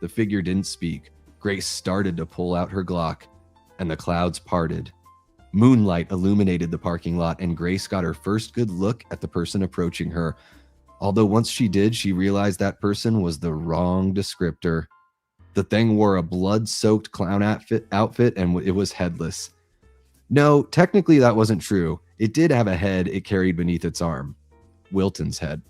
The figure didn't speak. Grace started to pull out her Glock, and the clouds parted. Moonlight illuminated the parking lot, and Grace got her first good look at the person approaching her. Although once she did, she realized that person was the wrong descriptor. The thing wore a blood-soaked clown outfit, and it was headless. No, technically that wasn't true. It did have a head it carried beneath its arm. Wilton's head.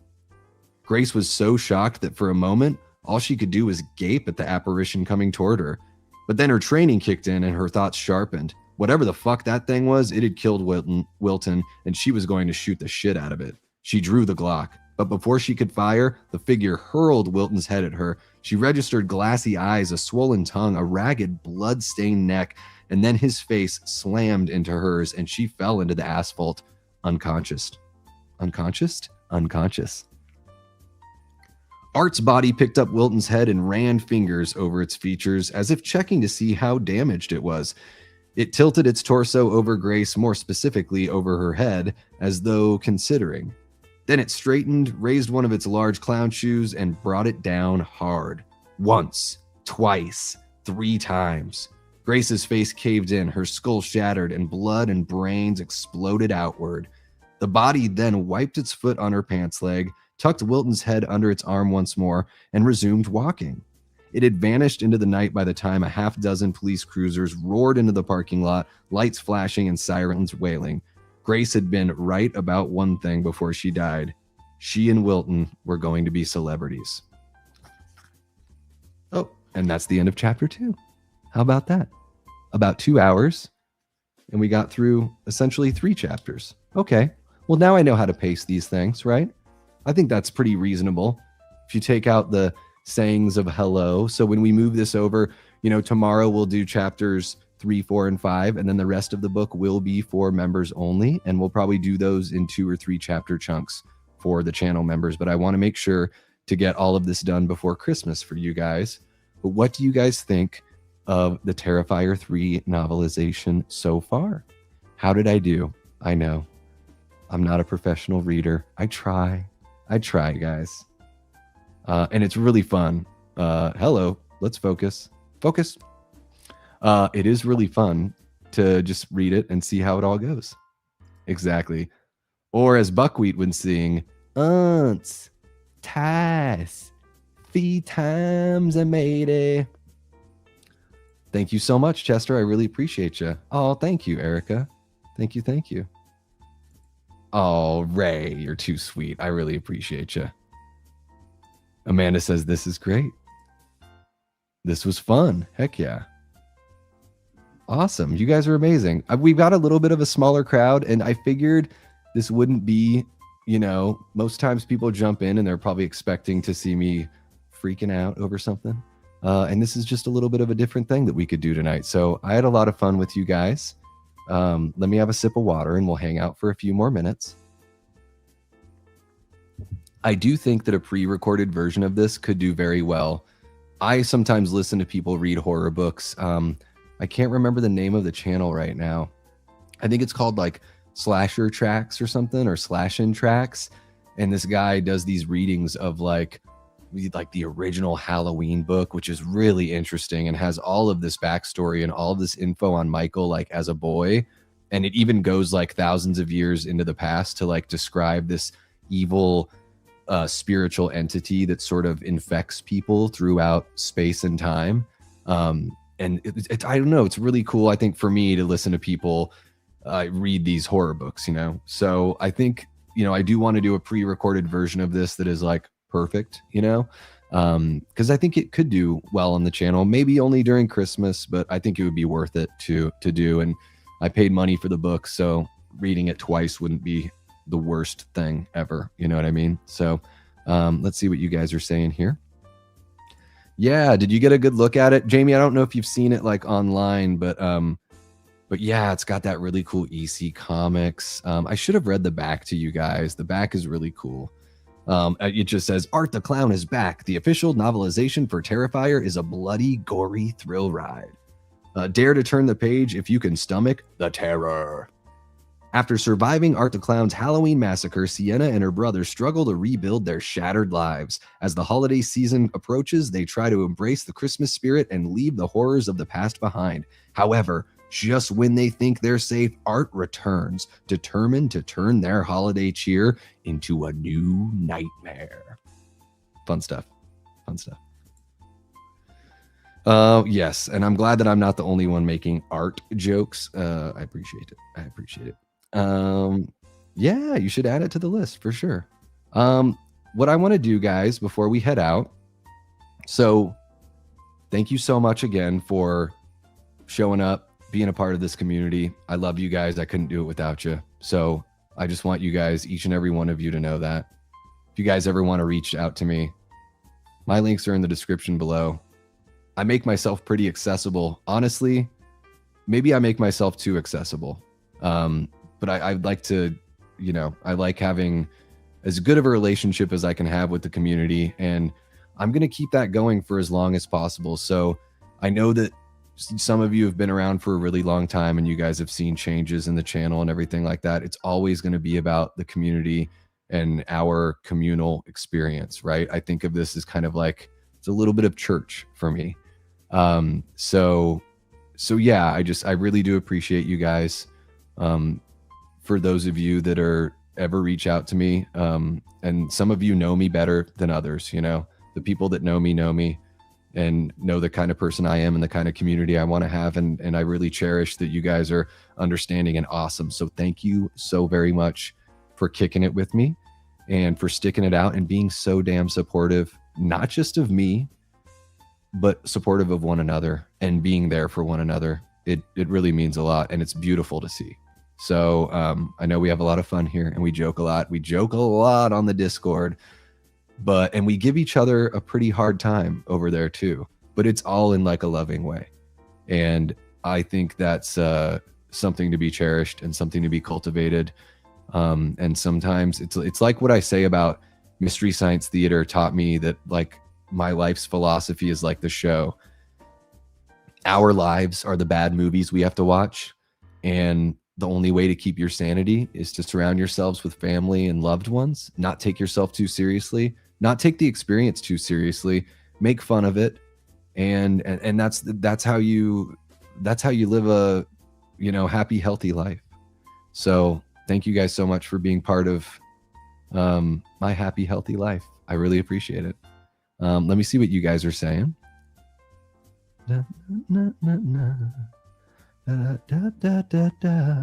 Grace was so shocked that for a moment, all she could do was gape at the apparition coming toward her. But then her training kicked in and her thoughts sharpened. Whatever the fuck that thing was, it had killed Wilton, and she was going to shoot the shit out of it. She drew the Glock, but before she could fire, the figure hurled Wilton's head at her. She registered glassy eyes, a swollen tongue, a ragged, blood-stained neck, and then his face slammed into hers, and she fell into the asphalt, unconscious. Unconscious? Unconscious. Art's body picked up Wilton's head and ran fingers over its features, as if checking to see how damaged it was. It tilted its torso over Grace, more specifically over her head, as though considering. Then it straightened, raised one of its large clown shoes, and brought it down hard. Once, twice, 3 times. Grace's face caved in, her skull shattered, and blood and brains exploded outward. The body then wiped its foot on her pants leg, tucked Wilton's head under its arm once more, and resumed walking. It had vanished into the night by the time a half-dozen police cruisers roared into the parking lot, lights flashing and sirens wailing. Grace had been right about one thing before she died. She and Wilton were going to be celebrities. Oh, and that's the end of chapter 2. How about that? About 2 hours, and we got through essentially 3 chapters. Okay, well now I know how to pace these things, right? I think that's pretty reasonable. If you take out the sayings of hello. So when we move this over, tomorrow we'll do chapters 3, 4, and 5, and then the rest of the book will be for members only, and we'll probably do those in 2 or 3 chapter chunks for the channel members. But I want to make sure to get all of this done before Christmas for you guys. But what do you guys think of the Terrifier 3 novelization so far? How did I do? I know I'm not a professional reader. I try, guys. And it's really fun. Hello, let's focus. It is really fun to just read it and see how it all goes. Exactly. Or as Buckwheat would sing, "Aunts, ties, 3 times I made it." Thank you so much, Chester. I really appreciate you. Oh, thank you, Erica. Thank you. Oh, Ray, you're too sweet. I really appreciate you. Amanda says, "This is great. This was fun." Heck yeah. Awesome. You guys are amazing. We've got a little bit of a smaller crowd, and I figured this wouldn't be, you know, most times people jump in and they're probably expecting to see me freaking out over something. And this is just a little bit of a different thing that we could do tonight. So I had a lot of fun with you guys. Let me have a sip of water and we'll hang out for a few more minutes. I do think that a pre-recorded version of this could do very well. I sometimes listen to people read horror books. I can't remember the name of the channel right now. I think it's called like Slasher Tracks or something, or Slashin' Tracks. And this guy does these readings of like the original Halloween book, which is really interesting and has all of this backstory and all of this info on Michael, like as a boy. And it even goes like thousands of years into the past to like describe this evil spiritual entity that sort of infects people throughout space and time. And I don't know, it's really cool, I think, for me to listen to people read these horror books, you know? So I think, you know, I do want to do a pre-recorded version of this that is like perfect, you know? Because I think it could do well on the channel, maybe only during Christmas, but I think it would be worth it to do. And I paid money for the book, so reading it twice wouldn't be the worst thing ever, you know what I mean? So let's see what you guys are saying here. Yeah, did you get a good look at it, Jamie? I don't know if you've seen it like online, but yeah, it's got that really cool EC Comics. I should have read the back to you guys. The back is really cool. It just says, Art the Clown is back. The official novelization for Terrifier is a bloody, gory thrill ride. Dare to turn the page if you can stomach the terror. After surviving Art the Clown's Halloween massacre, Sienna and her brother struggle to rebuild their shattered lives. As the holiday season approaches, they try to embrace the Christmas spirit and leave the horrors of the past behind. However, just when they think they're safe, Art returns, determined to turn their holiday cheer into a new nightmare. Fun stuff. Fun stuff. Yes, and I'm glad that I'm not the only one making art jokes. I appreciate it. I appreciate it. Yeah, you should add it to the list for sure. What I want to do, guys, before we head out, so thank you so much again for showing up, being a part of this community. I love you guys. I couldn't do it without you. So I just want you guys, each and every one of you, to know that if you guys ever want to reach out to me, my links are in the description below. I make myself pretty accessible. Honestly, maybe I make myself too accessible. But I'd like to, you know, I like having as good of a relationship as I can have with the community, and I'm going to keep that going for as long as possible. So I know that some of you have been around for a really long time and you guys have seen changes in the channel and everything like that. It's always going to be about the community and our communal experience, right? I think of this as kind of like, it's a little bit of church for me. So yeah, I really do appreciate you guys. For those of you that are ever reach out to me, and some of you know me better than others, you know, the people that know me and know the kind of person I am and the kind of community I want to have. And I really cherish that you guys are understanding and awesome. So thank you so very much for kicking it with me and for sticking it out and being so damn supportive, not just of me, but supportive of one another and being there for one another. It really means a lot, and it's beautiful to see. So I know we have a lot of fun here and we joke a lot. We joke a lot on the Discord, and we give each other a pretty hard time over there too, but it's all in like a loving way. And I think that's something to be cherished and something to be cultivated. And sometimes it's like what I say about Mystery Science Theater taught me, that like my life's philosophy is like the show. Our lives are the bad movies we have to watch. And the only way to keep your sanity is to surround yourselves with family and loved ones, not take yourself too seriously, not take the experience too seriously, make fun of it. And that's how you live a, you know, happy, healthy life. So thank you guys so much for being part of my happy, healthy life. I really appreciate it. Let me see what you guys are saying. Na, na, na, na. Da, da, da, da, da.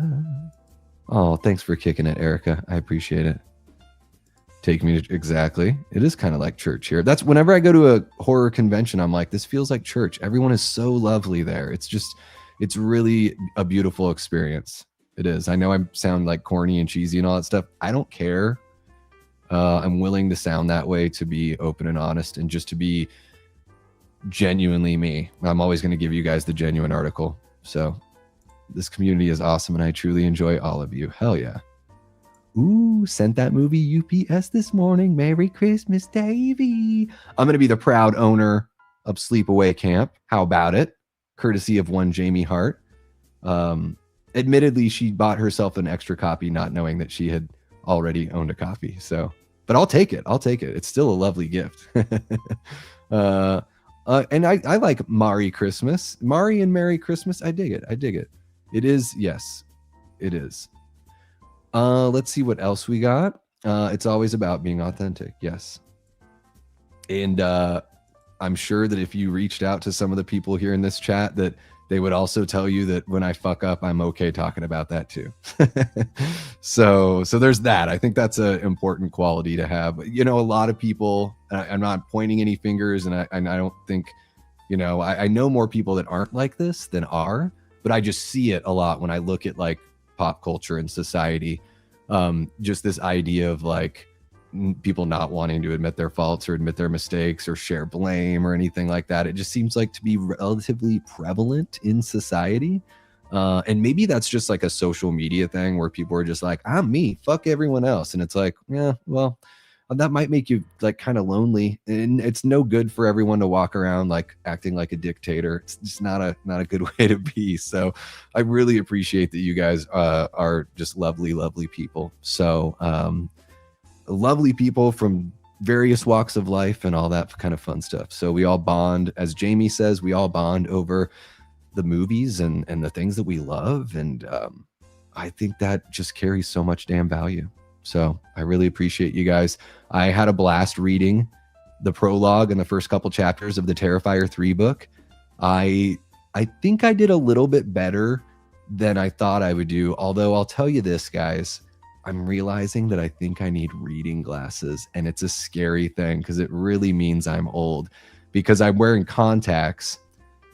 Oh, thanks for kicking it, Erica. I appreciate it. Take me to, exactly. It is kind of like church here. That's whenever I go to a horror convention, I'm like, this feels like church. Everyone is so lovely there. It's just, it's really a beautiful experience. It is. I know I sound like corny and cheesy and all that stuff. I don't care. I'm willing to sound that way, to be open and honest, and just to be genuinely me. I'm always going to give you guys the genuine article. So this community is awesome, and I truly enjoy all of you. Hell yeah. Ooh, sent that movie UPS this morning. Merry Christmas, Davey. I'm going to be the proud owner of Sleepaway Camp. How about it? Courtesy of one Jamie Hart. Admittedly, she bought herself an extra copy, not knowing that she had already owned a copy. So, but I'll take it. I'll take it. It's still a lovely gift. And I like Mari Christmas. Mari and Merry Christmas. I dig it. I dig it. It is. Yes, it is. Let's see what else we got. It's always about being authentic. Yes. And I'm sure that if you reached out to some of the people here in this chat, that they would also tell you that when I fuck up, I'm okay talking about that too. So there's that. I think that's an important quality to have. You know, a lot of people, I'm not pointing any fingers, and I don't think, you know, I know more people that aren't like this than are, but I just see it a lot when I look at like pop culture and society. Just this idea of like people not wanting to admit their faults or admit their mistakes or share blame or anything like that. It just seems like to be relatively prevalent in society. And maybe that's just like a social media thing where people are just like, I'm me, fuck everyone else. And it's like, yeah, well, that might make you like kind of lonely, and it's no good for everyone to walk around like acting like a dictator. It's just not a good way to be. So I really appreciate that you guys are just lovely, lovely people. So lovely people from various walks of life and all that kind of fun stuff. So we all bond, as Jamie says, we all bond over the movies and the things that we love. And I think that just carries so much damn value. So I really appreciate you guys. I had a blast reading the prologue and the first couple chapters of the Terrifier 3 book. I think I did a little bit better than I thought I would do. Although I'll tell you this, guys, I'm realizing that I think I need reading glasses, and it's a scary thing because it really means I'm old, because I'm wearing contacts,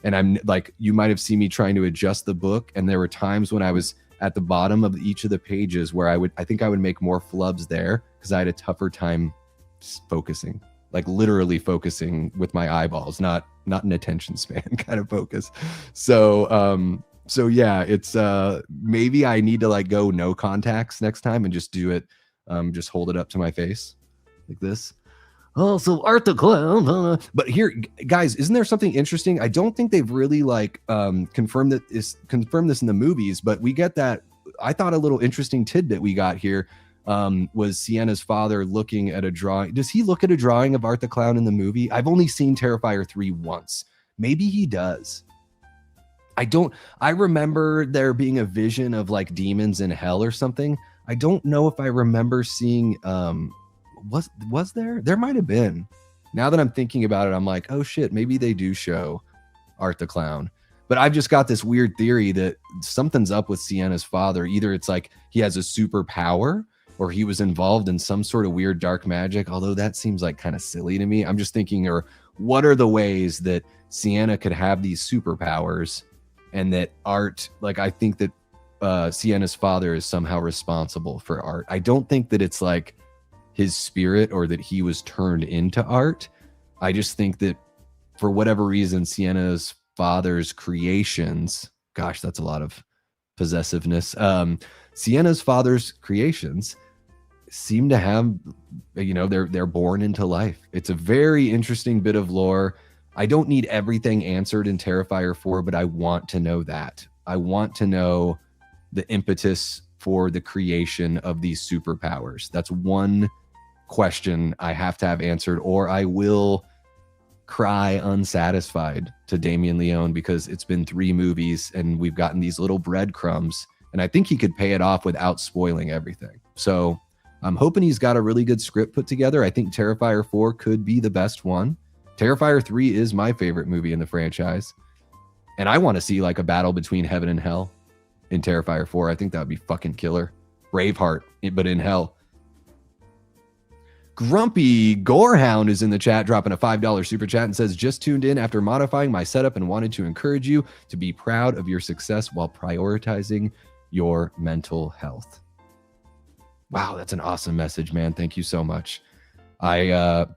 and I'm like, you might have seen me trying to adjust the book, and there were times when I was at the bottom of each of the pages where I think I would make more flubs there because I had a tougher time focusing, like literally focusing with my eyeballs, not an attention span kind of focus. So yeah, it's maybe I need to like go no contacts next time and just do it, just hold it up to my face like this. Oh, so Art the Claus. But here, guys, isn't there something interesting? I don't think they've really like confirmed this in the movies, but we get that. I thought a little interesting tidbit we got here was Sienna's father looking at a drawing. Does he look at a drawing of Art the Clown in the movie? I've only seen Terrifier 3 once. Maybe he does. I remember there being a vision of like demons in hell or something. I don't know if I remember seeing was there might have been. Now that I'm thinking about it, I'm like, oh shit, maybe they do show Art the Clown. But I've just got this weird theory that something's up with Sienna's father. Either it's like he has a superpower, or he was involved in some sort of weird dark magic, although that seems like kind of silly to me. I'm just thinking, or what are the ways that Sienna could have these superpowers, and that Art, like, I think that Sienna's father is somehow responsible for Art. I don't think that it's like his spirit or that he was turned into Art. I just think that for whatever reason, Sienna's father's creations, gosh, that's a lot of possessiveness. Sienna's father's creations seem to have, you know, they're born into life. It's a very interesting bit of lore. I don't need everything answered in Terrifier 4, but I want to know that. I want to know the impetus for the creation of these superpowers. That's one question I have to have answered, or I will cry unsatisfied to Damien Leone, because it's been 3 movies and we've gotten these little breadcrumbs, and I think he could pay it off without spoiling everything. So I'm hoping he's got a really good script put together. I think Terrifier 4 could be the best one. Terrifier 3 is my favorite movie in the franchise, and I want to see like a battle between heaven and hell in Terrifier 4. I think that would be fucking killer. Braveheart, but in hell. Grumpy Gorehound is in the chat, dropping a $5 super chat and says, just tuned in after modifying my setup and wanted to encourage you to be proud of your success while prioritizing your mental health. Wow, that's an awesome message, man. Thank you so much. It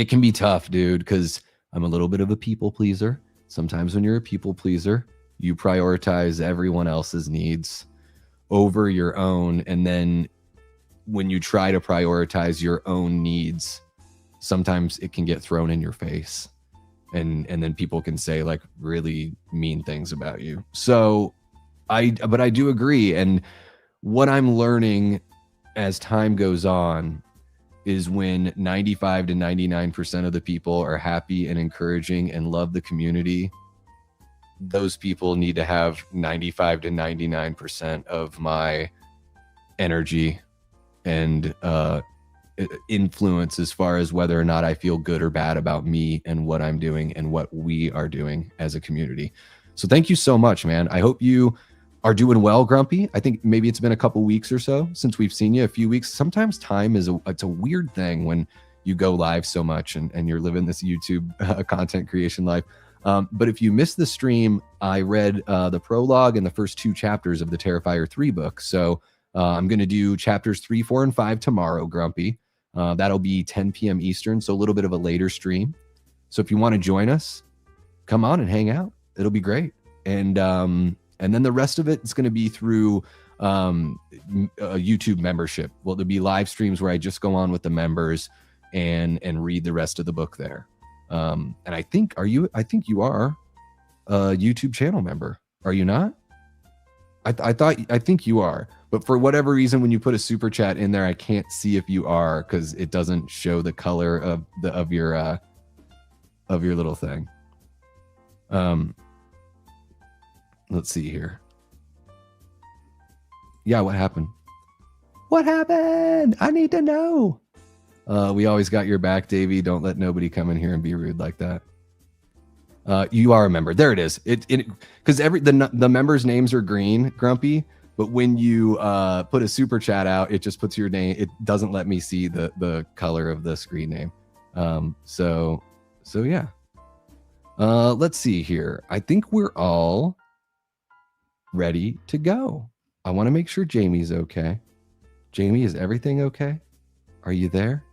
can be tough, dude, because I'm a little bit of a people pleaser. Sometimes when you're a people pleaser, you prioritize everyone else's needs over your own. And then when you try to prioritize your own needs, sometimes it can get thrown in your face. And then people can say like really mean things about you. So but I do agree. And what I'm learning as time goes on is when 95 to 99% of the people are happy and encouraging and love the community, those people need to have 95 to 99% of my energy and influence as far as whether or not I feel good or bad about me and what I'm doing and what we are doing as a community. So thank you so much, man. I hope you are doing well, Grumpy. I think maybe it's been a couple weeks or so since we've seen you, a few weeks. Sometimes time is it's a weird thing when you go live so much and you're living this YouTube content creation life. But if you missed the stream, I read the prologue and the first 2 chapters of the Terrifier 3 book. So I'm going to do chapters 3, 4, and 5 tomorrow, Grumpy. That'll be 10 p.m. Eastern, so a little bit of a later stream. So if you want to join us, come on and hang out. It'll be great. And then the rest of it is going to be through a YouTube membership. Well, there'll be live streams where I just go on with the members and read the rest of the book there. And I think I think you are a YouTube channel member. Are you not? I think you are. But for whatever reason, when you put a super chat in there, I can't see if you are because it doesn't show the color of your little thing. Let's see here. Yeah, what happened? What happened? I need to know. We always got your back, Davey. Don't let nobody come in here and be rude like that. You are a member. There it is. It because the members' names are green, Grumpy. But when you put a super chat out, it just puts your name. It doesn't let me see the color of the screen name. So yeah. Let's see here. I think we're all ready to go. I want to make sure Jamie's okay. Jamie, is everything okay? Are you there?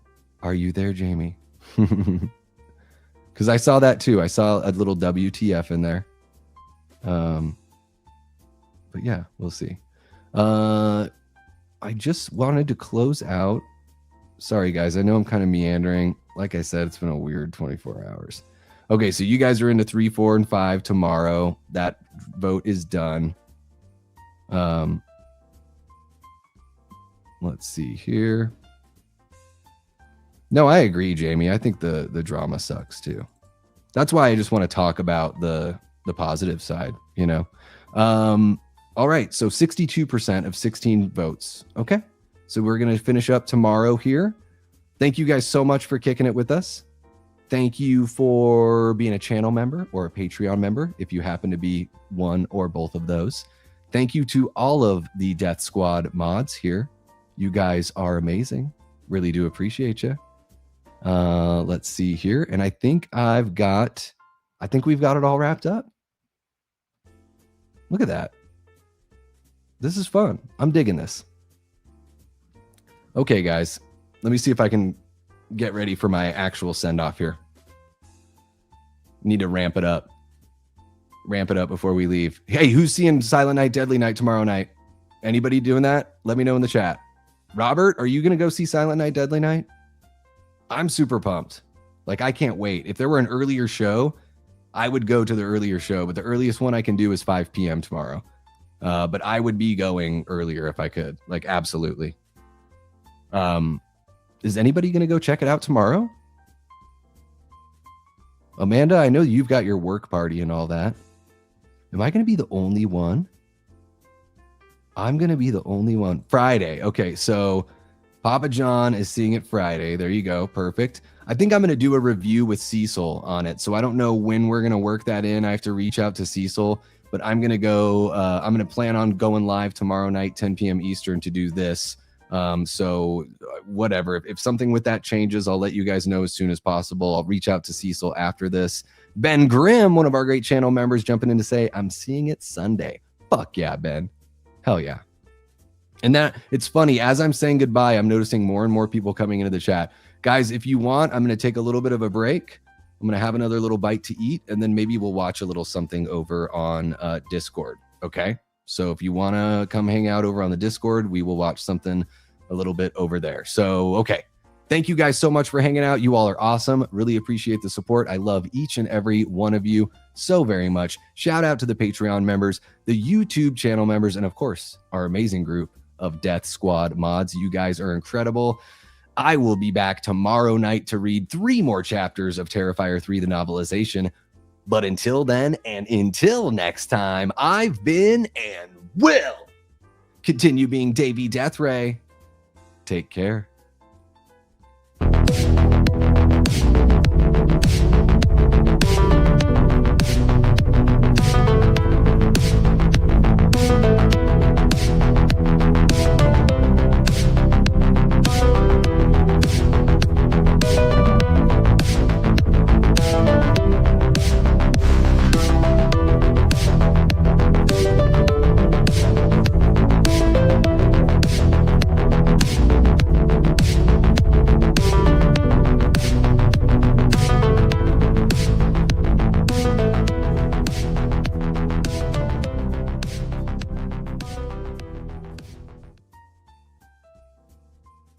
Are you there, Jamie? Because I saw that too. I saw a little WTF in there. But yeah, we'll see. I just wanted to close out. Sorry, guys. I know I'm kind of meandering. Like I said, it's been a weird 24 hours. Okay, so you guys are into 3, 4, and 5 tomorrow. That vote is done. Let's see here. No, I agree, Jamie. I think the drama sucks too. That's why I just want to talk about the positive side, you know. All right, so 62% of 16 votes. Okay, so we're going to finish up tomorrow here. Thank you guys so much for kicking it with us. Thank you for being a channel member or a Patreon member, if you happen to be one or both of those. Thank you to all of the Death Squad mods here. You guys are amazing. Really do appreciate you. Let's see here. And I think we've got it all wrapped up. Look at that. This is fun. I'm digging this. Okay, guys, let me see if I can get ready for my actual send off here. Need to ramp it up. Ramp it up before we leave. Hey, who's seeing Silent Night, Deadly Night tomorrow night? Anybody doing that? Let me know in the chat. Robert, are you going to go see Silent Night, Deadly Night? I'm super pumped. Like, I can't wait. If there were an earlier show, I would go to the earlier show, but the earliest one I can do is 5 p.m. tomorrow. But I would be going earlier if I could. Like, absolutely. Is anybody going to go check it out tomorrow? Amanda, I know you've got your work party and all that. Am I going to be the only one? I'm going to be the only one. Friday. Okay, so Papa John is seeing it Friday. There you go. Perfect. I think I'm going to do a review with Cecil on it. So I don't know when we're going to work that in. I have to reach out to Cecil, but I'm going to go. I'm going to plan on going live tomorrow night, 10 p.m. Eastern to do this. So whatever, if something with that changes, I'll let you guys know as soon as possible. I'll reach out to Cecil after this. Ben Grimm, one of our great channel members, jumping in to say, I'm seeing it Sunday. Fuck yeah, Ben. Hell yeah. And that, it's funny, as I'm saying goodbye, I'm noticing more and more people coming into the chat. Guys, if you want, I'm going to take a little bit of a break. I'm going to have another little bite to eat, and then maybe we'll watch a little something over on Discord. Okay? So if you want to come hang out over on the Discord, we will watch something a little bit over there. So, okay. Thank you guys so much for hanging out. You all are awesome. Really appreciate the support. I love each and every one of you so very much. Shout out to the Patreon members, the YouTube channel members, and of course, our amazing group of Death Squad mods. You guys are incredible. I will be back tomorrow night to read 3 more chapters of Terrifier 3, the novelization. But until then, and until next time, I've been and will continue being Davey Deathray. Take care.